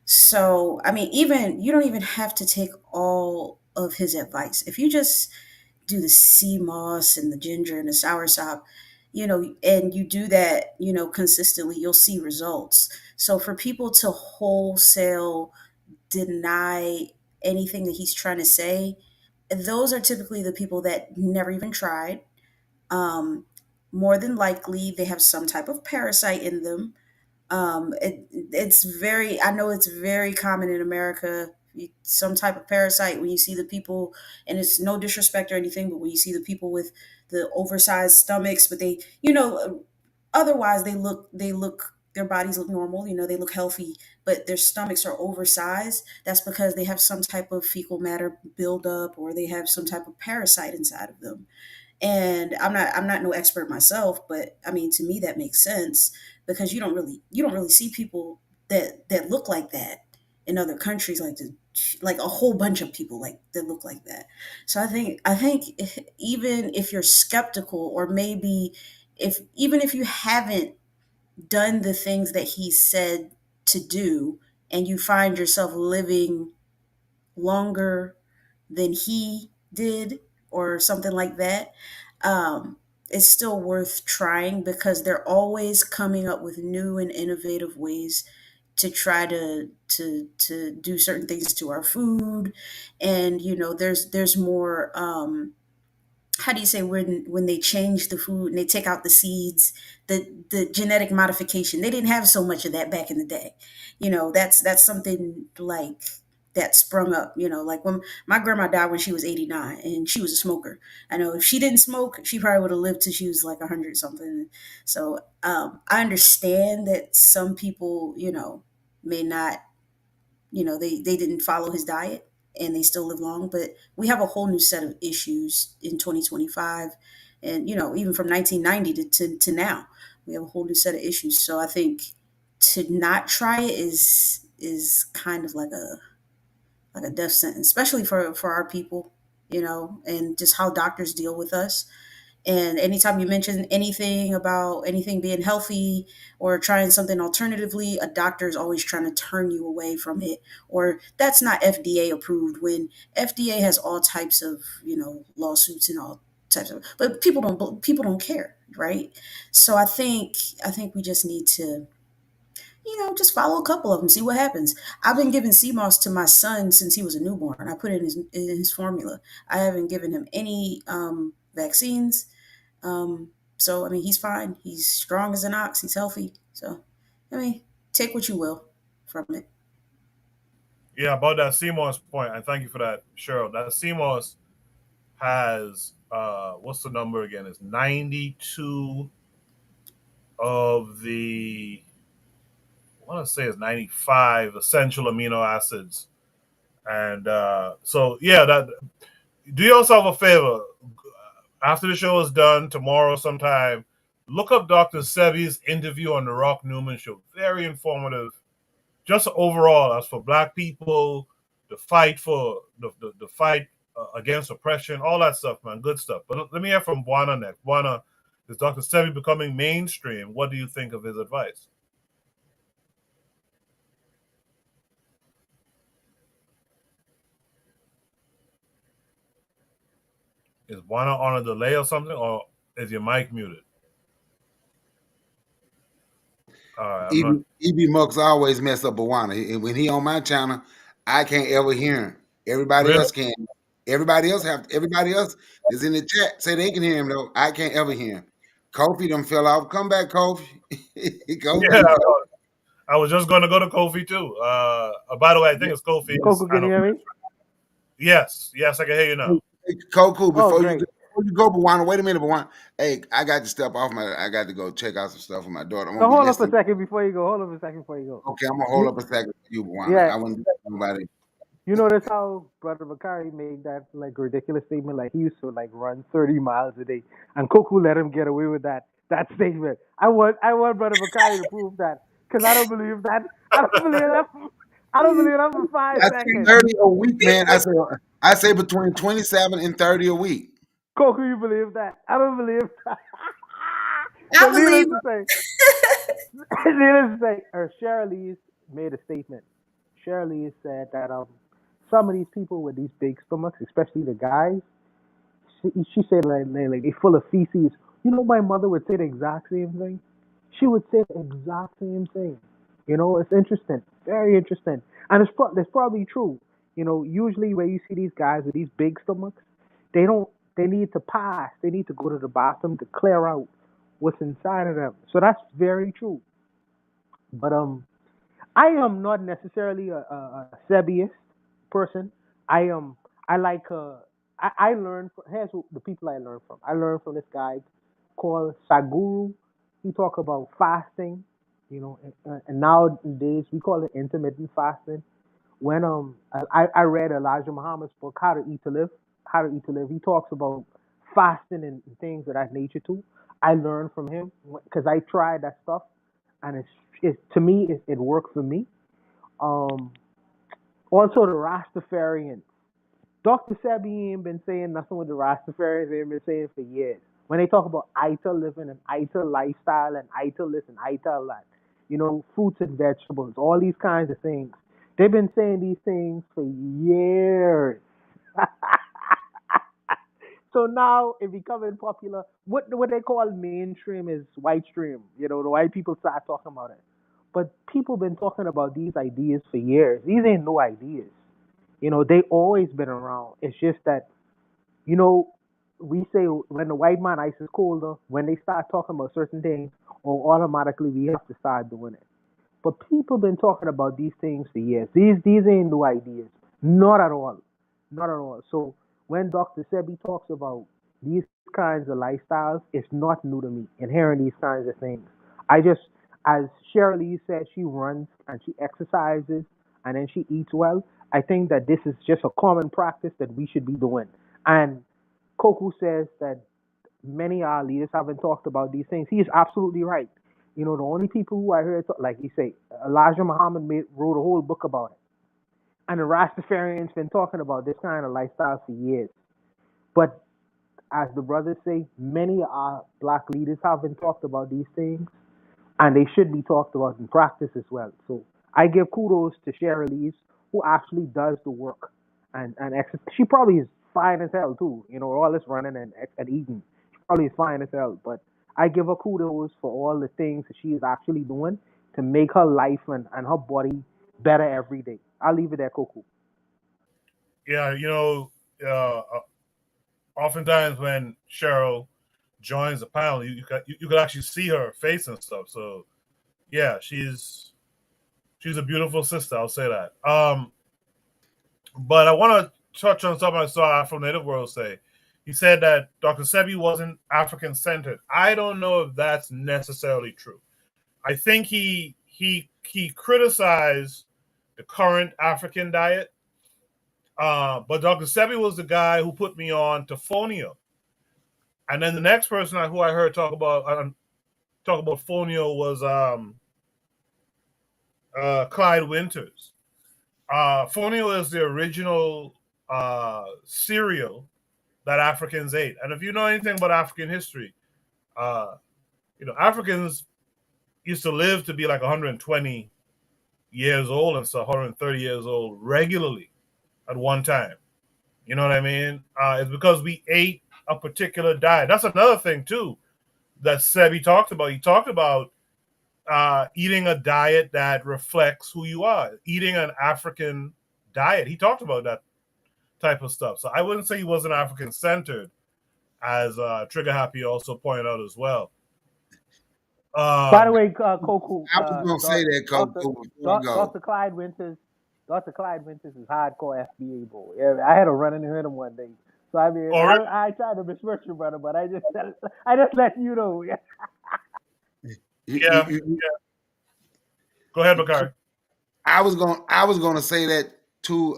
So, I mean, even you don't even have to take all of his advice. If you just do the sea moss and the ginger and the soursop, and you do that, consistently, you'll see results. So for people to wholesale deny anything that he's trying to say, those are typically the people that never even tried. Um, More than likely, they have some type of parasite in them. I know it's very common in America. Some type of parasite when you see the people, and it's no disrespect or anything, but when you see the people with the oversized stomachs, but otherwise their bodies look normal, they look healthy, but their stomachs are oversized. That's because they have some type of fecal matter buildup, or they have some type of parasite inside of them. And I'm not no expert myself, but I mean, to me that makes sense, because you don't really see people that look like that in other countries, like a whole bunch of people like that look like that. So I think even if you're skeptical, or maybe even if you haven't done the things that he said to do, and you find yourself living longer than he did, or something like that, um, it's still worth trying, because they're always coming up with new and innovative ways to try to do certain things to our food. And there's more, how do you say, when they change the food and they take out the seeds, the genetic modification, they didn't have so much of that back in the day. That's something like that sprung up, like when my grandma died when she was 89, and she was a smoker. I know if she didn't smoke, she probably would have lived till she was like 100 something. So I understand that some people, may not, they didn't follow his diet, and they still live long, but we have a whole new set of issues in 2025. And even from 1990 to now, we have a whole new set of issues. So I think to not try it is kind of like a death sentence, especially for our people, and just how doctors deal with us. And anytime you mention anything about anything being healthy or trying something alternatively, a doctor is always trying to turn you away from it. Or that's not FDA approved, when FDA has all types of, lawsuits and all types of, but people don't care, right? So I think we just need to, just follow a couple of them, see what happens. I've been giving CMOS to my son since he was a newborn. I put it in his formula. I haven't given him any vaccines. So I mean, he's fine. He's strong as an ox. He's healthy. So, I mean, take what you will from it. Yeah, about that CMOS point, and thank you for that, Cheryl. That CMOS has what's the number again? It's 92 of the, I want to say it's 95 essential amino acids. And so yeah, that, do yourself a favor. After the show is done tomorrow sometime, look up Dr. Sebi's interview on the Rock Newman show. Very informative, just overall, as for Black people, the fight for the fight against oppression, all that stuff, man. Good stuff. But let me hear from Buana next. Buana, is Dr. Sebi becoming mainstream? What do you think of his advice? Is Buana on a delay or something, or is your mic muted? All right, I'm not. EB Mucks always mess up Awana. And when he on my channel, I can't ever hear him. Everybody Really? else can. Everybody else is in the chat say they can hear him though. I can't ever hear him. Kofi done fell off. Come back, Kofi. Yeah, I was just going to go to Kofi too. By the way, I think it's Kofi. Coco, can you hear me? Yes, I can hear you now. Koku, Oh, great. before you go, Bwana, wait a minute, Bwana. Hey, I got to step off I got to go check out some stuff with my daughter. I'm So gonna be hold up a listening. second before you go. Hold up a second before you go. Okay, I'm gonna hold up a second for you, Bwana. Yeah, I wouldn't do nobody. you notice how Brother Bakari made that like ridiculous statement, like he used to like run 30 miles a day, and Koku let him get away with that statement. I want Brother Bakari to prove that, because I don't believe that. I don't believe that. I don't believe that for five I say seconds. 30 a week, man. I say between 27 and 30 a week. Koku, you believe that? I don't believe that. I So needless believe to say, needless to say, Shirley made a statement. Shirley said that some of these people with these big stomachs, especially the guys, she said like they full of feces. You know, my mother would say the exact same thing. She would say the exact same thing. You know, it's interesting, very interesting, and it's probably true. You know, usually when you see these guys with these big stomachs, they don't. They need to pass. They need to go to the bathroom to clear out what's inside of them. So that's very true. But I am not necessarily a Sebiist person. I am. I like. I learned. Here's the people I learned from. I learned from this guy called Saguru. He talk about fasting. You know, and nowadays we call it intermittent fasting. When I read Elijah Muhammad's book How to Eat to Live. How to Eat to Live. He talks about fasting and things of that nature too. I learned from him because I tried that stuff, and to me it worked for me. Um, Also the Rastafarians. Dr. Sebi ain't been saying nothing with the Rastafarians. They ain't been saying for years. When they talk about ITA living and ITA lifestyle and ITA this and ITA that, you know, fruits and vegetables, all these kinds of things. They've been saying these things for years. So now it becoming popular. What they call mainstream is white stream. You know, the white people start talking about it. But people been talking about these ideas for years. These ain't no ideas. You know, they always been around. It's just that, you know, we say when the white man ice is colder, when they start talking about certain things, or automatically we have to start doing it. But people been talking about these things for years. These ain't new ideas. Not at all. Not at all. So when Dr. Sebi talks about these kinds of lifestyles, it's not new to me. And hearing these kinds of things. I just, as Shirley said, she runs and she exercises and then she eats well. I think that this is just a common practice that we should be doing. And Koku says that many of our leaders haven't talked about these things. He is absolutely right. You know, the only people who I heard, like you say, Elijah Muhammad wrote a whole book about it. And the Rastafarians been talking about this kind of lifestyle for years. But as the brothers say, many of our black leaders haven't talked about these things, and they should be talked about in practice as well. So I give kudos to Cheryl Lees, who actually does the work, and she probably is fine as hell too. You know, all this running and eating, she probably is fine as hell. But I give her kudos for all the things that she is actually doing to make her life and her body better every day. I'll leave it there, Coco. Yeah, you know, oftentimes when Cheryl joins the panel, you could actually see her face and stuff. So yeah, she's a beautiful sister. I'll say that. But I want to touch on something I saw Afro Native World say. He said that Dr. Sebi wasn't African centered. I don't know if that's necessarily true. I think he criticized the current African diet, but Dr. Sebi was the guy who put me on to fonio. And then the next person who I heard talk about fonio was Clyde Winters. Fonio is the original cereal that Africans ate. And if you know anything about African history, you know, Africans used to live to be like 120 years old and so 130 years old regularly at one time. You know what I mean? It's because we ate a particular diet. That's another thing too that Sebi talked about. He talked about eating a diet that reflects who you are, eating an African diet. He talked about that type of stuff. So I wouldn't say he wasn't African centered, as Trigger Happy also pointed out as well. By the way, Coco, I was gonna say that, Coco, before I go. Dr. Clyde Winters is hardcore FBA boy. Yeah, I had a run into him one day. So I mean, All right. I try to besmirch you, brother, but I just let you know. Yeah. Yeah. Go ahead, Bakari. I was gonna say that to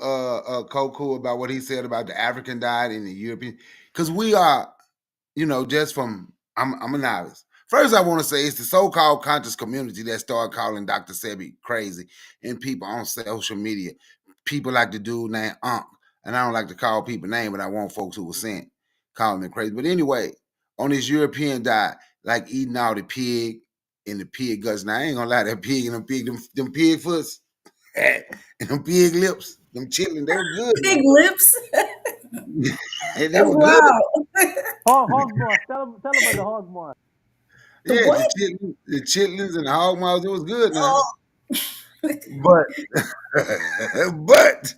Coco about what he said about the African diet and the European, because we are, just from I'm a novice. First, I want to say it's the so-called conscious community that started calling Dr. Sebi crazy, and people on social media. People like the dude named Unc, and I don't like to call people names, but I want folks who were saying calling them crazy. But anyway, on this European diet, like eating all the pig and the pig guts. Now I ain't gonna lie, that pig and them pig foots and them pig lips, them chitlins, they were good. Pig lips. And they That's were good. wild. Hog moss. Tell them about the hog moss. The Yeah, what? the chitlins and the hog mouths, it was good now. Oh. But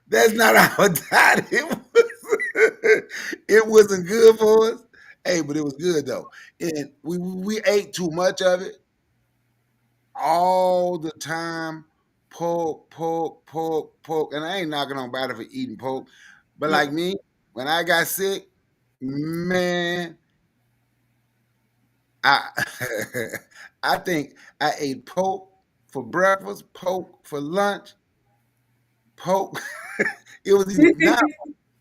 that's not our diet. It wasn't good for us. Hey, but it was good though. And we ate too much of it all the time. Pork, pork, pork, pork. And I ain't knocking on nobody for eating pork. But Yeah. like me, when I got sick, man, I I think I ate pork for breakfast, pork for lunch, pork. It was now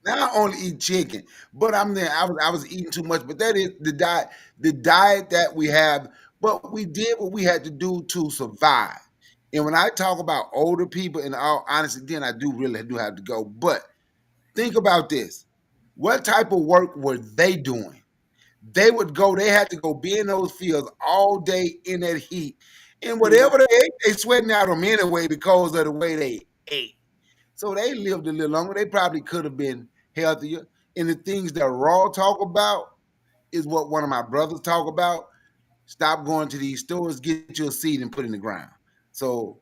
I only eat chicken, but I'm there. I was eating too much, but that is the diet that we have. But we did what we had to do to survive. And when I talk about older people, in all honesty, then I do really do have to go. But think about this: what type of work were they doing? They would go. They had to go be in those fields all day in that heat, and whatever they ate, they sweating out them anyway because of the way they ate. So they lived a little longer. They probably could have been healthier. And the things that Raw talk about is what one of my brothers talk about. Stop going to these stores, get you a seed and put it in the ground. So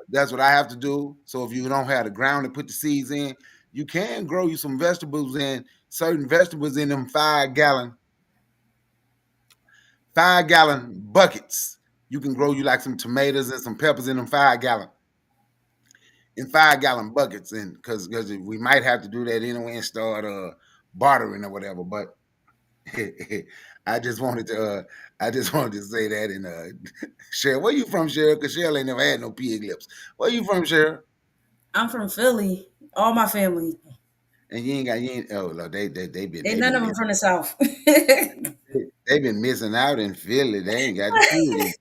that's what I have to do. So if you don't have the ground to put the seeds in, you can grow you some vegetables in certain vegetables in them 5-gallon buckets. You can grow you like some tomatoes and some peppers in them 5-gallon buckets, and because we might have to do that anyway and start bartering or whatever. But I just wanted to say that. And Cheryl, where you from, Cheryl? Because Cheryl ain't never had no pig lips. Where you from, Cheryl? I'm from Philly. All my family. And you ain't. Oh, Lord, they Ain't none of them from the South. They've been missing out in Philly. They ain't got the food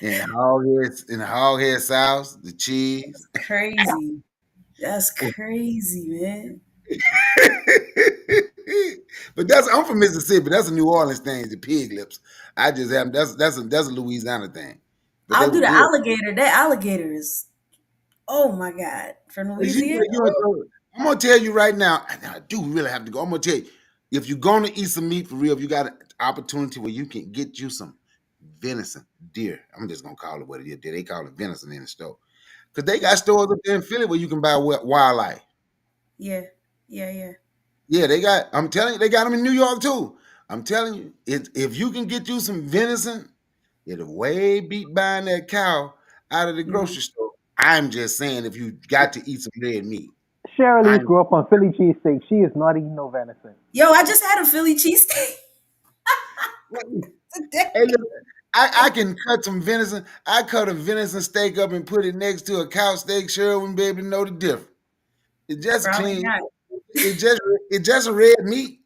in the hog head sauce, the cheese. Crazy. That's crazy, man. But I'm from Mississippi. That's a New Orleans thing, the pig lips. I just have that's a Louisiana thing. But they I'll were do the good. alligator. That alligator is, oh my God, from Louisiana. I'm gonna tell you right now, I do really have to go. I'm gonna tell you, if you're gonna eat some meat for real, if you got an opportunity where you can get you some venison, deer. I'm just gonna call it what it is. They call it venison in the store. Because they got stores up there in Philly where you can buy wildlife. Yeah, yeah. Yeah, I'm telling you, they got them in New York too. I'm telling you, if you can get you some venison, it'll way beat buying that cow out of the grocery store. I'm just saying, if you got to eat some red meat. Cheryl Lee grew up on Philly cheesesteak. She is not eating no venison. Yo, I just had a Philly cheesesteak. Hey, look, I can cut some venison. I cut a venison steak up and put it next to a cow steak. Cheryl wouldn't be able to know the difference. It's just Probably clean. not. It's just a red meat.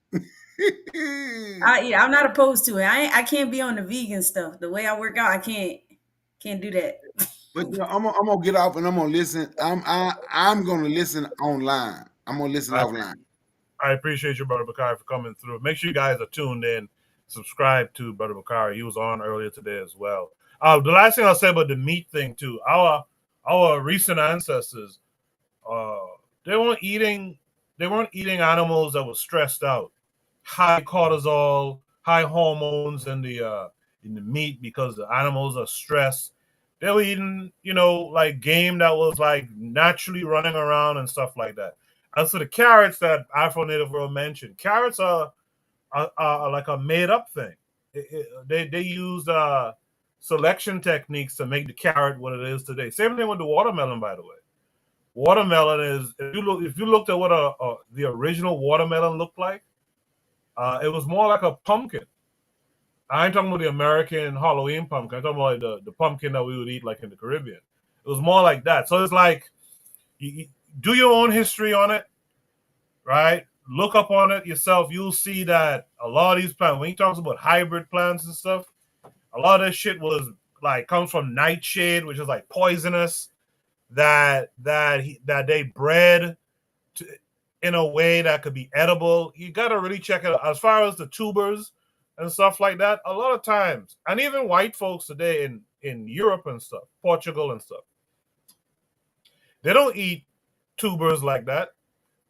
I'm not opposed to it. I can't be on the vegan stuff. The way I work out, I can't do that. But I'm gonna get off and I'm gonna listen. I'm gonna listen online. I'm gonna listen offline. I appreciate you, Brother Bakari, for coming through. Make sure you guys are tuned in. Subscribe to Brother Bakari. He was on earlier today as well. The last thing I'll say about the meat thing too. Our recent ancestors, they weren't eating animals that were stressed out, high cortisol, high hormones in the meat because the animals are stressed. They were eating, like game that was like naturally running around and stuff like that. As for the carrots that Afro Native World mentioned, carrots are like a made up thing. They use selection techniques to make the carrot what it is today. Same thing with the watermelon, by the way. watermelon is, if you looked at what the original watermelon looked like, it was more like a pumpkin. I ain't talking about the American Halloween pumpkin. I'm talking about like the pumpkin that we would eat like in the Caribbean. It was more like that. So it's like you do your own history on it, right? Look up on it yourself. You'll see that a lot of these plants, when he talks about hybrid plants and stuff, a lot of this shit was like comes from nightshade, which is like poisonous. That they bred to, in a way that could be edible. You got to really check it out. As far as the tubers and stuff like that, a lot of times, and even white folks today in Europe and stuff, Portugal and stuff, they don't eat tubers like that.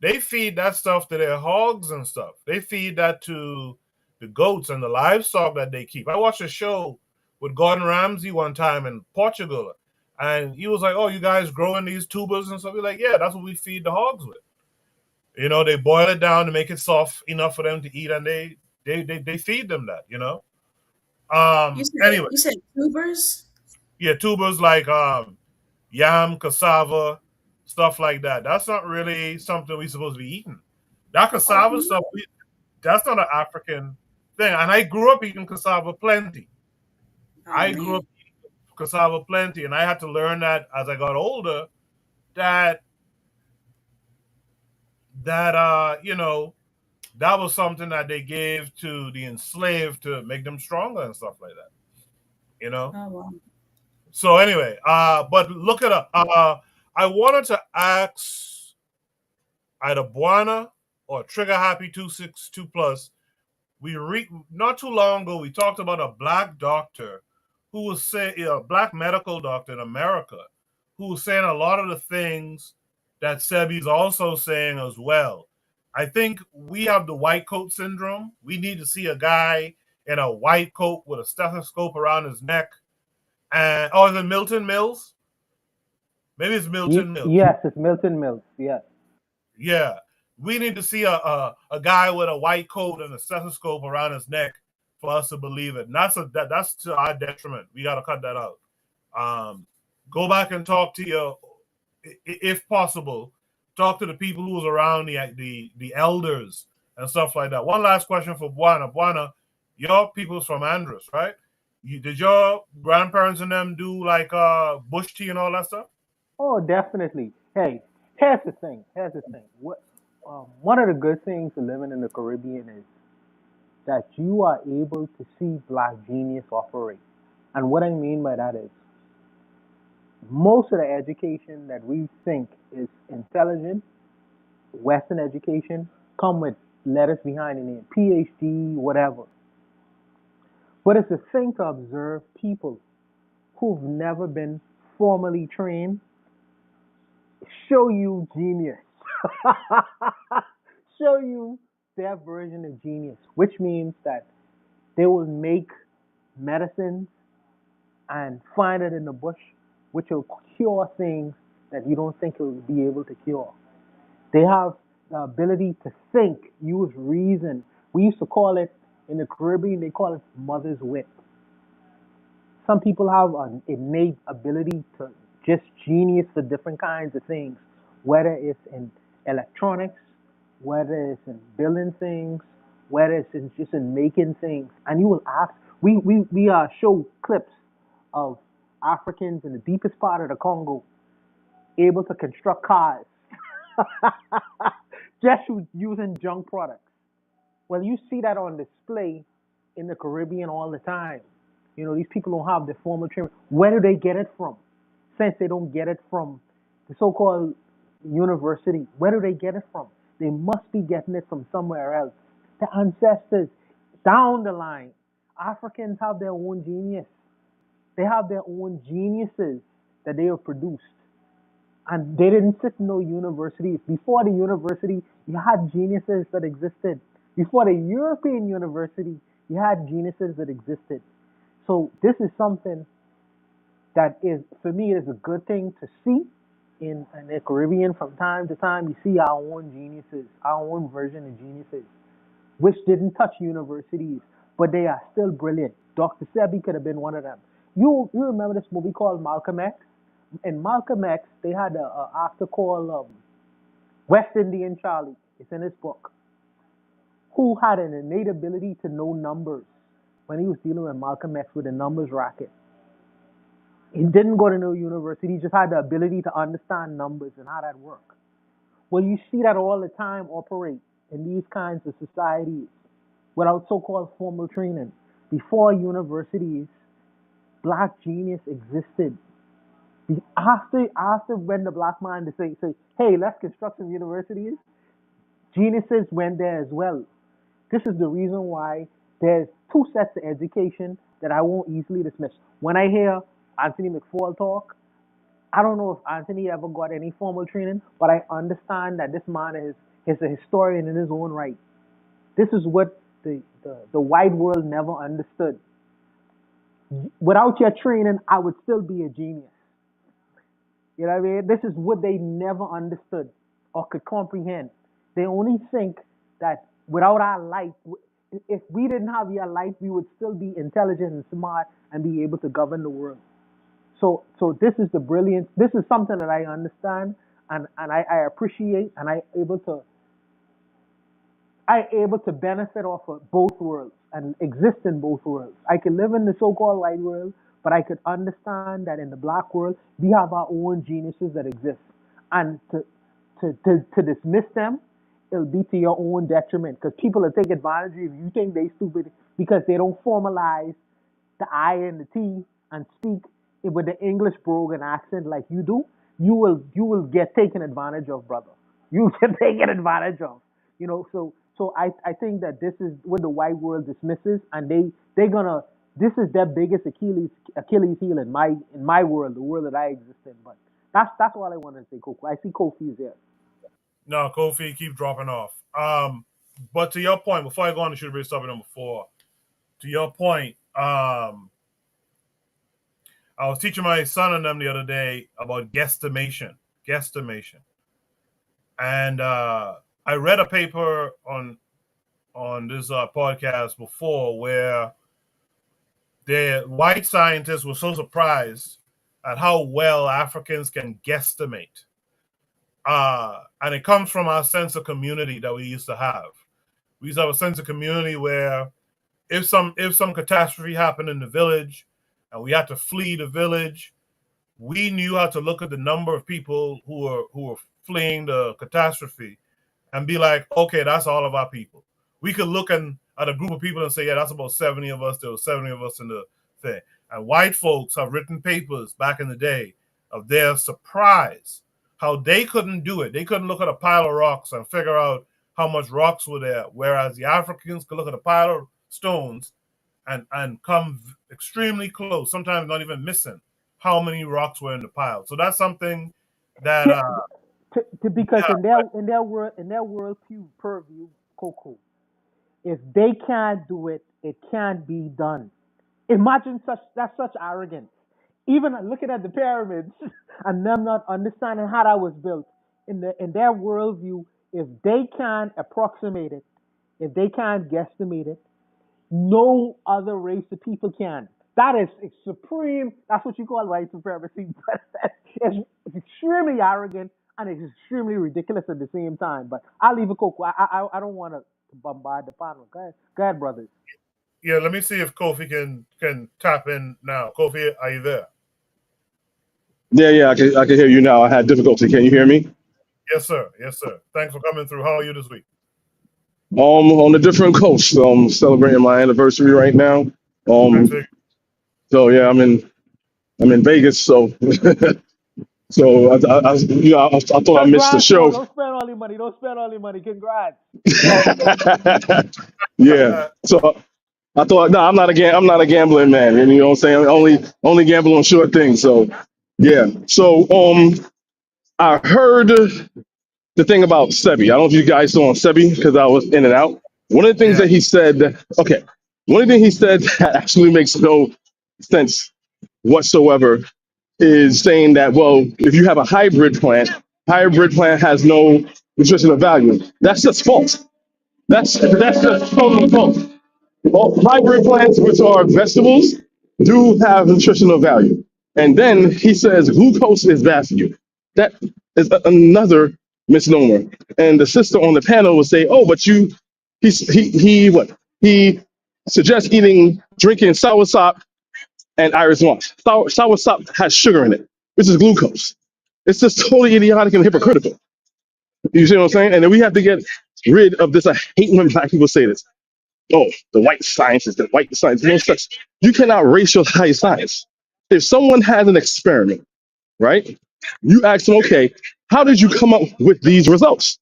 They feed that stuff to their hogs and stuff. They feed that to the goats and the livestock that they keep. I watched a show with Gordon Ramsay one time in Portugal, and he was like, "Oh, you guys growing these tubers and stuff?" We're like, "Yeah, that's what we feed the hogs with." You know, they boil it down to make it soft enough for them to eat, and they feed them that. You know. Anyway, You said tubers? yeah, tubers like yam, cassava, stuff like that. That's not really something we're supposed to be eating. That cassava Oh, stuff, that's not an African thing. And I grew up eating cassava plenty. oh I grew man. up eating cassava plenty, and I had to learn that as I got older. That you know, that was something that they gave to the enslaved to make them stronger and stuff like that. You know. Oh wow. So anyway, but look it up. I wanted to ask either Buana or Trigger Happy 262 Plus. Not too long ago we talked about a black doctor who was saying a black medical doctor in America who was saying a lot of the things that Sebi's also saying as well. I think we have the white coat syndrome. We need to see a guy in a white coat with a stethoscope around his neck. And is it Milton Mills? Maybe it's Milton Mills. Yes, it's Milton Mills. Yes. Yeah, we need to see a guy with a white coat and a stethoscope around his neck for us to believe it. And that's to our detriment. We got to cut that out. Go back and talk to your, if possible, talk to the people who was around the elders and stuff like that. One last question for Buana. Buana, your people's from Andros, right? Did your grandparents and them do like bush tea and all that stuff? Oh, definitely. Hey, here's the thing. Here's the thing. One of the good things of living in the Caribbean is that you are able to see black genius operate. And what I mean by that is most of the education that we think is intelligent, Western education, come with letters behind the name, PhD, whatever. But it's a thing to observe people who've never been formally trained show you genius. Show you their version of genius, which means that they will make medicines and find it in the bush, which will cure things that you don't think it will be able to cure. They have the ability to think, use reason. We used to call it, in the Caribbean, they call it mother's wit. Some people have an innate ability to just genius for different kinds of things, whether it's in electronics, whether it's in building things, whether it's just in making things. And you will ask, we show clips of Africans in the deepest part of the Congo able to construct cars just using junk products. Well, you see that on display in the Caribbean all the time. You know, these people don't have the formal training. Where do they get it from? Since they don't get it from the so-called university, where do they get it from? They must be getting it from somewhere else. The ancestors, down the line, Africans have their own genius. They have their own geniuses that they have produced. And they didn't sit in no universities. Before the university, you had geniuses that existed. Before the European university, you had geniuses that existed. So this is something that is, for me, is a good thing to see in the Caribbean from time to time. You see our own geniuses, our own version of geniuses, which didn't touch universities, but they are still brilliant. Dr. Sebi could have been one of them. You remember this movie called Malcolm X? In Malcolm X, they had a actor called West Indian Charlie. It's in his book. Who had an innate ability to know numbers when he was dealing with Malcolm X with a numbers racket. He didn't go to no university. He just had the ability to understand numbers and how that worked. Well, you see that all the time operate in these kinds of societies without so-called formal training. Before universities, black genius existed. After when the black man to say, hey, let's construct some universities, geniuses went there as well. This is the reason why there's two sets of education that I won't easily dismiss. When I hear Anthony McFall talk, I don't know if Anthony ever got any formal training, but I understand that this man is a historian in his own right. This is what the wide world never understood. Without your training, I would still be a genius. You know what I mean? This is what they never understood or could comprehend. They only think that without our light, if we didn't have your light, we would still be intelligent and smart and be able to govern the world. So this is the brilliance. This is something that I understand and I appreciate, and I able to benefit off of both worlds and exist in both worlds. I can live in the so-called white world, but I could understand that in the black world, we have our own geniuses that exist. And to dismiss them, it'll be to your own detriment, because people will take advantage of you. You think they stupid because they don't formalize the I and the T and speak with the English brogan accent like you do. You will get taken advantage of, brother. You get taken advantage of. You know, so I think that this is what the white world dismisses, and they're gonna, this is their biggest Achilles heel in my world, the world that I exist in. But that's all I want to say, Kofi. I see Kofi's here. No, Kofi, keep dropping off. But to your point, before I go on to shoot topic number 4, to your point, I was teaching my son and them the other day about guesstimation. And I read a paper on this podcast before where the white scientists were so surprised at how well Africans can guesstimate. And it comes from our sense of community that we used to have. We used to have a sense of community where if some catastrophe happened in the village and we had to flee the village, we knew how to look at the number of people who were fleeing the catastrophe and be like, okay, that's all of our people. We could look at a group of people and say, yeah, that's about 70 of us. There were 70 of us in the thing. And white folks have written papers back in the day of their surprise, how they couldn't do it. They couldn't look at a pile of rocks and figure out how much rocks were there, whereas the Africans could look at a pile of stones and come extremely close, sometimes not even missing how many rocks were in the pile. So that's something that because in their world purview, Coco, if they can't do it, it can't be done. Imagine that's such arrogance. Even looking at the pyramids and them not understanding how that was built, in their worldview, if they can't approximate it, if they can't guesstimate it, no other race of people can. That is supreme. That's what you call white supremacy. But it's extremely arrogant and it's extremely ridiculous at the same time. But I'll leave it, Coco. I don't want to bombard the panel. Go ahead, brothers. Yeah, let me see if Kofi can tap in now. Kofi, are you there? Yeah, I can hear you now. I had difficulty. Can you hear me? Yes, sir. Thanks for coming through. How are you this week? On a different coast. Celebrating my anniversary right now. So yeah, I'm in Vegas. So so I thought I missed the Congrats, show. man. Don't spend all your money. Congrats. Yeah. So I thought, no, I'm not a gambling man. And you know what I'm saying? Only gamble on short things. So yeah. So I heard the thing about Sebi. I don't know if you guys saw on Sebi because I was in and out. One of the things that he said, one of the things he said that actually makes no sense whatsoever is saying that, well, if you have a hybrid plant has no nutritional value. That's just false. That's just totally false. All hybrid plants, which are vegetables, do have nutritional value. And then he says glucose is bad for you. That is another misnomer. And the sister on the panel will say, "Oh, but he what? He suggests drinking soursop and Irish moss. Soursop has sugar in it, which is glucose. It's just totally idiotic and hypocritical. You see what I'm saying? And then we have to get rid of this. I hate when black people say this. Oh, the white science is the white science. No such. You cannot racialize science. If someone has an experiment, right? You ask them, okay, how did you come up with these results?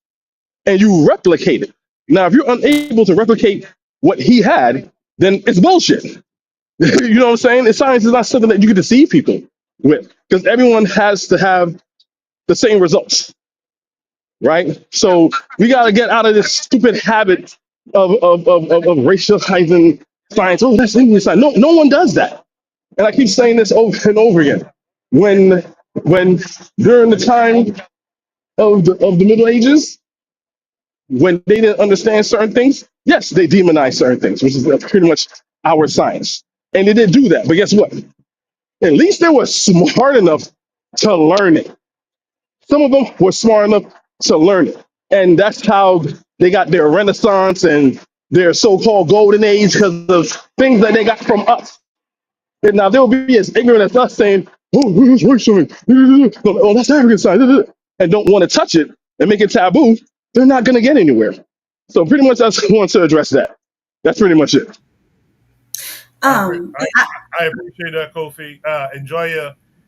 And you replicate it. Now, if you're unable to replicate what he had, then it's bullshit. You know what I'm saying? And science is not something that you can deceive people with because everyone has to have the same results, right? So we got to get out of this stupid habit of racializing science. Oh, that's English science. No one does that. And I keep saying this over and over again. When when during the time of the Middle Ages, when they didn't understand certain things, yes, they demonized certain things, which is pretty much our science. And they did do that. But guess what? At least they were smart enough to learn it. Some of them were smart enough to learn it. And that's how they got their renaissance and their so-called golden age because of things that they got from us. And now they'll be as ignorant as us saying, oh, this is racial. Oh, that's African science. And don't want to touch it and make it taboo. They're not going to get anywhere. So pretty much I just want to address that. That's pretty much it. Um, I appreciate that, Kofi.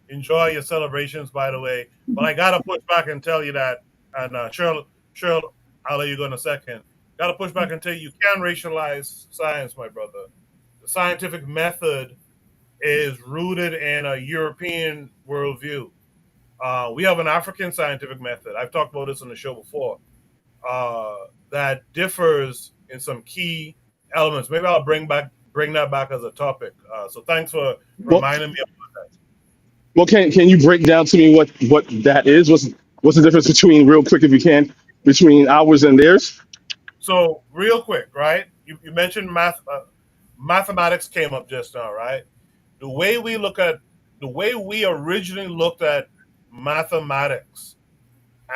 Enjoy your celebrations, by the way. But I gotta push back and tell you that, and Cheryl, I'll let you go in a second. Gotta push back and tell you can racialize science, my brother. The scientific method is rooted in a European worldview. We have an African scientific method. I've talked about this on the show before. That differs in some key elements. Maybe I'll bring that back as a topic. So thanks for reminding me about that. Well, can you break down to me what that is? What's the difference between, real quick, if you can, between ours and theirs? So real quick, right? You mentioned mathematics came up just now, right? The way we originally looked at mathematics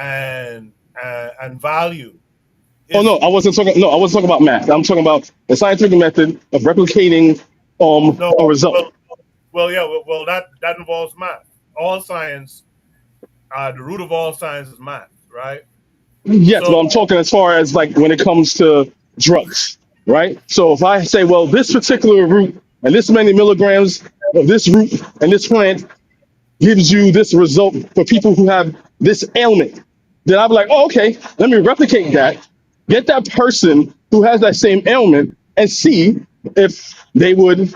and value. Oh no, I wasn't talking. No, I wasn't talking about math. I'm talking about the scientific method of replicating a result. Well, that involves math. All science, the root of all science is math, right? Yes, but So I'm talking as far as like when it comes to drugs, right? So if I say, well, this particular root and this many milligrams of this root and this plant gives you this result for people who have this ailment, then I'll be like, oh, okay, let me replicate that, get that person who has that same ailment and see if they would,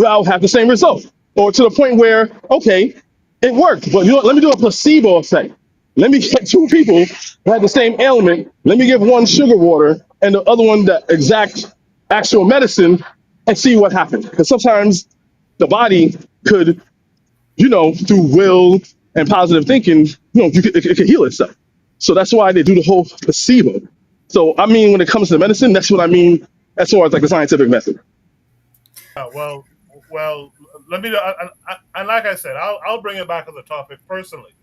I'll have the same result. Or to the point where, okay, it worked, but let me do a placebo effect. Let me get two people who have the same ailment. Let me give one sugar water and the other one the exact actual medicine and see what happens. Because sometimes the body could, through will and positive thinking, it could heal itself. So that's why they do the whole placebo. So I mean, when it comes to medicine, that's what I mean as far as like the scientific method. well, let me. And like I said, I'll bring it back as a topic personally.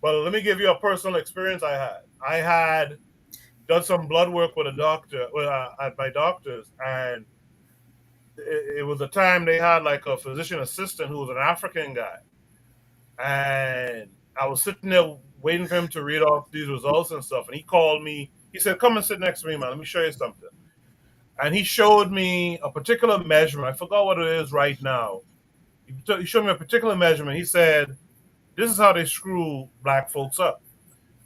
But let me give you a personal experience I had. I had done some blood work with a doctor, at my doctor's, and it was a time they had like a physician assistant who was an African guy, and I was sitting there waiting for him to read off these results and stuff. And he called me. He said, "Come and sit next to me, man. Let me show you something." And he showed me a particular measurement. I forgot what it is right now. He showed me a particular measurement. He said, "This is how they screw black folks up."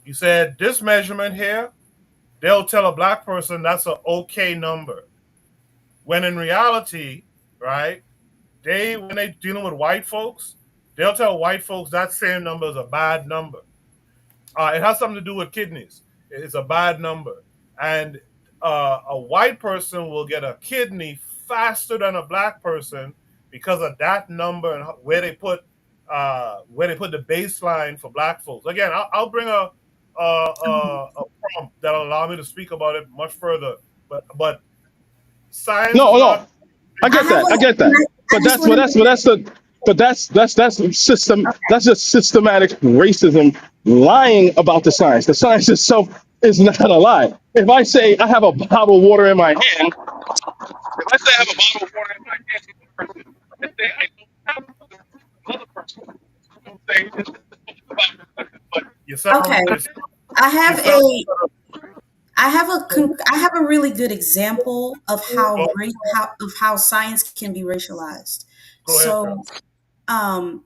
He said, "This measurement here, they'll tell a black person that's an okay number." When in reality, right, when they dealing with white folks, they'll tell white folks that same number is a bad number. It has something to do with kidneys. It's a bad number. And a white person will get a kidney faster than a black person because of that number and where they put the baseline for black folks. Again, I'll bring a prompt that'll allow me to speak about it much further. But science is No, not. I get that. But that's But that's system. That's just systematic racism, lying about the science. The science itself is not a lie. If I say I have a bottle of water in my hand, if I say I have a bottle of water in my hand, if they, I don't have another person, don't say it's but You sound Okay, you, I you have sound a I have a really good example of go, how science can be racialized. go ahead, Chuck. So um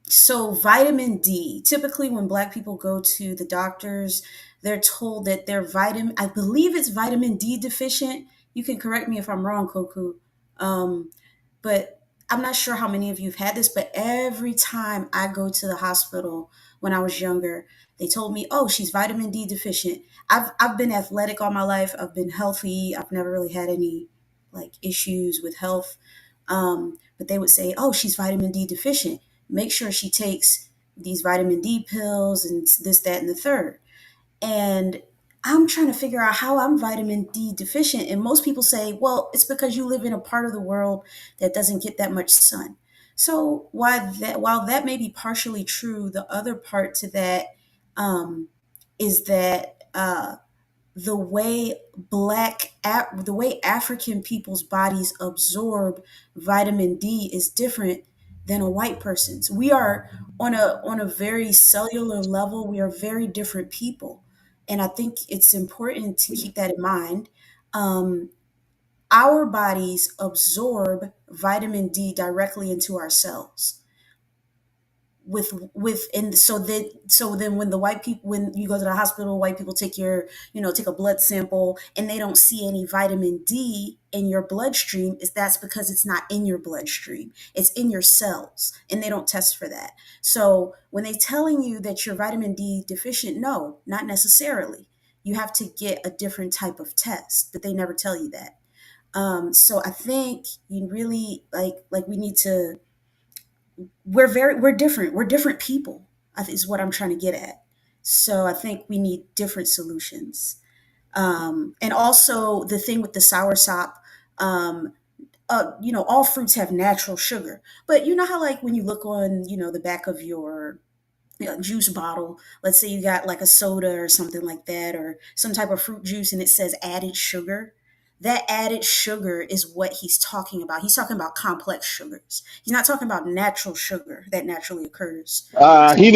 so vitamin D, typically when black people go to the doctors, they're told that they're vitamin, I believe it's vitamin D deficient. You can correct me if I'm wrong, Koku. Um, but I'm not sure how many of you have had this, but every time I go to the hospital when I was younger, they told me, "Oh, she's vitamin D deficient." I've been athletic all my life. I've been healthy. I've never really had any like issues with health. But they would say, "Oh, she's vitamin D deficient. Make sure she takes these vitamin D pills and this, that, and the third." And I'm trying to figure out how I'm vitamin D deficient. And most people say, well, it's because you live in a part of the world that doesn't get that much sun. So while that may be partially true, the other part to that is that the way African people's bodies absorb vitamin D is different than a white person's. We are on a very cellular level, we are very different people. And I think it's important to keep that in mind. Um, our bodies absorb vitamin D directly into our cells with and so then when the white people, when you go to the hospital, white people take take a blood sample and they don't see any vitamin D in your bloodstream, is that's because it's not in your bloodstream, it's in your cells, and they don't test for that. So when they telling you that you're vitamin D deficient, no, not necessarily. You have to get a different type of test, but they never tell you that. So I think you really like we need to, we're different people, is what I'm trying to get at. So I think we need different solutions. And also the thing with the sour sop, all fruits have natural sugar, but you know how like when you look on the back of your juice bottle, let's say you got like a soda or something like that, or some type of fruit juice, and it says added sugar. That added sugar is what he's talking about. He's talking about complex sugars. He's not talking about natural sugar that naturally occurs. He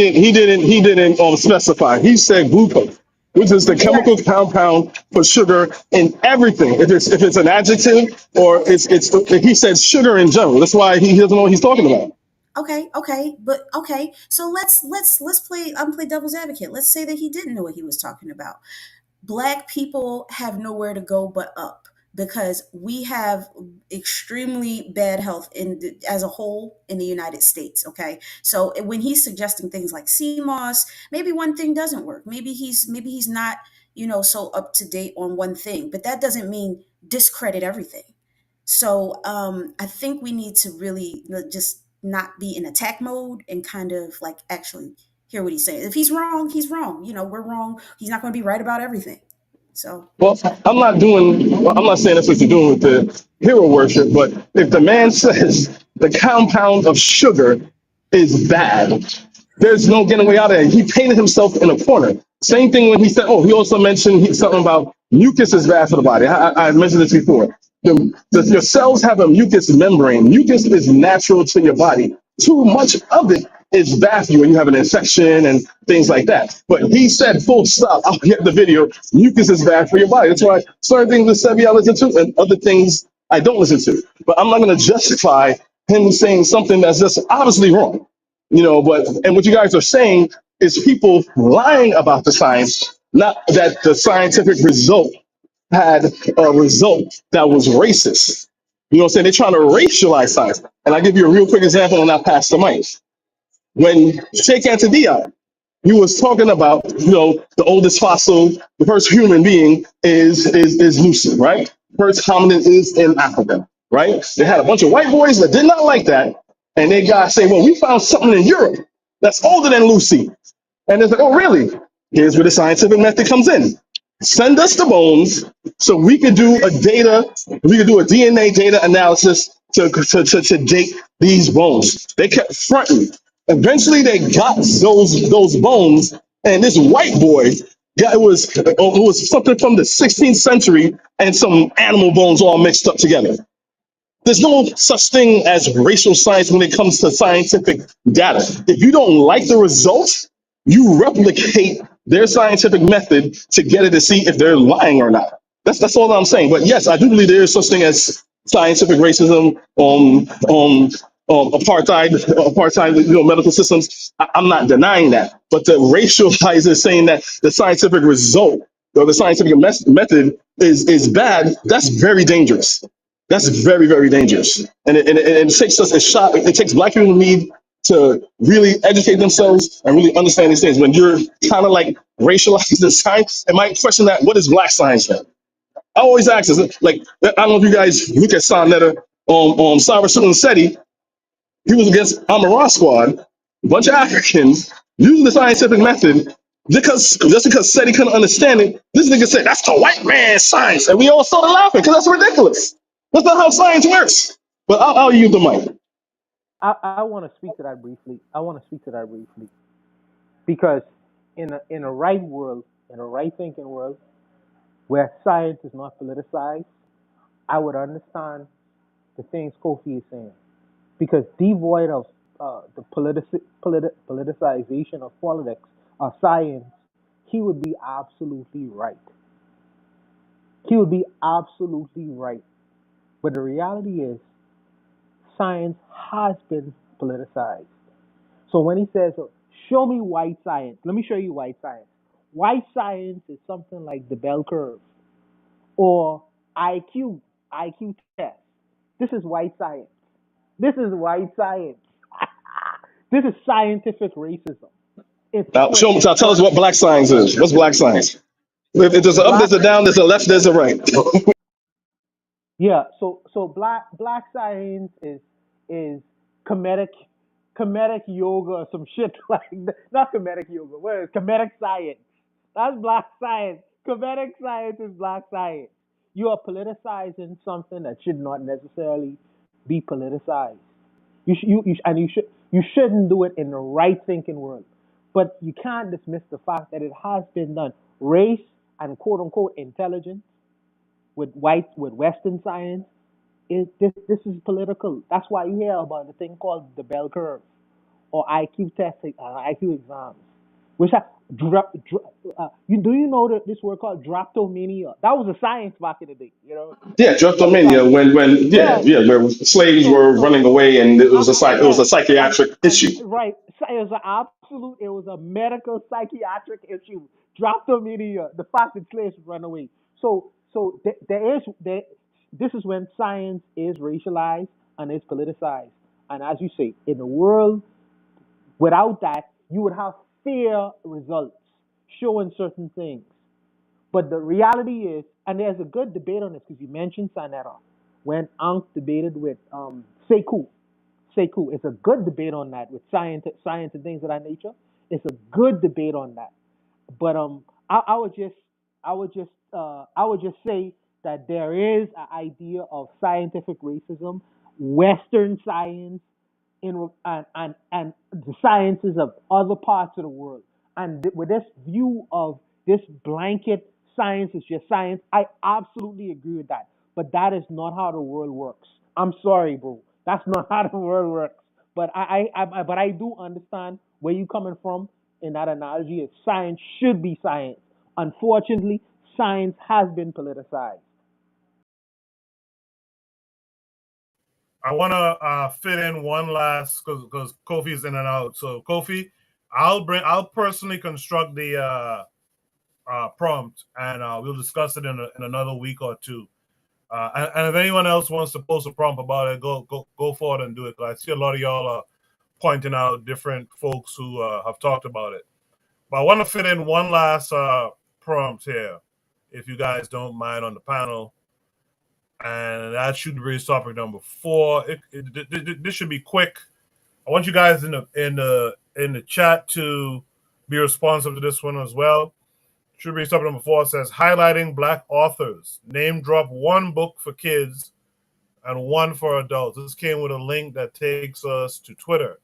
didn't specify. He said glucose, which is the chemical compound for sugar in everything. If it's an adjective or it's he said sugar in general. That's why he doesn't know what he's talking about. Okay. So let's play devil's advocate. Let's say that he didn't know what he was talking about. Black people have nowhere to go but up, because we have extremely bad health as a whole in the United States. Okay, so when he's suggesting things like CMOS, maybe one thing doesn't work. Maybe he's not so up to date on one thing, but that doesn't mean discredit everything. So I think we need to really just not be in attack mode and kind of like actually hear what he's saying. If he's wrong, he's wrong. We're wrong. He's not going to be right about everything. So Well, I'm not saying that's what you're doing with the hero worship, but if the man says the compound of sugar is bad, there's no getting way out of it. He painted himself in a corner. Same thing when he said, he also mentioned something about mucus is bad for the body. I mentioned this before. Your cells have a mucus membrane. Mucus is natural to your body. Too much of it is bad for you when you have an infection and things like that. But he said, full stop, I'll get the video, mucus is bad for your body. That's why certain things with Sebi I listen to and other things I don't listen to. But I'm not going to justify him saying something that's just obviously wrong. And what you guys are saying is people lying about the science, not that the scientific result had a result that was racist. You know what I'm saying? They're trying to racialize science. And I'll give you a real quick example and I'll pass the mic. When Sheikh Anta Diop, he was talking about, the oldest fossil, the first human being is lucid, right? First hominid is in Africa, right? They had a bunch of white boys that did not like that. And they got say, well, we found something in Europe that's older than Lucy. And it's like, oh, really? Here's where the scientific method comes in. Send us the bones so we could do a DNA data analysis to date these bones. They kept fronting. Eventually, they got those bones, and this white boy got it was something from the 16th century and some animal bones all mixed up together. There's no such thing as racial science when it comes to scientific data. If you don't like the results, you replicate their scientific method to get it to see if they're lying or not. That's all I'm saying. But yes, I do believe there is such thing as scientific racism, apartheid, medical systems. I'm not denying that. But the racializer saying that the scientific result or the scientific method is bad, that's very dangerous. That's very, very dangerous. And it takes us a shot. It takes black people need to really educate themselves and really understand these things. When you're kind of like racializing the science, it might question that, what is black science then? I always ask this, like, I don't know if you guys look at Sonetta Cyrus Seti. He was against Amara Squad, a bunch of Africans using the scientific method just because Seti couldn't understand it. This nigga said, that's the white man's science. And we all started laughing because that's ridiculous. That's not how science works. But I'll use the mic. I want to speak to that briefly. Because in a right world, in a right thinking world, where science is not politicized, I would understand the things Kofi is saying. Because devoid of the politicization of politics or science, he would be absolutely right. He would be absolutely right. But the reality is, science has been politicized. So when he says, show me white science, let me show you white science. White science is something like the bell curve or IQ test. This is white science. This is white science. This is scientific racism. It's Now, tell us when what black science is. What's black science? If there's an up, black there's a down, there's a left, there's a right. Yeah, so black science is comedic yoga or some shit like that. Not comedic yoga. What is comedic science? That's black science. Comedic science is black science. You are politicizing something that should not necessarily be politicized. You shouldn't do it in the right thinking world. But you can't dismiss the fact that it has been done. Race and quote unquote intelligence with Western science this is political. That's why you hear about the thing called the bell curve or IQ testing, IQ exams. Which do you know that this word called droptomania? That was a science back in the day. Yeah, drapetomania, where slaves So were so running away and it was it was yeah, a psychiatric and issue. right, so it was a medical psychiatric issue. Droptomania, the fact that slaves run away. This is when science is racialized and is politicized. And as you say, in a world without that, you would have fair results showing certain things. But the reality is, and there's a good debate on this because you mentioned Sanera when Ankh debated with Sekou. Sekou, it's a good debate on that with science and things of that nature. It's a good debate on that. But I would just say that there is an idea of scientific racism, Western science, and the sciences of other parts of the world. And with this view of this blanket science is just science, I absolutely agree with that. But that is not how the world works. I'm sorry, bro. That's not how the world works. But I do understand where you're coming from in that analogy. Is science should be science. Unfortunately, science has been politicized. I want to fit in one last because Kofi's in and out. So Kofi, I'll personally construct the prompt and we'll discuss it in another week or two. And if anyone else wants to post a prompt about it, go forward and do it. I see a lot of y'all are pointing out different folks who have talked about it. But I want to fit in one last prompt here, if you guys don't mind, on the panel. And that should be topic number 4. This should be quick. I want you guys in the chat to be responsive to this one as well. Should be topic number 4. It says highlighting black authors. Name drop one book for kids and one for adults. This came with a link that takes us to Twitter.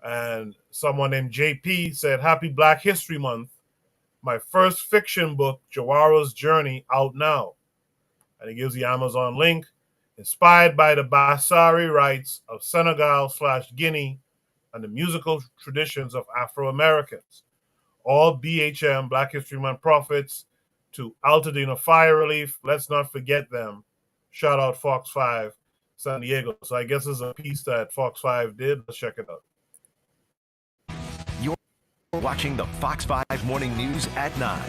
And someone named JP said, "Happy Black History Month. My first fiction book, Jawara's Journey, out now." And he gives the Amazon link. Inspired by the Basari rites of Senegal/Guinea and the musical traditions of Afro-Americans. All BHM, Black History Month profits to Altadena Fire Relief. Let's not forget them. Shout out Fox 5 San Diego. So I guess it's a piece that Fox 5 did. Let's check it out. You're watching the Fox 5 Morning News at 9.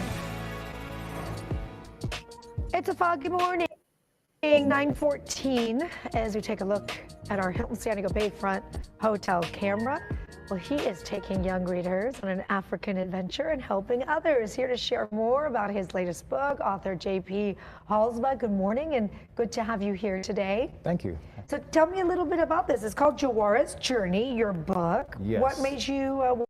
It's a foggy morning, 9:14, as we take a look at our Hilton San Diego Bayfront hotel camera. Well, he is taking young readers on an African adventure and helping others. Here to share more about his latest book, author J.P. Halsba. Good morning, and good to have you here today. Thank you. So tell me a little bit about this. It's called Jawara's Journey, your book. Yes. What made you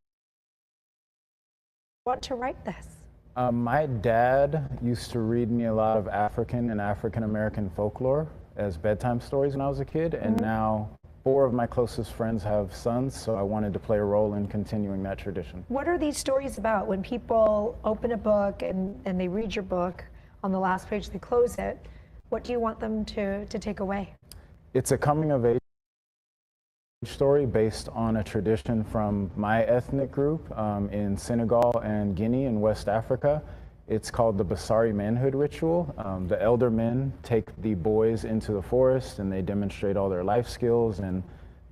want to write this? My dad used to read me a lot of African and African-American folklore as bedtime stories when I was a kid, and now 4 of my closest friends have sons, so I wanted to play a role in continuing that tradition. What are these stories about? When people open a book and they read your book, on the last page they close it, what do you want them to take away? It's a coming-of-age story based on a tradition from my ethnic group in Senegal and Guinea in West Africa. It's called the Basari manhood ritual. The elder men take the boys into the forest and they demonstrate all their life skills, and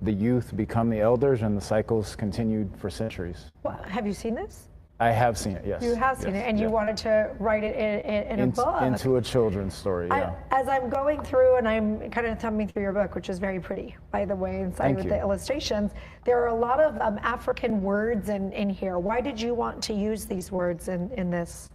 the youth become the elders, and the cycles continued for centuries. Well, have you seen this? I have seen it, yes. You have seen it, and you wanted to write it in a book. Into a children's story, yeah. As I'm going through, and I'm kind of thumbing through your book, which is very pretty, by the way, inside with the illustrations, there are a lot of African words in here. Why did you want to use these words in this?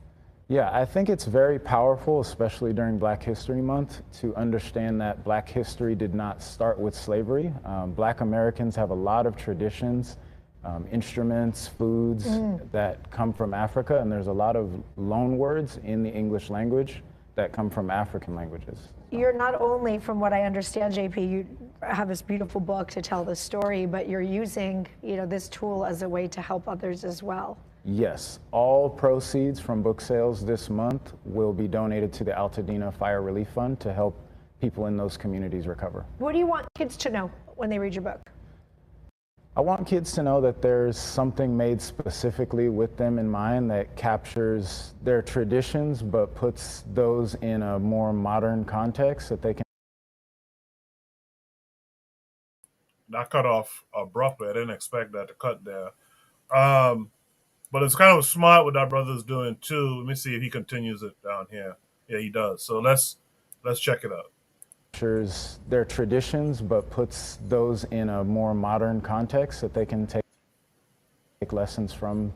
Yeah, I think it's very powerful, especially during Black History Month, to understand that Black history did not start with slavery. Black Americans have a lot of traditions, instruments, foods that come from Africa, and there's a lot of loan words in the English language that come from African languages. You're not only, from what I understand, JP, you have this beautiful book to tell the story, but you're using, this tool as a way to help others as well. Yes, all proceeds from book sales this month will be donated to the Altadena Fire Relief Fund to help people in those communities recover. What do you want kids to know when they read your book? I want kids to know that there's something made specifically with them in mind that captures their traditions but puts those in a more modern context that they can. That cut off abruptly. I didn't expect that to cut there. But it's kind of smart what that brother's doing too. Let me see if he continues it down here. Yeah, he does. So let's check it out. Captures their traditions, but puts those in a more modern context that they can take lessons from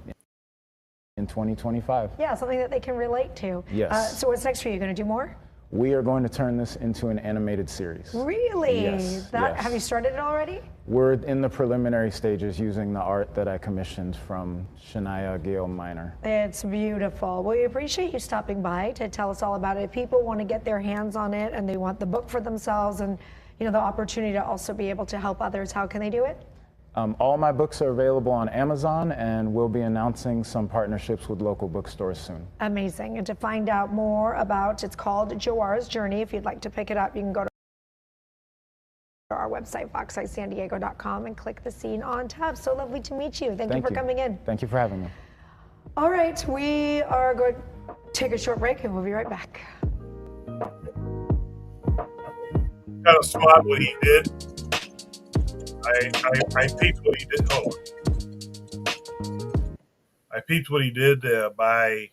in 2025. Yeah, something that they can relate to. Yes. So what's next for you? Going to do more? We are going to turn this into an animated series. Really? Yes. Have you started it already? We're in the preliminary stages using the art that I commissioned from Shania Gale Minor. It's beautiful. Well, we appreciate you stopping by to tell us all about it. If people want to get their hands on it and they want the book for themselves and the opportunity to also be able to help others, how can they do it? All my books are available on Amazon, and we'll be announcing some partnerships with local bookstores soon. Amazing. And to find out more about, it's called Jawara's Journey. If you'd like to pick it up, you can go to our website, foxeyesandiego.com, and click the Scene On tab. So lovely to meet you. Thank you for coming in. Thank you for having me. All right, we are going to take a short break, and we'll be right back. Kind of smart what he did. I peeped what he did. Hold on. I peeped what he did there by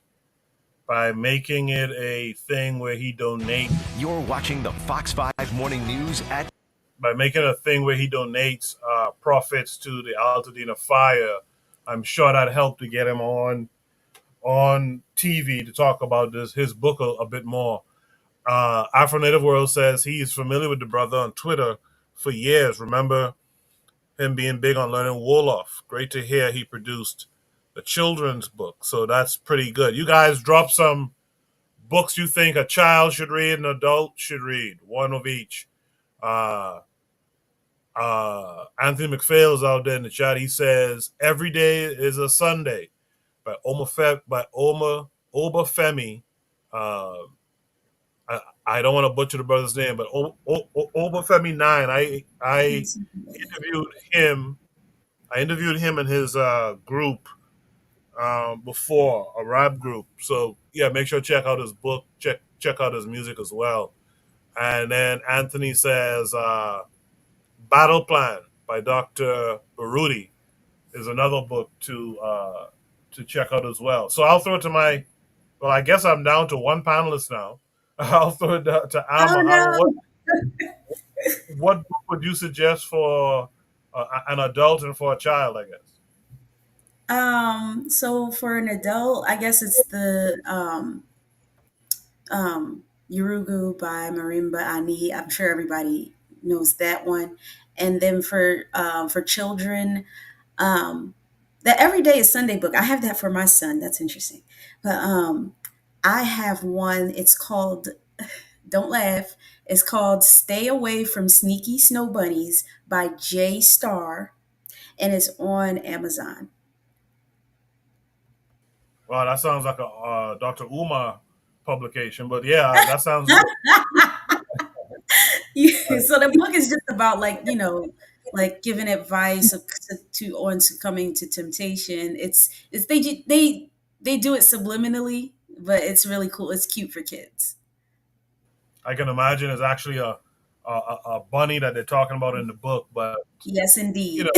making it a thing where he donates. You're watching the Fox 5 Morning News at. By making a thing where he donates profits to the Altadena Fire. I'm sure that helped to get him on TV to talk about his book a bit more. Afro Native World says he is familiar with the brother on Twitter for years. Remember him being big on learning Wolof. Great to hear he produced a children's book. So that's pretty good. You guys drop some books you think a child should read, an adult should read. One of each. Uh, Anthony McPhail is out there in the chat. He says every day is a Sunday by Obafemi. Uh, I don't want to butcher the brother's name, but Obafemi Nine. I interviewed him. I interviewed him in his group before, a rap group. So yeah, make sure to check out his book. Check out his music as well. And then Anthony says Battle Plan by Dr. Baruti is another book to check out as well. So I'll throw it to my. Well, I guess I'm down to one panelist now. I'll throw it to Oh Alma. Alma, no. what book would you suggest for an adult and for a child? I guess. So for an adult, I guess it's the Yurugu by Marimba Ani. I'm sure everybody knows that one. And then for children, um, the Everyday is Sunday book. I have that for my son. That's interesting. But I have one. It's called. Don't laugh. It's called "Stay Away from Sneaky Snow Bunnies" by J Star, and it's on Amazon. Wow, that sounds like a Dr. Uma publication, but yeah, that sounds good. Yeah, so the book is just about like giving advice to on succumbing to temptation. It's they do it subliminally, but it's really cool. It's cute for kids. I can imagine it's actually a bunny that they're talking about in the book, but Yes, you indeed. know,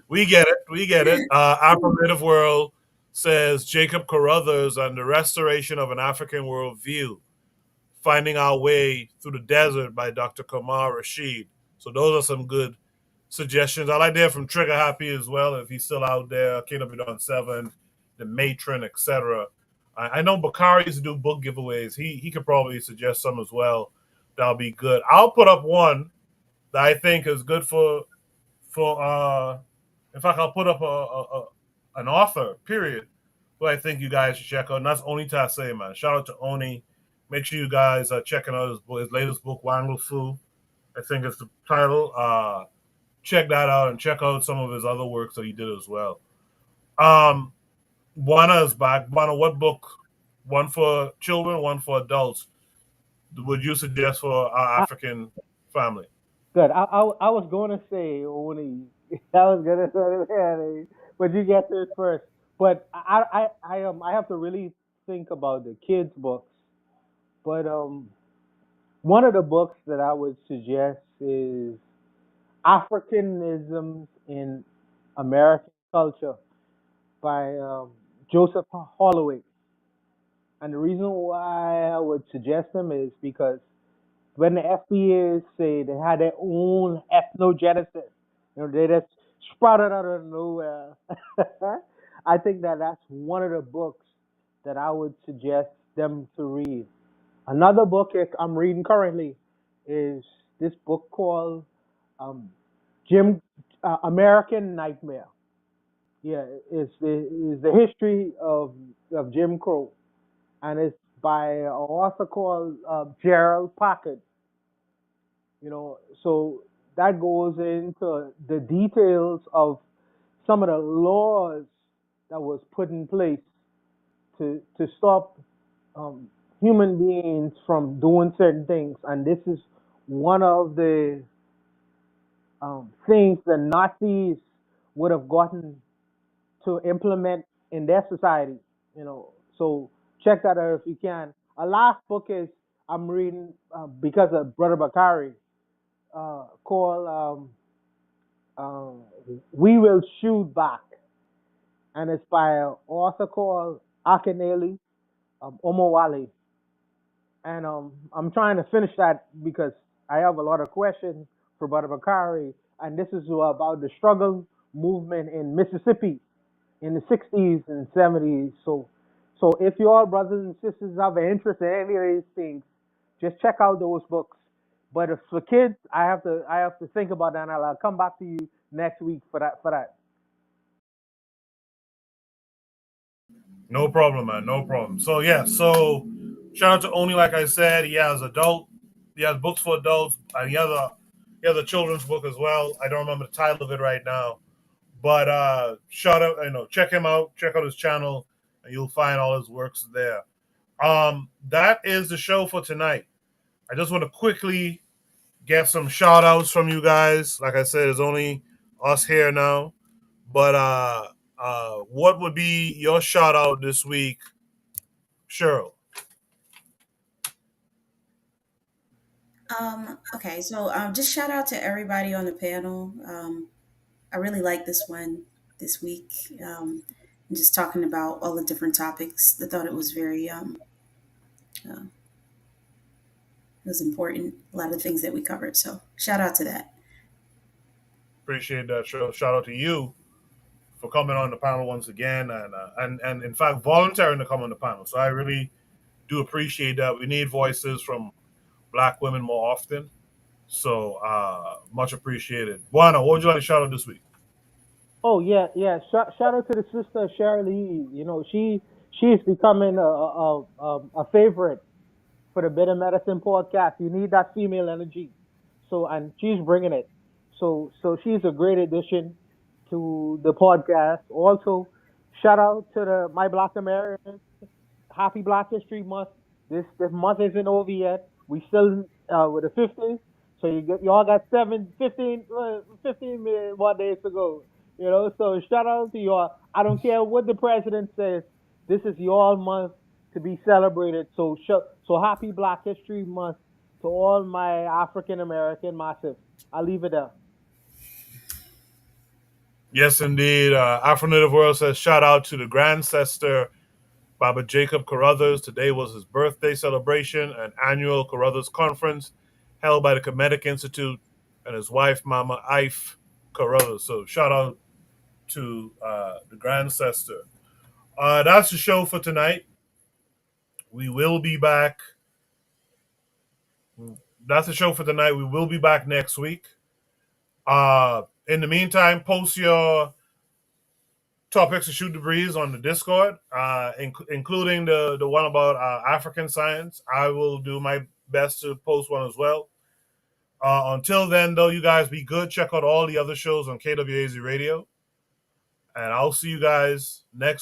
we get it. We get it. Affirmative World says Jacob Carruthers on the restoration of an African worldview, finding our way through the desert by Dr. Kamar Rashid. So those are some good suggestions. I like to hear from Trigger Happy as well if he's still out there. Kingdom Beyond Seven, The Matron, etc. I know Bakari used to do book giveaways. He could probably suggest some as well. That'll be good. I'll put up one that I think is good for. In fact, I'll put up an author. Period. Who I think you guys should check out. And that's Oni Tase, man. Shout out to Oni. Make sure you guys are checking out his latest book, Wanglu Fu. I think it's the title. Check that out and check out some of his other works that he did as well. Buana is back. Buana, what book? One for children, one for adults. Would you suggest for our I, African family? good. I was going to say only. I was going to say, but you get this first. But I have to really think about the kids' books. But one of the books that I would suggest is Africanisms in American Culture by Joseph Holloway. And the reason why I would suggest them is because when the FBA say they had their own ethnogenesis, they just sprouted out of nowhere. I think that that's one of the books that I would suggest them to read. Another book I'm reading currently is this book called um, Jim American Nightmare. Yeah, it's the history of Jim Crow, and it's by an author called Gerald Packard. So that goes into the details of some of the laws that was put in place to stop um, human beings from doing certain things, and this is one of the things the Nazis would have gotten to implement in their society. So check that out if you can. A last book is I'm reading because of Brother Bakari called "We Will Shoot Back," and it's by an author called Akinele Omowale. And I'm trying to finish that because I have a lot of questions for Brother Bakari, and this is about the struggle movement in Mississippi in the 60s and 70s. So if you all brothers and sisters have an interest in any of these things, just check out those books. But if for kids, I have to think about that, and I'll come back to you next week for that. No problem, man. No problem. So yeah, so shout out to Oni, like I said, he has adult He has books for adults, and he has a children's book as well. I don't remember the title of it right now, but shout out, check him out, check out his channel, and you'll find all his works there. That is the show for tonight. I just want to quickly get some shout outs from you guys. Like I said, it's only us here now. But what would be your shout out this week, Cheryl? Okay, so just shout out to everybody on the panel. I really like this one this week. Just talking about all the different topics. I thought it was very uh, it was important. A lot of things that we covered. So shout out to that. Appreciate that, Cheryl. Shout out to you for coming on the panel once again, and in fact volunteering to come on the panel. So I really do appreciate that. We need voices from Black women more often. So much apprecited. Buana, what would you like to shout out this week? Oh yeah, yeah. Shout out to the sister Shirley. You know, she's becoming a favorite for the Better Medicine podcast. You need that female energy. So and she's bringing it. So she's a great addition to the podcast. Also, shout out to the My Black Americans. Happy Black History Month. This month isn't over yet. We still with the 15th. So y'all got 15 more days to go. You know, so shout out to y'all. I don't care what the president says. This is your month to be celebrated. So happy Black History Month to all my African American massive. I'll leave it there. Yes, indeed. Afro Native World says shout out to the Grandcestor Baba Jacob Carruthers. Today was his birthday celebration, an annual Carruthers conference held by the Kemetic Institute and his wife, Mama Ife Carruthers. So shout out to the Grandcestor. That's the show for tonight. We will be back. That's the show for tonight. We will be back next week. In the meantime, post your topics to shoot the breeze on the Discord, including the one about African science. I will do my best to post one as well. Until then, though, you guys be good. Check out all the other shows on KWAZ Radio. And I'll see you guys next week.